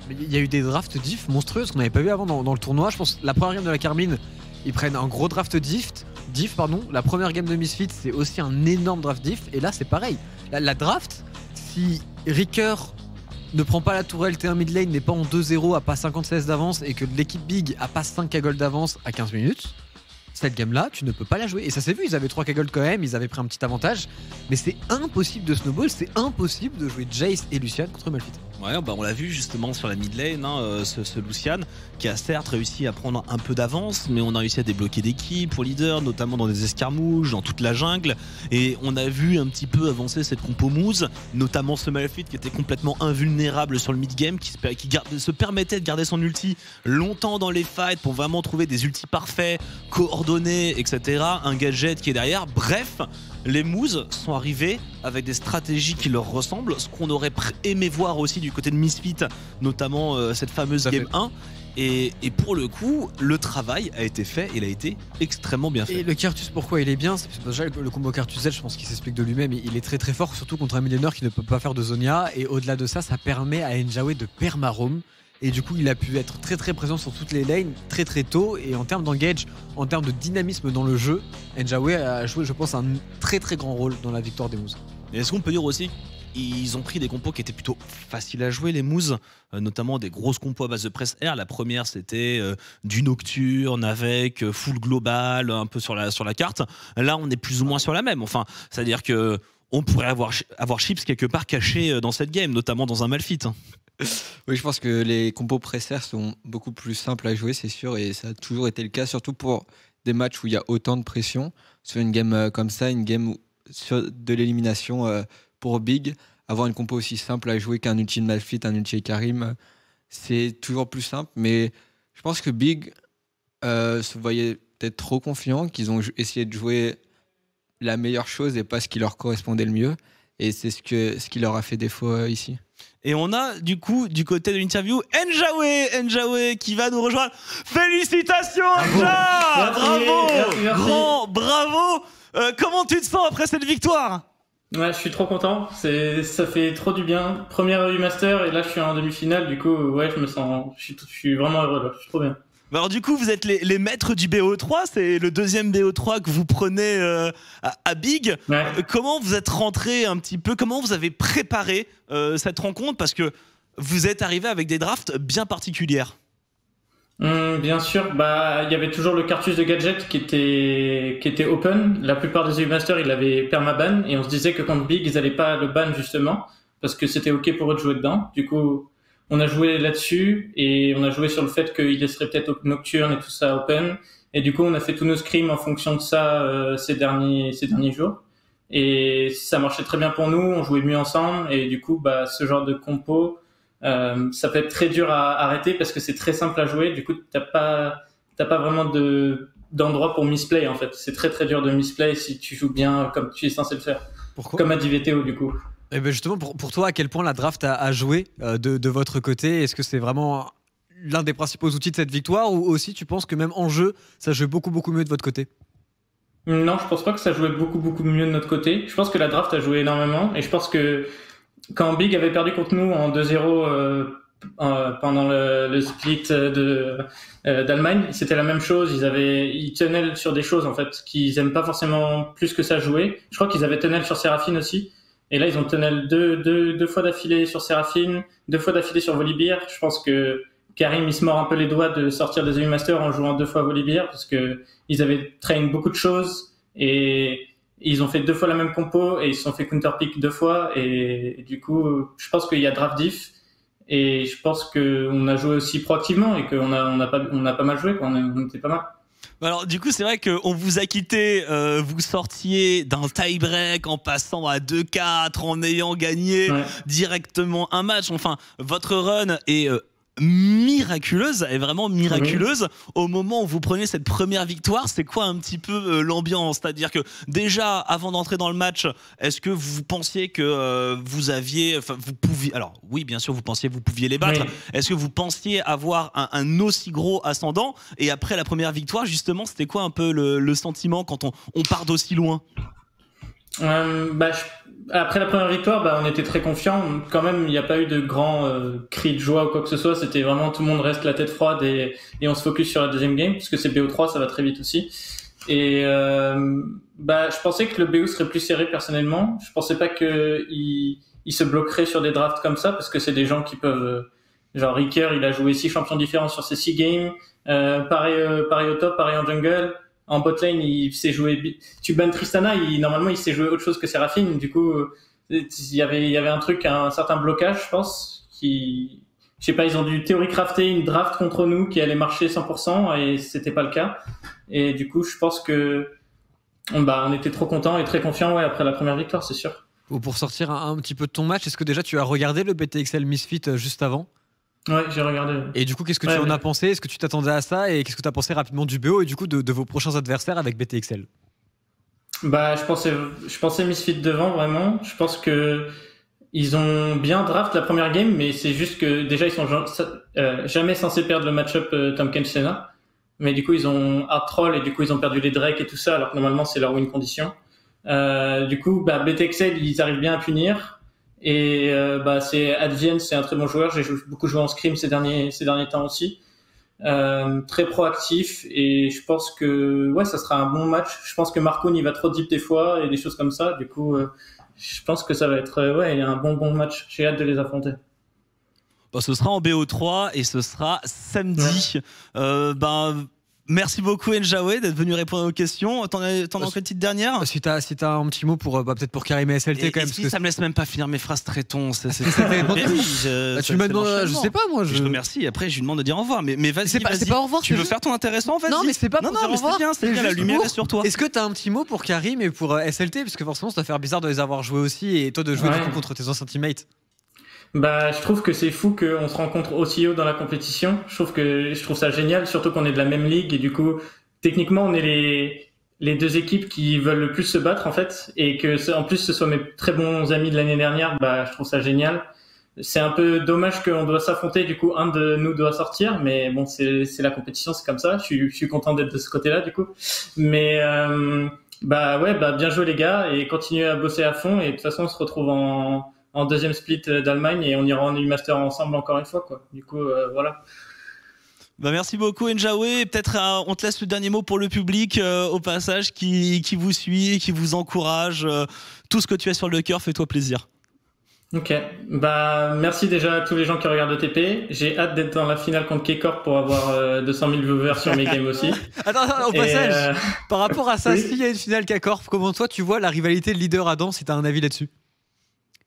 Mais il y a eu des drafts diff monstrueuses qu'on n'avait pas vu avant dans le tournoi. Je pense la première game de la Carmine, ils prennent un gros draft diff. La première game de Misfit, c'est aussi un énorme draft diff. Et là, c'est pareil. La draft, si Ricker ne prend pas la tourelle T1 mid lane, n'est pas en 2-0 à pas 50 CS d'avance et que l'équipe Big a pas 5 K-Gold d'avance à 15 minutes, cette game-là, tu ne peux pas la jouer. Et ça s'est vu, ils avaient 3 K-Gold quand même, ils avaient pris un petit avantage. Mais c'est impossible de snowball, c'est impossible de jouer Jace et Lucian contre Malphite. Ouais, bah on l'a vu justement sur la mid lane, ce Lucian qui a certes réussi à prendre un peu d'avance, mais on a réussi à débloquer des kills pour leader, notamment dans des escarmouches, dans toute la jungle. Et on a vu un petit peu avancer cette compo Moose, notamment ce Malphite qui était complètement invulnérable sur le mid-game, qui se permettait de garder son ulti longtemps dans les fights pour vraiment trouver des ultis parfaits, coordonnés, etc. Un gadget qui est derrière. Bref, les Moose sont arrivés avec des stratégies qui leur ressemblent, ce qu'on aurait aimé voir aussi du côté de Misfit, notamment cette fameuse game 1. Et pour le coup, le travail a été fait, il a été extrêmement bien fait. Et le Cartus, pourquoi il est bien? C'est parce que déjà le combo Cartus Z, je pense qu'il s'explique de lui-même, il est très fort, surtout contre un millénaire qui ne peut pas faire de Zonia. Et au-delà de ça, ça permet à Njawé de permaroam. Et du coup, il a pu être très présent sur toutes les lanes très tôt. Et en termes d'engage, en termes de dynamisme dans le jeu, Njawé a joué, je pense, un très grand rôle dans la victoire des Moose. Et est-ce qu'on peut dire aussi ils ont pris des compos qui étaient plutôt faciles à jouer, les Moose, notamment des grosses compos à base de press air. La première, c'était du Nocturne avec full global, un peu sur la carte. Là, on est plus ou moins sur la même. Enfin, c'est-à-dire que on pourrait avoir Chips quelque part caché dans cette game, notamment dans un Malphite. Oui, je pense que les compos press air sont beaucoup plus simples à jouer, c'est sûr, et ça a toujours été le cas, surtout pour des matchs où il y a autant de pression. Sur une game comme ça, une game sur de l'élimination pour Big, avoir une compo aussi simple à jouer qu'un ulti de Malphite, un ulti Karim, c'est toujours plus simple. Mais je pense que Big se voyait peut-être trop confiants, qu'ils ont essayé de jouer la meilleure chose et pas ce qui leur correspondait le mieux. Et c'est ce qui leur a fait défaut ici. Et on a du coup du côté de l'interview Njawé qui va nous rejoindre. Félicitations Nja, bravo, grand bravo. Comment tu te sens après cette victoire? Ouais, je suis trop content. Ça fait trop du bien. Première remaster et là je suis en demi-finale. Du coup, ouais, je suis vraiment heureux là. Je suis trop bien. Bah alors du coup, vous êtes les maîtres du BO3, c'est le deuxième BO3 que vous prenez à Big. Ouais. Comment vous êtes rentré un petit peu, comment vous avez préparé cette rencontre, parce que vous êtes arrivé avec des drafts bien particulières. Bien sûr, bah il y avait toujours le cartouche de gadget qui était open. La plupart des masters ils l'avaient permaban et on se disait que contre Big ils allaient pas le ban justement parce que c'était ok pour eux de jouer dedans. Du coup on a joué là-dessus et on a joué sur le fait qu'il laisserait peut-être Nocturne et tout ça open. Et du coup on a fait tous nos scrims en fonction de ça ces derniers jours. Et ça marchait très bien pour nous, on jouait mieux ensemble et du coup bah ce genre de compo ça peut être très dur à arrêter parce que c'est très simple à jouer. Du coup, t'as pas vraiment d'endroit pour misplay en fait. C'est très très dur de misplay si tu joues bien comme tu es censé le faire. Pourquoi ? Comme à DVTO du coup. Et ben justement, pour toi, à quel point la draft a joué de votre côté ? Est-ce que c'est vraiment l'un des principaux outils de cette victoire, ou aussi tu penses que même en jeu, ça joue beaucoup mieux de votre côté ? Non, je pense pas que ça jouait beaucoup mieux de notre côté. Je pense que la draft a joué énormément et je pense que quand Big avait perdu contre nous en 2-0 pendant le split d'Allemagne, c'était la même chose. Ils tenaient sur des choses en fait qu'ils aiment pas forcément plus que ça jouer. Je crois qu'ils avaient tunnel sur Seraphine aussi. Et là, ils ont tunnel deux fois d'affilée sur Seraphine, 2 fois d'affilée sur Volibear. Je pense que Karim, il se mord un peu les doigts de sortir des Master en jouant 2 fois Volibear parce que ils avaient train beaucoup de choses et ils ont fait 2 fois la même compo et ils se sont fait counterpick 2 fois et du coup je pense qu'il y a draft diff et je pense qu'on a joué aussi proactivement et qu'on a pas mal joué quoi. On était pas mal. Alors du coup c'est vrai qu'on vous a quitté, vous sortiez d'un tie-break en passant à 2-4, en ayant gagné directement un match. Enfin votre run est miraculeuse, est vraiment miraculeuse. Au moment où vous prenez cette première victoire, c'est quoi un petit peu l'ambiance ? C'est-à-dire que déjà avant d'entrer dans le match, est-ce que vous pensiez que vous pouviez, alors oui bien sûr vous pensiez que vous pouviez les battre, est-ce que vous pensiez avoir un aussi gros ascendant ? Et après la première victoire justement, c'était quoi un peu le sentiment quand on part d'aussi loin ? Après la première victoire, on était très confiants. Quand même, il n'y a pas eu de grands cris de joie ou quoi que ce soit. C'était vraiment tout le monde reste la tête froide et on se focus sur la deuxième game puisque c'est BO3, ça va très vite aussi. Et je pensais que le BO serait plus serré personnellement. Je pensais pas qu'il se bloquerait sur des drafts comme ça parce que c'est des gens qui peuvent. Genre Ricker, il a joué 6 champions différents sur ces 6 games. Pareil au top, pareil en jungle. En botlane, il sait jouer. Tu ban Tristana, normalement, il sait jouer autre chose que Seraphine. Du coup, il y avait un truc, un certain blocage, je pense. Je sais pas, ils ont dû théorie crafter une draft contre nous qui allait marcher 100% et c'était pas le cas. Et du coup, je pense que on était trop contents et très confiants après la première victoire, c'est sûr. Pour sortir un petit peu de ton match, est-ce que déjà tu as regardé le BTXL Misfit juste avant ? Ouais, j'ai regardé. Et du coup, qu'est-ce que tu en as pensé ? Est-ce que tu t'attendais à ça ? Et qu'est-ce que tu as pensé rapidement du BO et du coup de vos prochains adversaires avec BTXL ? Je pensais Misfit devant, vraiment. Je pense que ils ont bien draft la première game, mais c'est juste que déjà, ils sont jamais censés perdre le match-up Tomken-Senna. Mais du coup, ils ont hard troll et du coup, ils ont perdu les Drake et tout ça, alors que normalement, c'est leur win condition. Du coup, BTXL, ils arrivent bien à punir. Et c'est Advien, c'est un très bon joueur. J'ai beaucoup joué en scrim ces derniers temps aussi. Très proactif et je pense que ça sera un bon match. Je pense que Marco il va trop deep des fois et des choses comme ça. Du coup, je pense que ça va être un bon match. J'ai hâte de les affronter. Ce sera en BO3 et ce sera samedi. Merci beaucoup Njawé d'être venu répondre à nos questions. T'en as une petite dernière ? Si t'as un petit mot pour peut-être pour Karim et SLT quand même. Ça me laisse même pas finir mes phrases traitons. Tu me demandes, je sais pas moi. Je remercie. Après je lui demande de dire au revoir. Mais vas-y. C'est pas au revoir. Tu veux faire ton intéressant, vas-y. Non mais c'est pas pour dire au revoir. C'est bien. La lumière est sur toi. Est-ce que t'as un petit mot pour Karim et pour SLT parce que forcément ça doit faire bizarre de les avoir joués aussi et toi de jouer du coup contre tes anciens teammates. Je trouve que c'est fou qu'on se rencontre aussi haut dans la compétition. Je trouve ça génial, surtout qu'on est de la même ligue et du coup, techniquement, on est les 2 équipes qui veulent le plus se battre en fait, et que en plus ce soit mes très bons amis de l'année dernière. Je trouve ça génial. C'est un peu dommage qu'on doit s'affronter. Du coup, un de nous doit sortir, mais bon, c'est la compétition, c'est comme ça. Je suis content d'être de ce côté-là du coup. Mais Bah ouais, bah bien joué les gars et continuez à bosser à fond et de toute façon on se retrouve en deuxième split d'Allemagne et on ira en U-Master ensemble encore une fois quoi. Du coup voilà. Bah merci beaucoup Njawe, peut-être on te laisse le dernier mot pour le public au passage qui vous suit, qui vous encourage, tout ce que tu as sur le cœur, fais-toi plaisir. Ok, bah merci déjà à tous les gens qui regardent le TP. J'ai hâte d'être dans la finale contre K-Corp pour avoir 200 000 viewers sur mes games aussi. Attends, au passage, par rapport à ça, oui. s'il y a une finale K-Corp, comment toi tu vois la rivalité de leader Adam, si t'as un avis là-dessus?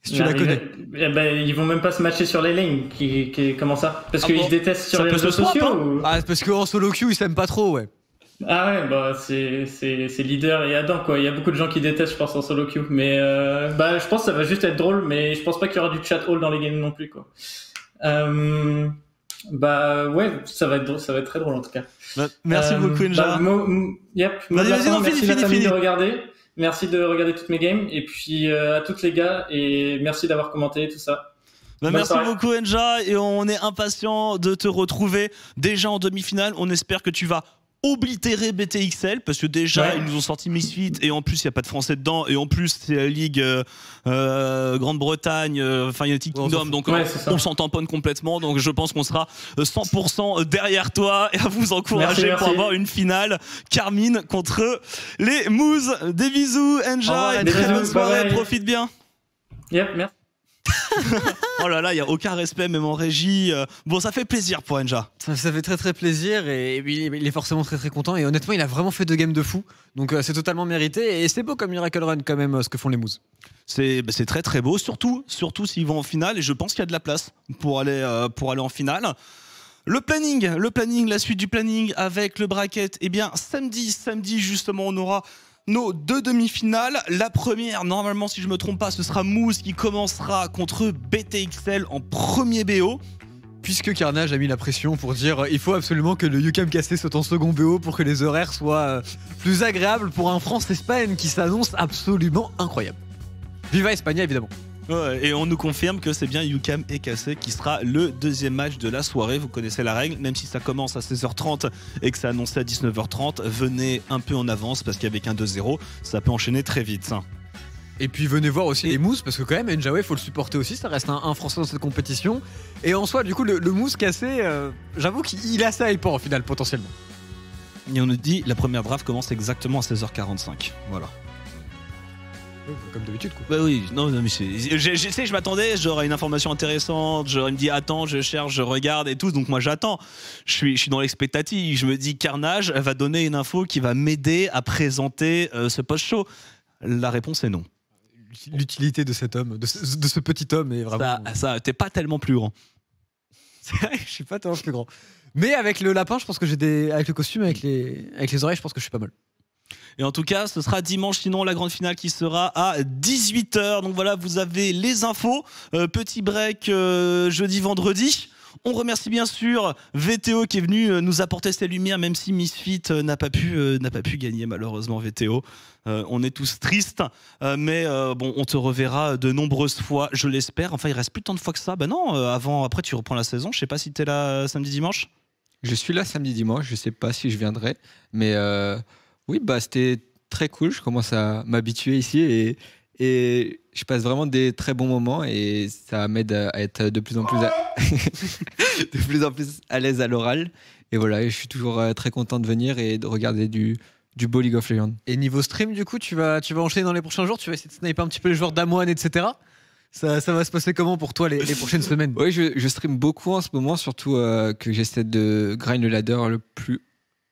Si tu la connais. Eh ben, ils vont même pas se matcher sur les lanes. Comment ça? Parce qu'ils se détestent sur les réseaux sociaux ou... Ah, parce qu'en solo queue, ils s'aiment pas trop, ouais. Ah ouais, bah c'est leader et Adam quoi. Il y a beaucoup de gens qui détestent, je pense, en solo queue. Mais bah je pense que ça va juste être drôle, mais je pense pas qu'il y aura du chat hall dans les games non plus quoi. Bah ouais, ça va être très drôle en tout cas. Bah, merci beaucoup Nja. Merci la famille de regarder. Merci de regarder toutes mes games et puis à toutes les gars et merci d'avoir commenté tout ça. Bah merci beaucoup Nja et on est impatient de te retrouver déjà en demi-finale. On espère que tu vas oblitérer BTXL parce que déjà ils nous ont sorti Misfit et en plus il n'y a pas de français dedans et en plus c'est la ligue Grande-Bretagne, United Kingdom, donc on s'en tamponne complètement, donc je pense qu'on sera 100% derrière toi et à vous encourager pour avoir une finale Carmine contre les Moose. Des bisous Nja et très bonne soirée, profite bien. Yep, merci. Oh là là, il n'y a aucun respect même en régie. Bon, ça fait plaisir pour Nja. Ça fait très très plaisir et il est forcément très très content et honnêtement il a vraiment fait 2 games de fou, donc c'est totalement mérité et c'est beau comme Miracle Run quand même ce que font les Moose. C'est très très beau, surtout s'ils vont en finale et je pense qu'il y a de la place pour aller en finale. Le planning, la suite du planning avec le bracket, eh bien samedi justement on aura nos 2 demi-finales. La première, normalement si je me trompe pas, ce sera Moose qui commencera contre BTXL en premier BO. Puisque Carnage a mis la pression pour dire il faut absolument que le UCAM KC soit en second BO pour que les horaires soient plus agréables pour un France-Espagne qui s'annonce absolument incroyable. Viva Espagne évidemment. Ouais, et on nous confirme que c'est bien UCAM et KC qui sera le deuxième match de la soirée. Vous connaissez la règle, même si ça commence à 16h30 et que c'est annoncé à 19h30, venez un peu en avance parce qu'avec un 2-0, ça peut enchaîner très vite. Et puis venez voir aussi les Moose parce que quand même Njawe faut le supporter aussi, ça reste un Français dans cette compétition. Et en soi du coup le Moose KC, j'avoue qu'il est assez hypant au final potentiellement. Et on nous dit la première draft commence exactement à 16h45. Voilà. Comme d'habitude quoi. Bah oui, non mais je m'attendais, j'aurais une information intéressante, il me dit attends, je cherche, je regarde et tout, donc moi j'attends. Je suis dans l'expectative, je me dis Carnage va donner une info qui va m'aider à présenter ce post-show. La réponse est non. L'utilité de cet homme, de ce petit homme est vraiment... Ça t'es pas tellement plus grand. C'est vrai, je suis pas tellement plus grand. Mais avec le lapin, je pense que avec le costume, avec les oreilles, je pense que je suis pas mal. Et en tout cas, ce sera dimanche, sinon la grande finale qui sera à 18h. Donc voilà, vous avez les infos. Petit break jeudi, vendredi. On remercie bien sûr VTO qui est venu nous apporter ses lumières, même si Misfit n'a pas pu gagner malheureusement VTO. On est tous tristes, mais bon, on te reverra de nombreuses fois, je l'espère. Enfin, il reste plus tant de fois que ça. Ben non, après tu reprends la saison. Je sais pas si t'es là samedi, dimanche. Je suis là samedi, dimanche. Je sais pas si je viendrai, mais oui, bah c'était très cool. Je commence à m'habituer ici et je passe vraiment des très bons moments et ça m'aide à être de plus en plus à l'aise à l'oral. Et voilà, je suis toujours très content de venir et de regarder du beau League of Legends. Et niveau stream, du coup, tu vas enchaîner dans les prochains jours, tu vas essayer de sniper un petit peu les joueurs d'Amoine, etc. Ça va se passer comment pour toi les prochaines semaines? Oui, je stream beaucoup en ce moment, surtout que j'essaie de grind le ladder le plus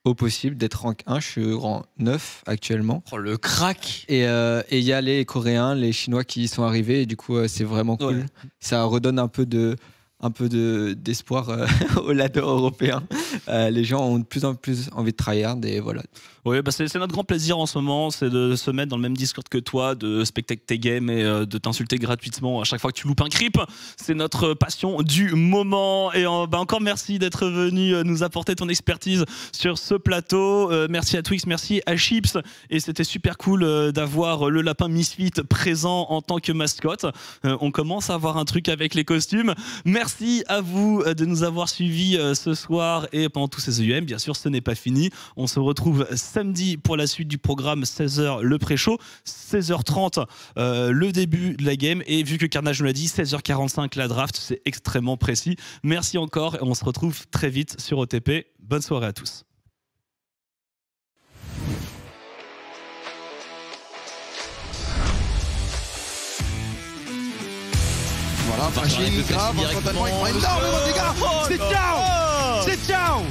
haut possible, d'être rank 1, je suis rang 9 actuellement. Oh le crack! Et il y a les Coréens, les Chinois qui sont arrivés et du coup c'est vraiment cool. Ouais. Ça redonne un peu d'espoir au ladder européen. Les gens ont de plus en plus envie de tryhard et voilà. Oui, bah c'est notre grand plaisir en ce moment, c'est de se mettre dans le même Discord que toi, de spectater tes games et de t'insulter gratuitement à chaque fois que tu loupes un creep. C'est notre passion du moment. Et encore merci d'être venu nous apporter ton expertise sur ce plateau. Merci à Twix, merci à Chips. Et c'était super cool d'avoir le lapin Misfit présent en tant que mascotte. On commence à avoir un truc avec les costumes. Merci Merci à vous de nous avoir suivis ce soir et pendant tous ces EUM. Bien sûr, ce n'est pas fini. On se retrouve samedi pour la suite du programme, 16h le pré-show, 16h30 le début de la game. Et vu que Carnage nous l'a dit, 16h45 la draft, c'est extrêmement précis. Merci encore et on se retrouve très vite sur OTP. Bonne soirée à tous. Voilà, fragile, grave, instantanément, il prend énormément de dégâts. C'est down. C'est down.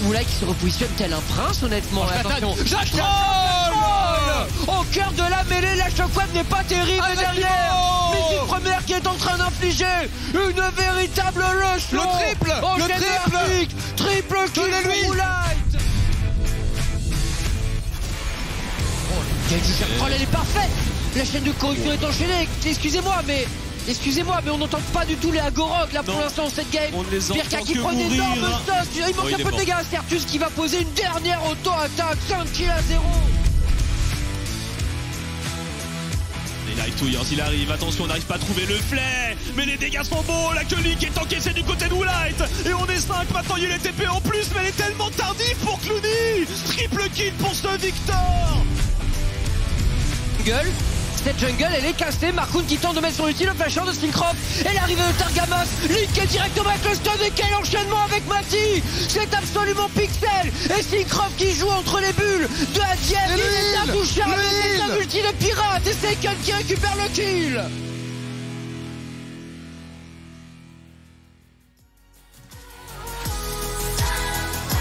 Oula qui se repositionne tel un prince, honnêtement. Attention. J'attends. Au cœur de la mêlée, la shockwave n'est pas terrible derrière. Mais une première qui est en train d'infliger une véritable leçon. Le triple kill et lui. Elle est parfaite. La chaîne de corruption est enchaînée. Excusez-moi, mais on n'entend pas du tout les Agorok là pour l'instant dans cette game. Pirka qui prend une énorme stock. Il manque un peu de dégâts. Certus qui va poser une dernière auto-attaque. 5 kills à 0. Et Live Touillance, il arrive, attention, on n'arrive pas à trouver le flare, mais les dégâts sont beaux, la Kelly est encaissée du côté de Woolite, et on est 5, maintenant il y a les TP en plus, mais elle est tellement tardive pour Clooney. Triple kill pour ce Victor. Cette jungle elle est cassée, Markoon qui tente de mettre son ulti, le flashant de Syncroft et l'arrivée de Targamas, Link est directement avec le stun et quel enchaînement avec Mati. C'est absolument pixel et Syncroft qui joue entre les bulles de Adiel, il est intouchable, c'est un ulti de pirate et c'est Ken qui récupère le kill.